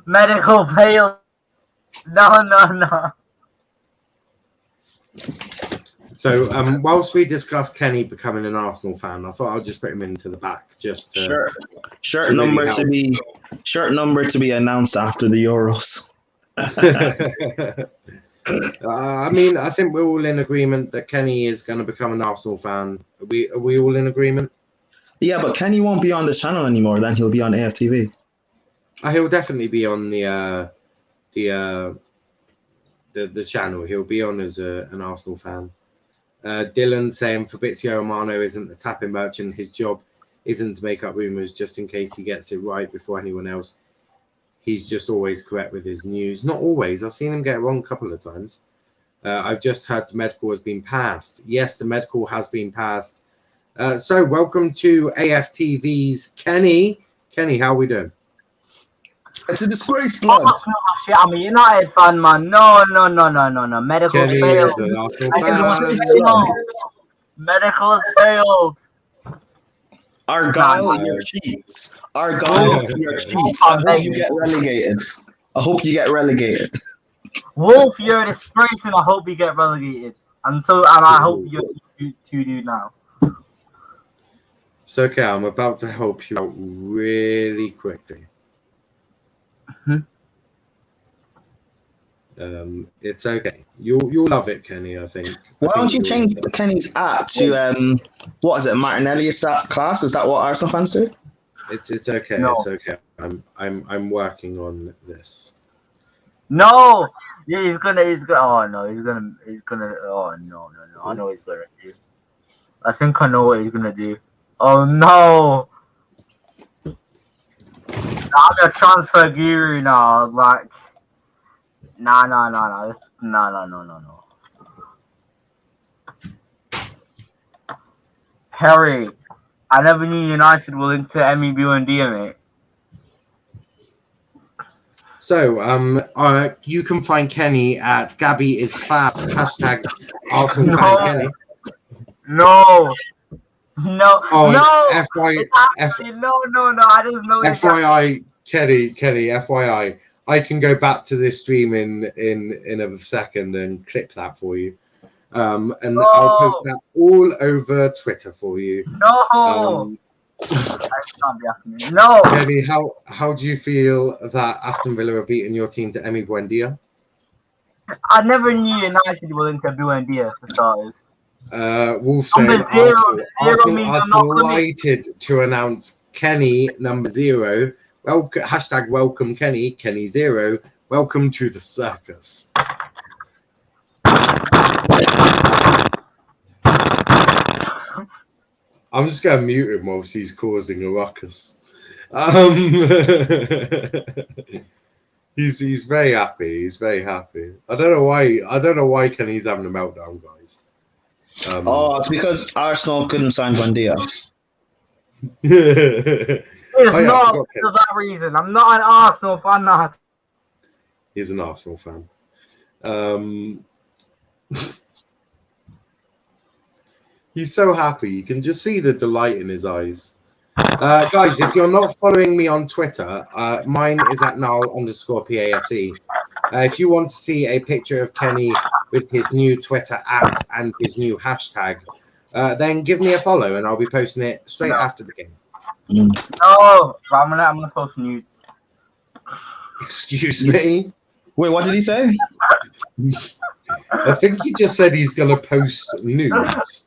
S4: Medical failed. No.
S2: So, whilst we discuss Kenny becoming an Arsenal fan, I thought I'll just put him into the back. Just to,
S5: shirt number to be announced after the Euros.
S2: I mean, I think we're all in agreement that Kenny is going to become an Arsenal fan. Are we all in agreement?
S5: Yeah, but Kenny won't be on this channel anymore. Then he'll be on AFTV.
S2: He'll definitely be on the channel. He'll be on as an Arsenal fan. Dylan saying Fabrizio Romano isn't the tapping merchant. His job isn't to make up rumours just in case he gets it right before anyone else. He's just always correct with his news. Not always. I've seen him get it wrong a couple of times. I've just heard the medical has been passed. Yes, the medical has been passed. So welcome to AFTV's Kenny. Kenny, how are we doing?
S5: It's a disgrace, lad.
S4: Oh, shit, I'm a United fan, man. No. Medical
S2: Kenny
S4: failed.
S2: is an Arsenal fan.
S4: Medical failed.
S5: Argyle, your cheats. Argyle, your cheats. I hope you get relegated.
S4: Wolf, you're a disgrace, and I hope you get relegated. And I hope you two do now.
S2: So, okay, I'm about to help you out really quickly. It's okay. You'll love it, Kenny. I think.
S5: Why don't you
S2: you'll
S5: change
S2: love it.
S5: Kenny's at to what is it, Martinelli's class? Is that what Arsenal fans do?
S2: It's okay.
S4: No.
S2: It's okay. I'm working on this.
S4: No, yeah, he's gonna. Oh no, he's gonna. Oh no. I know what he's gonna do. I think I know what he's gonna do. Oh no! I'm a transfer guru now. Like, no. No. Perry, I never knew United were linked to MEB and D, mate.
S2: So, you can find Kenny at Gabby is class # Arsenal fan Kenny.
S4: No.
S2: Oh,
S4: no.
S2: FY,
S4: No. I just know.
S2: FYI, Kenny. FYI, I can go back to this stream in a second and clip that for you. And I'll post that all over Twitter for you.
S4: No. That can't be happening. No.
S2: Kenny, how do you feel that Aston Villa have beaten your team to Emi Buendia?
S4: I never knew United were linked to Buendia for starters.
S2: Wolf saying
S4: Number zero
S2: Arsenal
S4: means
S2: are
S4: I'm not coming.
S2: delighted to announce Kenny number 0. Welcome Kenny 0. Welcome to the circus. I'm just going to mute him whilst he's causing a ruckus. He's very happy. He's very happy. I don't know why Kenny's having a meltdown, guys.
S5: It's because Arsenal couldn't sign Buendia.
S4: It's not for that reason. I'm not an Arsenal fan. Not.
S2: He's an Arsenal fan. He's so happy. You can just see the delight in his eyes. Guys, if you're not following me on Twitter, mine is at Niall_PAFC. If you want to see a picture of Kenny with his new Twitter @ and his new hashtag, then give me a follow and I'll be posting it straight after the game.
S4: No, I'm gonna post nudes.
S2: Excuse me?
S5: Wait, what did he say?
S2: I think he just said he's going to post nudes,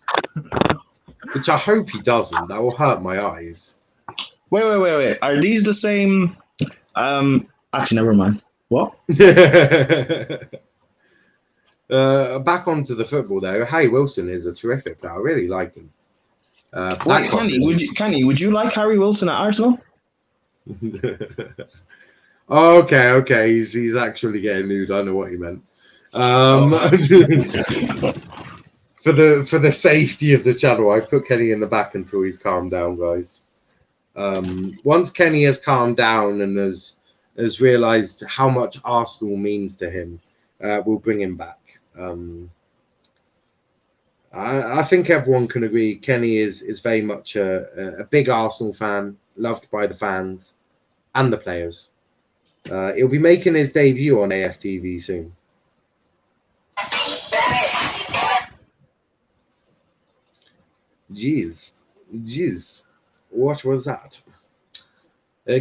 S2: which I hope he doesn't. That will hurt my eyes.
S5: Wait. Are these the same? Actually, never mind. What?
S2: Back onto the football though. Harry Wilson is a terrific player. I really like him.
S5: Kenny, would you like Harry Wilson at Arsenal?
S2: Okay. He's actually getting nude. I know what he meant. For the safety of the channel, I've put Kenny in the back until he's calmed down, guys. Once Kenny has calmed down and has realised how much Arsenal means to him, we'll bring him back. I think everyone can agree Kenny is very much a big Arsenal fan, loved by the fans and the players. He'll be making his debut on AFTV soon. Jeez, what was that?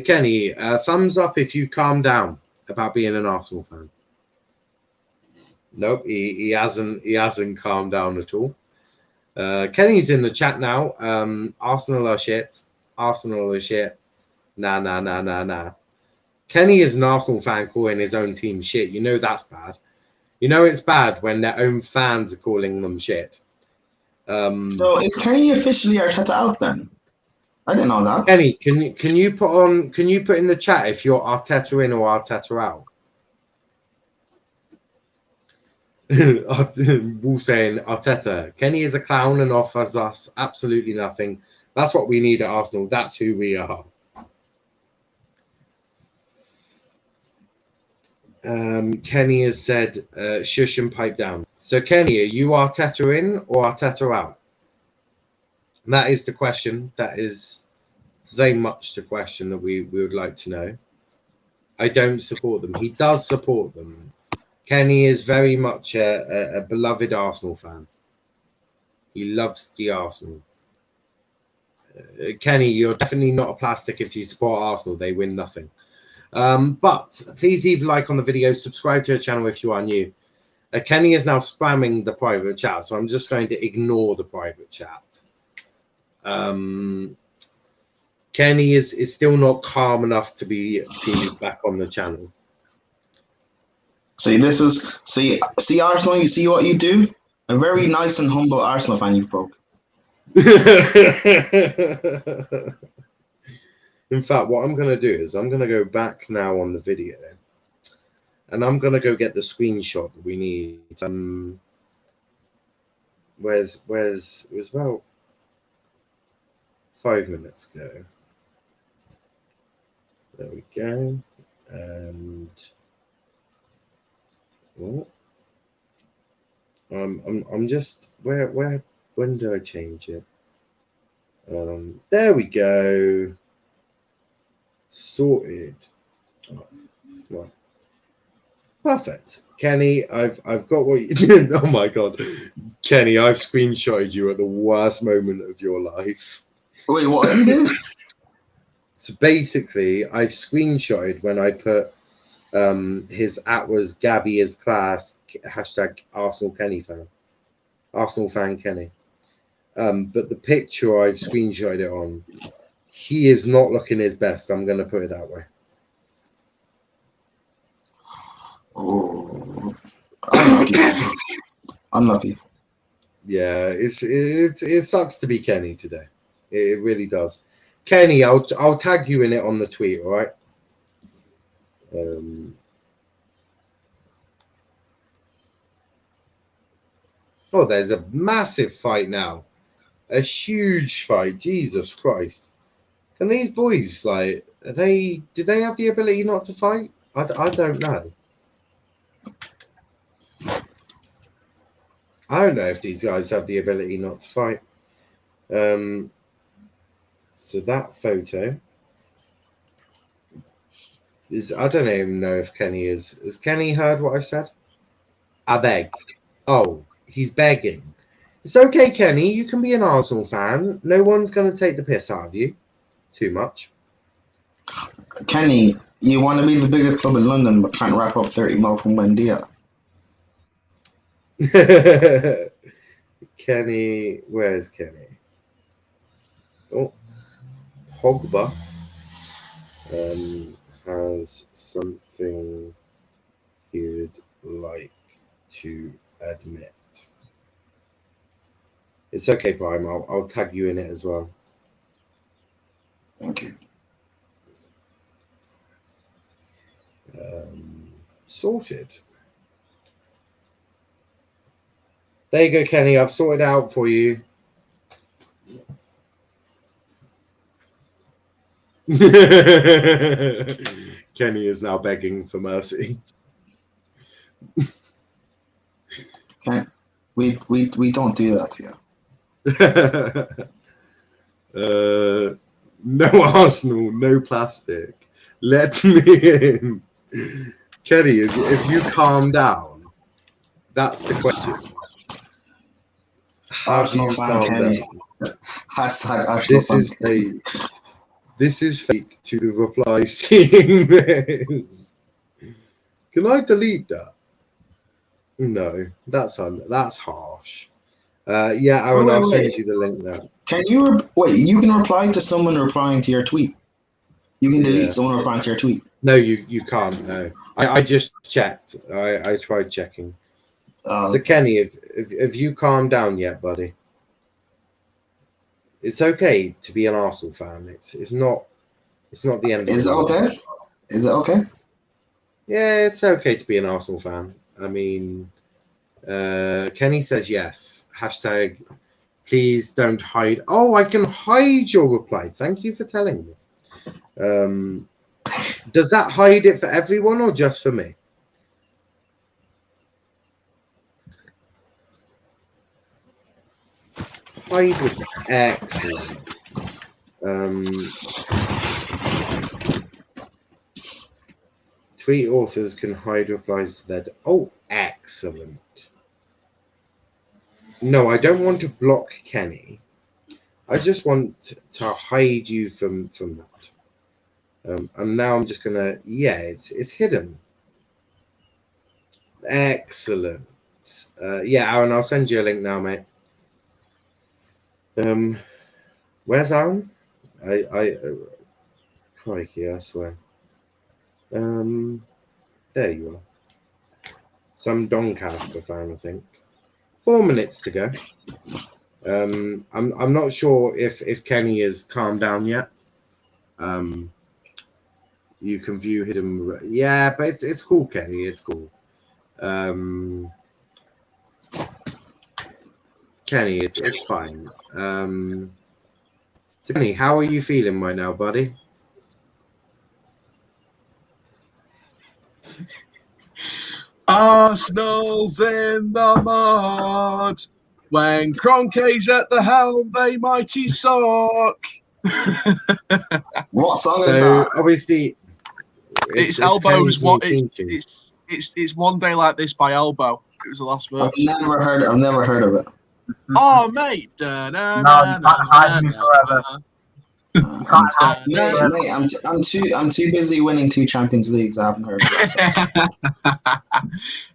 S2: Kenny, thumbs up if you calm down about being an Arsenal fan. Nope, he hasn't calmed down at all. Kenny's in the chat now. Arsenal are shit. Nah. Kenny is an Arsenal fan calling his own team shit. You know that's bad. You know it's bad when their own fans are calling them shit.
S5: So is Kenny officially Arteta out then? I didn't know that.
S2: Kenny, can you put in the chat if you're Arteta in or Arteta out? Wall saying Arteta. Kenny is a clown and offers us absolutely nothing. That's what we need at Arsenal. That's who we are. Kenny has said, shush and pipe down. So, Kenny, are you Arteta in or Arteta out? And that is the question. That is very much the question that we would like to know. I don't support them. He does support them. Kenny is very much a beloved Arsenal fan. He loves the Arsenal. Kenny, you're definitely not a plastic if you support Arsenal. They win nothing. But please leave a like on the video, subscribe to the channel if you are new. Kenny is now spamming the private chat, so I'm just going to ignore the private chat. Kenny is still not calm enough to be back on the channel.
S5: See, see Arsenal, you see what you do? A very nice and humble Arsenal fan you've broke.
S2: In fact, what I'm going to do is I'm going to go back now on the video, and I'm going to go get the screenshot that we need. Where's it was about 5 minutes ago. There we go. And oh, I'm just when do I change it? There we go. Sorted. Oh, right. Perfect. Kenny, I've got what you did. Oh my god. Kenny, I've screenshotted you at the worst moment of your life.
S5: Wait, what did you do?
S2: So basically, I've screenshotted when I put his @ was Gabby is class, hashtag Arsenal Kenny fan. Arsenal fan Kenny. But the picture I've screenshotted it on, he is not looking his best. I'm going to put it that way.
S5: Oh, unlucky.
S2: Yeah, it sucks to be Kenny today. It really does. Kenny, I'll tag you in it on the tweet. All right. Oh, there's a massive fight now. A huge fight. Jesus Christ. Can these boys, like, do they have the ability not to fight? I don't know. I don't know if these guys have the ability not to fight. So that photo is, I don't even know if Kenny is. Has Kenny heard what I've said? I beg. Oh, he's begging. It's okay, Kenny. You can be an Arsenal fan. No one's going to take the piss out of you too much.
S5: Kenny, you want to be the biggest club in London but can't wrap up 30 mil from Wendia.
S2: Kenny, where's Kenny? Oh, Pogba has something he would like to admit. It's okay, Prime. I'll tag you in it as well.
S5: Thank you.
S2: Sorted. There you go, Kenny. I've sorted out for you. Kenny is now begging for mercy.
S5: We don't do that here.
S2: No Arsenal, no plastic. Let me in. Kenny, if you calm down, that's the question. How do you calm down?
S5: Hashtag Arsenal
S2: This is fake. This is fake to the reply seeing this. Can I delete that? No, that's harsh. Yeah, Aaron, I'll send you the link now.
S5: Can you wait? You can reply to someone replying to your tweet. You can delete someone replying to your tweet.
S2: No, you can't. No, I just checked. I tried checking. So Kenny, if you calm down yet, buddy, it's okay to be an Arsenal fan. It's not the end of the world.
S5: Is it okay? Is it okay?
S2: Yeah, it's okay to be an Arsenal fan. I mean, Kenny says yes. Hashtag, please don't hide. Oh, I can hide your reply. Thank you for telling me. Does that hide it for everyone or just for me? Hide with excellent. Tweet authors can hide replies to their. Oh, excellent. No, I don't want to block Kenny. I just want to hide you from that. And now I'm just gonna, it's hidden. Excellent. Yeah, Aaron, I'll send you a link now, mate. Where's Aaron? Crikey, I swear. There you are. Some Doncaster fan, I think. 4 minutes to go. I'm not sure if Kenny has calmed down yet. You can view hidden. Yeah, but it's cool, Kenny. It's cool. Kenny, it's fine. So Kenny, how are you feeling right now, buddy?
S6: Arsenal's in the mud. When Kroenke's at the helm, they mighty suck.
S5: What song is
S2: So
S5: that?
S2: obviously,
S6: It's Elbow's
S2: Kenny's
S6: what
S2: new theme tune.
S6: it's One Day Like This by Elbow. It was the last verse.
S5: I've never heard of it.
S6: Oh mate.
S4: No, you can't hide me forever. You can't hide me forever.
S5: Mate, I'm too busy winning 2 Champions Leagues. I haven't heard of it. So.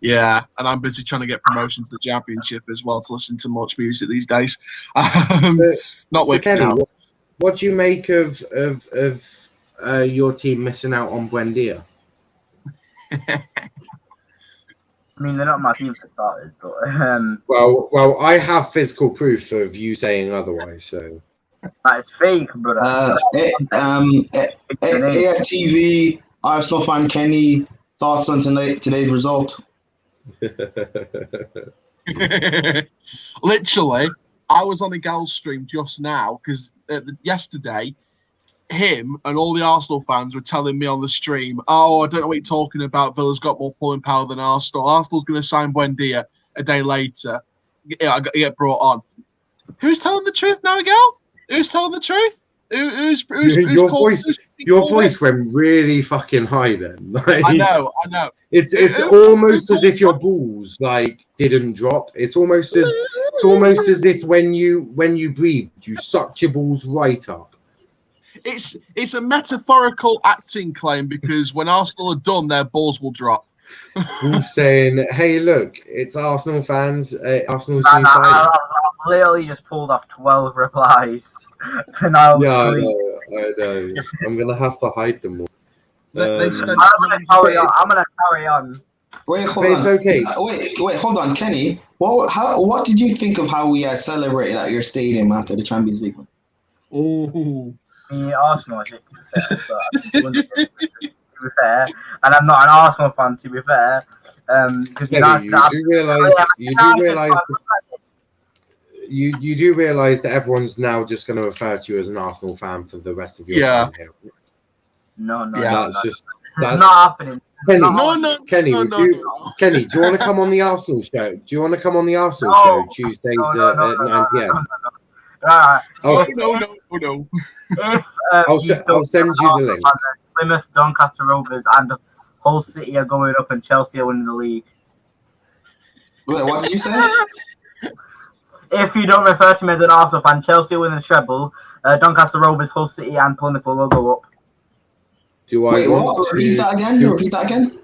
S6: Yeah, and I'm busy trying to get promotion to the Championship as well to listen to much music these days. Not working
S2: Kenny,
S6: out.
S2: what do you make of your team missing out on Buendia?
S4: I mean, they're not my team for starters, but
S2: Well, I have physical proof of you saying otherwise. So
S4: that is fake, brother.
S5: AFTV, Arsenal fan Kenny, thoughts on today's result?
S6: Literally, I was on a Gals stream just now because yesterday, him and all the Arsenal fans were telling me on the stream, "Oh, I don't know what you're talking about. Villa's got more pulling power than Arsenal. Arsenal's going to sign Buendia a day later. Get brought on." Who's telling the truth now, Miguel? Who's telling the truth? Who's
S2: your voice went really fucking high then. Like,
S6: I know.
S2: It's almost as if your balls like didn't drop. It's almost as if when you breathed, you sucked your balls right up.
S6: It's a metaphorical acting claim because when Arsenal are done, their balls will drop.
S2: Who's saying, "Hey, look, it's Arsenal fans. Arsenal's new signing."
S4: I've literally just pulled off 12 replies to Niall's tweet.
S2: I know. I'm gonna have to hide them all.
S6: They spent
S4: I'm gonna carry on.
S5: Wait, hold
S2: But
S5: on.
S2: it's okay.
S5: Wait, hold on, Kenny. What did you think of how we celebrated at your stadium after the Champions League?
S6: Ooh.
S4: Arsenal, I think, to be fair, and I'm not an Arsenal fan, to be fair. Because
S2: you do realise that everyone's now just going to refer to you as an Arsenal fan for the rest of your time here.
S4: No.
S2: That's
S4: not happening.
S2: Kenny, Kenny, do you want to come on the Arsenal show? Do you want to come on the Arsenal show Tuesdays at 9 p.m?
S6: No.
S4: If
S2: I'll send you the link.
S4: Plymouth, Doncaster Rovers, and Hull City are going up, and Chelsea are winning the league.
S5: Wait, what did you say?
S4: If you don't refer to me as an Arsenal fan, Chelsea win the treble. Doncaster Rovers, Hull City, and Plymouth will all go up.
S2: Do I
S5: repeat that again? Repeat that again.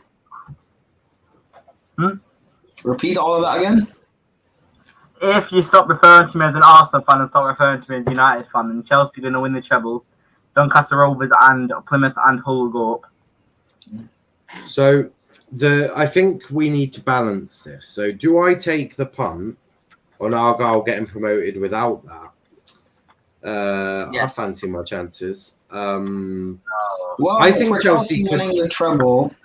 S5: Repeat all of that again.
S4: If you stop referring to me as an Arsenal fan and stop referring to me as a United fan, then Chelsea are going to win the treble. Doncaster Rovers and Plymouth and Hull will go up.
S2: So I think we need to balance this. So do I take the punt on Argyle getting promoted without that?
S4: Yes.
S2: I fancy my chances.
S5: Well,
S2: I think Chelsea
S5: winning the treble.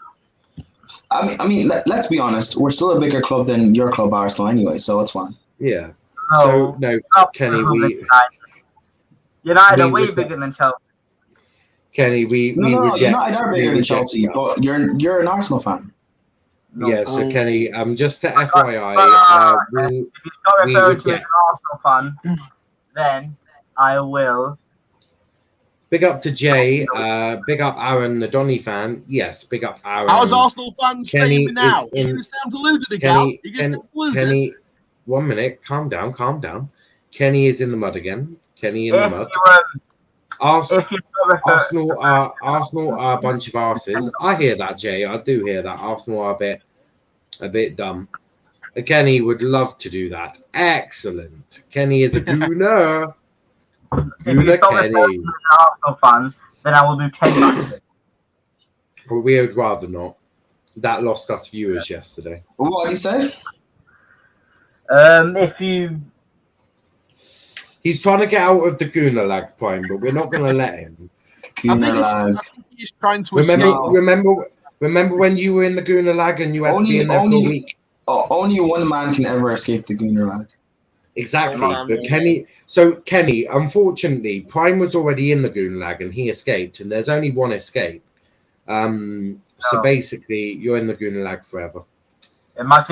S5: I mean, let's be honest. We're still a bigger club than your club, Arsenal, anyway, so it's fine.
S2: Yeah. So no, Kenny,
S4: United are way bigger than Chelsea.
S2: Kenny, we reject.
S5: United are bigger than Chelsea, but you're an Arsenal fan.
S2: Yeah. So Kenny, just to FYI,
S4: if you start referring to me as an Arsenal fan, then I will.
S2: Big up to Jay. Big up Aaron, the Donny fan. Yes, big up Aaron.
S6: How's Arsenal fans saying me now? You're going to say I'm deluded again?
S2: Kenny, 1 minute. Calm down. Kenny is in the mud again. Kenny in the mud.
S4: If you
S2: Arsenal are a bunch of arses. I hear that, Jay. I do hear that. Arsenal are a bit dumb. Kenny would love to do that. Excellent. Kenny is a gooner.
S4: if you stop referring to me as an Arsenal fan, then I will do 10 matches.
S2: But we would rather not. That lost us viewers yesterday.
S5: What did he say?
S4: If you...
S2: He's trying to get out of the gooner lag, Prime, but we're not going to let him.
S6: I think he's trying to escape.
S2: Remember when you were in the gooner lag and you had to be in there for a week?
S5: Only one man can ever escape the gooner lag.
S2: Exactly. But Kenny, unfortunately, Prime was already in the gooner lag and he escaped, and there's only one escape. So basically, you're in the gooner lag forever.
S6: I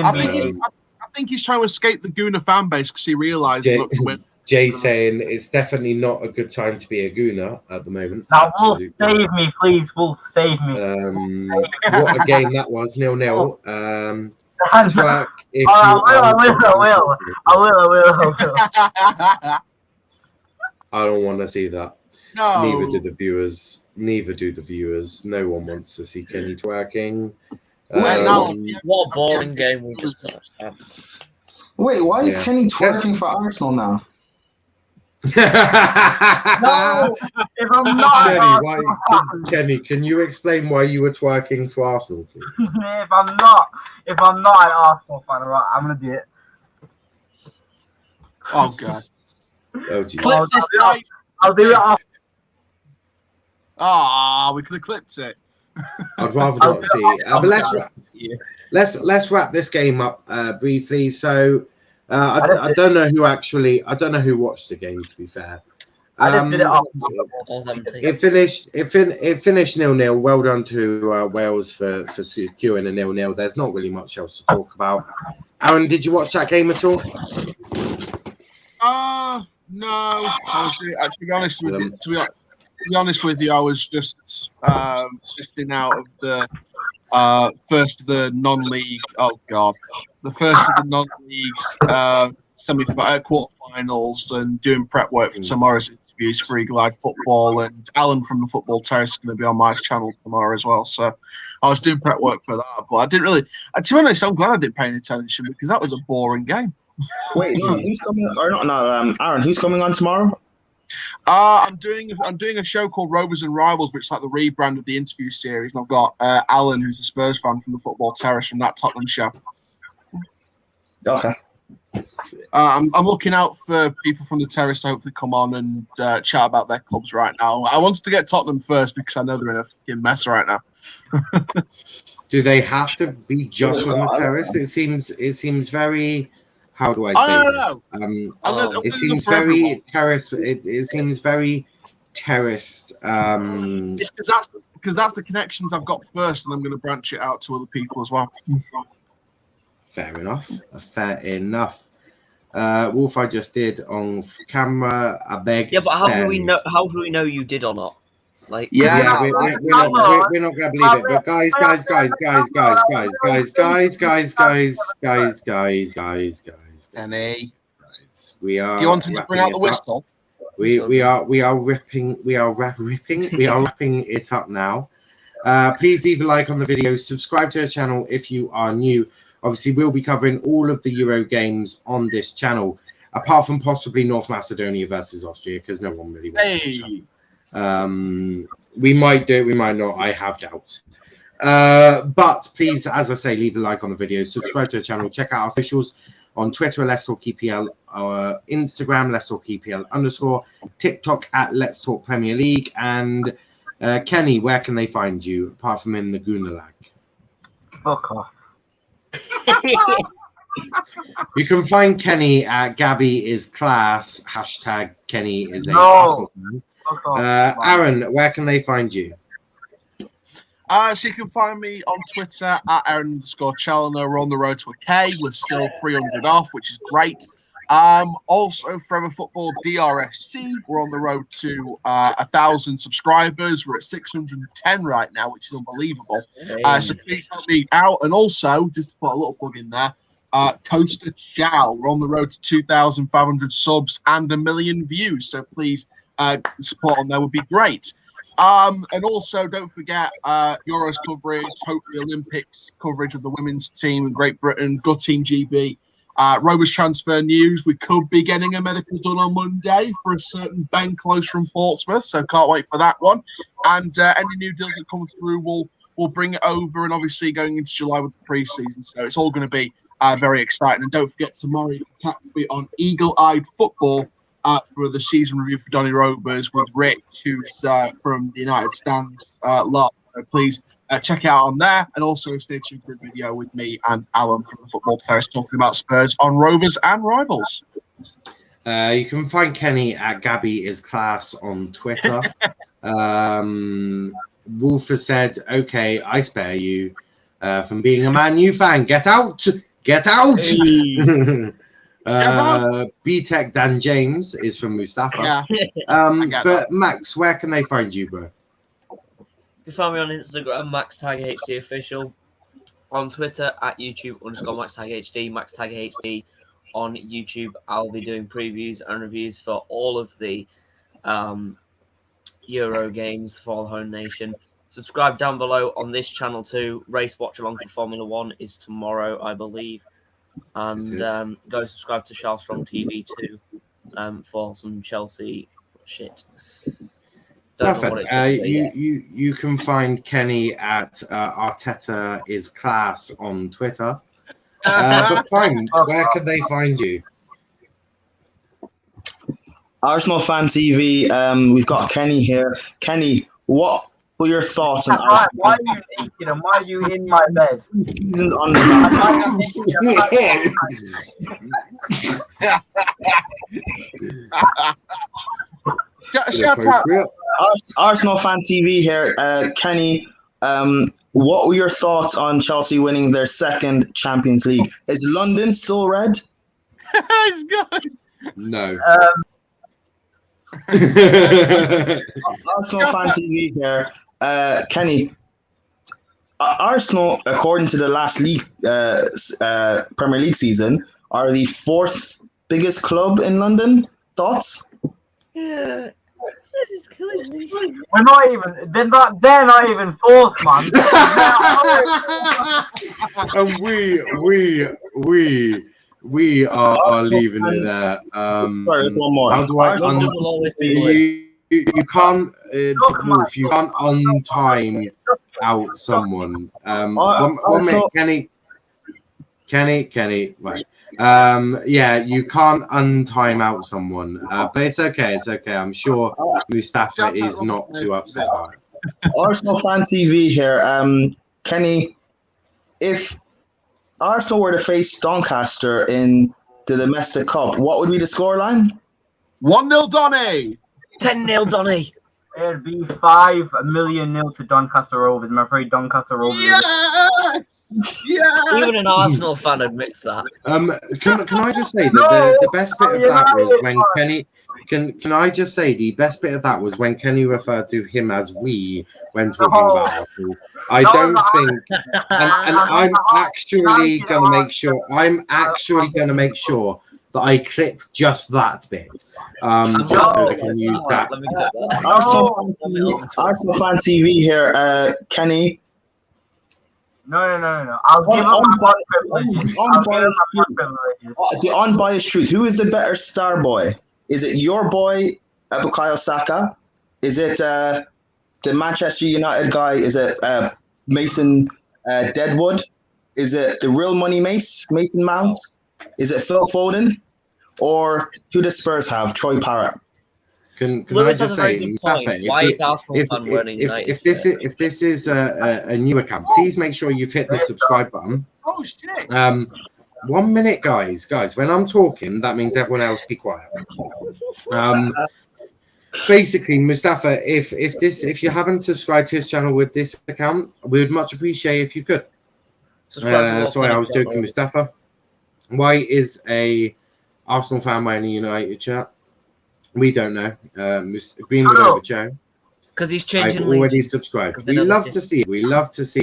S6: think he's trying to escape the gooner fan base because he realised.
S2: Jay saying it's definitely not a good time to be a gooner at the moment.
S4: Now, Wolf, save me, please. Wolf, save me.
S2: What a game that was, 0-0.
S4: I will.
S2: I don't want to see that.
S6: No.
S2: Neither do the viewers. No one wants to see Kenny twerking.
S3: What a boring game we just had.
S5: Wait, why is Kenny twerking for Arsenal now?
S4: No, if I'm not
S2: Kenny, can you explain why you were twerking for Arsenal, please?
S4: if I'm not an Arsenal fan, right, I'm gonna do it.
S6: Oh god.
S2: Oh geez.
S6: Clip this, guys.
S4: I'll do it off.
S6: We could have clipped it.
S2: I'd rather not see. But let's wrap this game up briefly. So. I don't know who watched the game, to be fair.
S4: I just did it off.
S2: It finished 0-0. Well done to Wales for securing a 0-0. There's not really much else to talk about. Aaron, did you watch that game at all?
S6: No. To be honest with you, I was just in out of the first of the non-league. Oh god, the first of the non-league quarterfinals, and doing prep work for tomorrow's interviews for Eagle Eye Football, and Alan from the Football Terrace is going to be on my channel tomorrow as well. So I was doing prep work for that, but I didn't really. To be honest, I'm glad I didn't pay any attention because that was a boring game.
S5: Wait, who's coming? Or not? Aaron, who's coming on tomorrow?
S6: I'm doing a show called Rovers and Rivals, which is like the rebrand of the interview series. And I've got Alan, who's a Spurs fan from the Football Terrace, from that Tottenham show.
S5: Okay.
S6: I'm looking out for people from the Terrace to hopefully come on and chat about their clubs right now. I wanted to get Tottenham first because I know they're in a fucking mess right now.
S2: Do they have to be just from the Terrace? It seems very. How do I say this? It seems very terraced. It seems very terraced.
S6: It's because that's the connections I've got first, and I'm going to branch it out to other people as well.
S2: Fair enough. Wolf, I just did on camera. I beg.
S3: Yeah, but how do we know? How do we know you did or not? Like,
S2: we're not gonna believe it. But guys.
S6: Kenny,
S2: we are.
S6: Do you want him to bring out the whistle?
S2: We are wrapping it up now. Please leave a like on the video. Subscribe to our channel if you are new. Obviously, we'll be covering all of the Euro games on this channel, apart from possibly North Macedonia versus Austria, because no one really wants to. We might do it, we might not. I have doubts. But please, as I say, leave a like on the video. Subscribe to the channel. Check out our socials on Twitter, Let's Talk EPL, our Instagram, Let's Talk EPL _, TikTok at Let's Talk Premier League, and Kenny, where can they find you apart from in the Goonalag?
S4: Fuck off.
S2: You can find Kenny at Gabby is class, hashtag Kenny is a Arsenal fan. Aaron, where can they find you?
S6: So you can find me on Twitter at Aaron_Challoner. We're on the road to a K. We're still 300 off, which is great. Also, Forever Football DRFC. We're on the road to 1,000 subscribers. We're at 610 right now, which is unbelievable. So please help me out. And also, just to put a little plug in there, Coaster Chow. We're on the road to 2,500 subs and 1 million views. So please support on there would be great. And also, don't forget Euros coverage, hopefully Olympics coverage of the women's team in Great Britain, Good Team GB. Rovers transfer news. We could be getting a medical done on Monday for a certain Ben Close from Portsmouth, so can't wait for that one. And any new deals that come through, we'll bring it over, and obviously going into July with the pre-season. So it's all going to be very exciting. And don't forget, tomorrow you can catch me on Eagle Eyed Football for the season review for Donny Rovers with Rich, who's from the United Stands lot. So please check it out on there, and also stay tuned for a video with me and Alan from the Football Terrace talking about Spurs on Rovers and Rivals.
S2: You can find Kenny at Gabby is Class on Twitter. Wolf has said, "Okay, I spare you from being a Man U fan. Get out, get out." Hey. B-Tech Dan James is from Mustafa. Yeah. But Max, where can they find you, bro?
S3: You can find me on Instagram, MaxTagHD Official, on Twitter at YouTube _MaxTagHD, MaxTagHD on YouTube. I'll be doing previews and reviews for all of the Euro games for the home nation. Subscribe down below on this channel too. Race watch along for Formula 1 is tomorrow, I believe. And go subscribe to Charles Strong TV too for some Chelsea shit.
S2: Perfect. You can find Kenny at Arteta is Class on Twitter. But fine, where can they find you?
S5: Arsenal Fan TV. We've got Kenny here. Kenny, what were your thoughts on Arsenal?
S4: Why are you naked and why are you in my bed?
S5: Seasons on
S6: Shut up.
S5: Arsenal Fan TV here. Kenny, what were your thoughts on Chelsea winning their second Champions League? Is London still red?
S6: It's good.
S2: No.
S5: Arsenal Fan TV here. Kenny, Arsenal, according to the last league Premier League season, are the fourth biggest club in London. Thoughts?
S3: Yeah. This is killing me.
S4: We're not even. They're not even fourth, man.
S2: And we are leaving it there.
S5: Sorry, there's one more.
S2: How do I you can't Wolf, you can't untime out someone. One minute, Kenny, right. Yeah, you can't untime out someone, but it's okay. I'm sure Mustafa is not too upset about it.
S5: Arsenal Fan TV here. Kenny, if Arsenal were to face Doncaster in the domestic cup, what would be the scoreline?
S6: 1-0 Donny.
S3: 10-0 Donny.
S4: It'd be 5,000,000 to Doncaster Rovers. I'm afraid Doncaster Rovers.
S6: Yeah.
S3: Even an Arsenal fan admits that.
S2: Can I just say that the best bit of that was when Kenny. Can I just say the best bit of that was when Kenny referred to him as we when talking about Arsenal. I don't think, and I'm actually going to make sure. I'm actually going to make sure that I clip just that bit. Just so I can use that.
S5: Arsenal Fan TV here, Kenny.
S4: No. I'll give up my privileges.
S5: The unbiased truth. Who is the better star boy? Is it your boy, Bukayo Saka? Is it the Manchester United guy? Is it Mason Deadwood? Is it the real money Mason Mount? Is it Phil Foden? Or who does Spurs have? Troy Parrott.
S2: Can I just say, Mustafa, if this is a new account, please make sure you've hit the subscribe button.
S6: Oh shit!
S2: 1 minute, guys. When I'm talking, that means everyone else be quiet. Basically, Mustafa, if you haven't subscribed to his channel with this account, we would much appreciate if you could. Sorry, I was joking, Mustafa. Why is a Arsenal fan wearing a United shirt? We don't know. Greenwood over Joe.
S3: Because he's changing.
S2: I've already subscribed. We love to see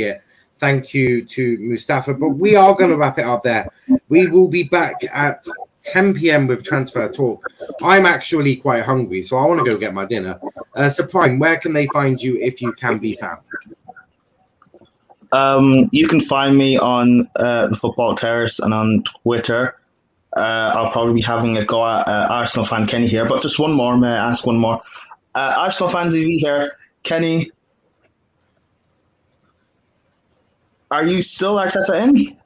S2: it. Thank you to Mustafa. But we are going to wrap it up there. We will be back at 10 p.m. with Transfer Talk. I'm actually quite hungry, so I want to go get my dinner. So, Prime, where can they find you if you can be found?
S5: You can find me on the Football Terrace and on Twitter. I'll probably be having a go at Arsenal fan Kenny here, but just one more. May I ask one more? Arsenal fan TV here. Kenny, are you still Arteta in?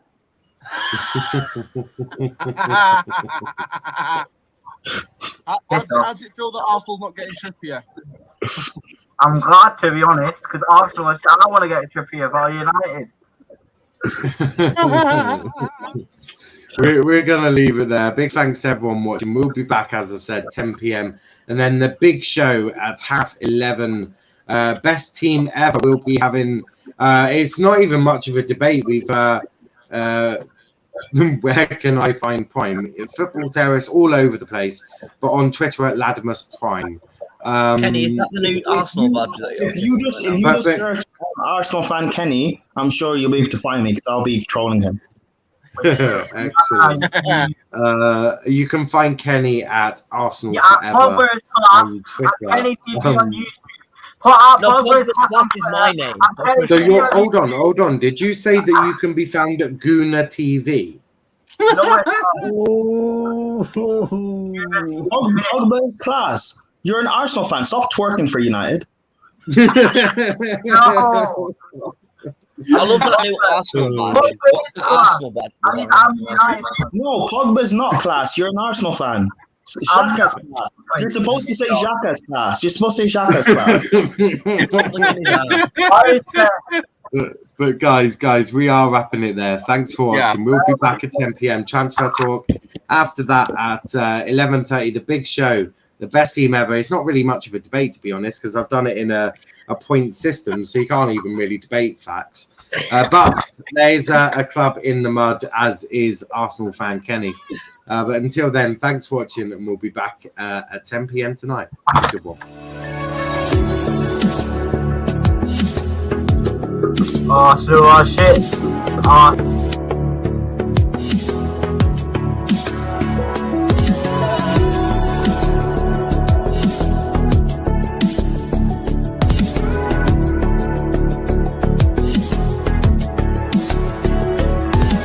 S6: How does it feel that Arsenal's not getting Trippier?
S4: I'm glad, to be honest, because Arsenal, I want to get a Trippier for United.
S2: We're going to leave it there. Big thanks to everyone watching. We'll be back, as I said, 10 p.m. And then the big show at 11:30. Best team ever. We'll be having... it's not even much of a debate. We've... where can I find Prime? Football Terrace all over the place, but on Twitter at Ladimus Prime.
S3: Kenny, is that the new Arsenal badge?
S5: If you just search Arsenal fan Kenny, I'm sure you'll be able to find me because I'll be trolling him.
S2: Excellent. You can find Kenny at Arsenal Forever on Twitter.
S4: Kenny TV on YouTube.
S3: Pogba's Class is my name.
S2: So you're hold on. Did you say that you can be found at Guna TV?
S5: Pogba's Class. You're an Arsenal fan. Stop twerking for United.
S4: No.
S3: I love that new Arsenal badge. What's the Arsenal badge?
S5: No, Pogba's not class. You're an Arsenal fan. Xhaka's class. You're supposed to say Xhaka's class. You're supposed to say Xhaka's class.
S2: But guys, we are wrapping it there. Thanks for watching. We'll be back at 10 p.m. Transfer Talk. After that, at 11:30, the big show, the best team ever. It's not really much of a debate, to be honest, because I've done it in a point system, so you can't even really debate facts. But there's a club in the mud, as is Arsenal fan Kenny. But until then, thanks for watching, and we'll be back at 10 p.m. tonight. Good one.
S4: Oh, so shit.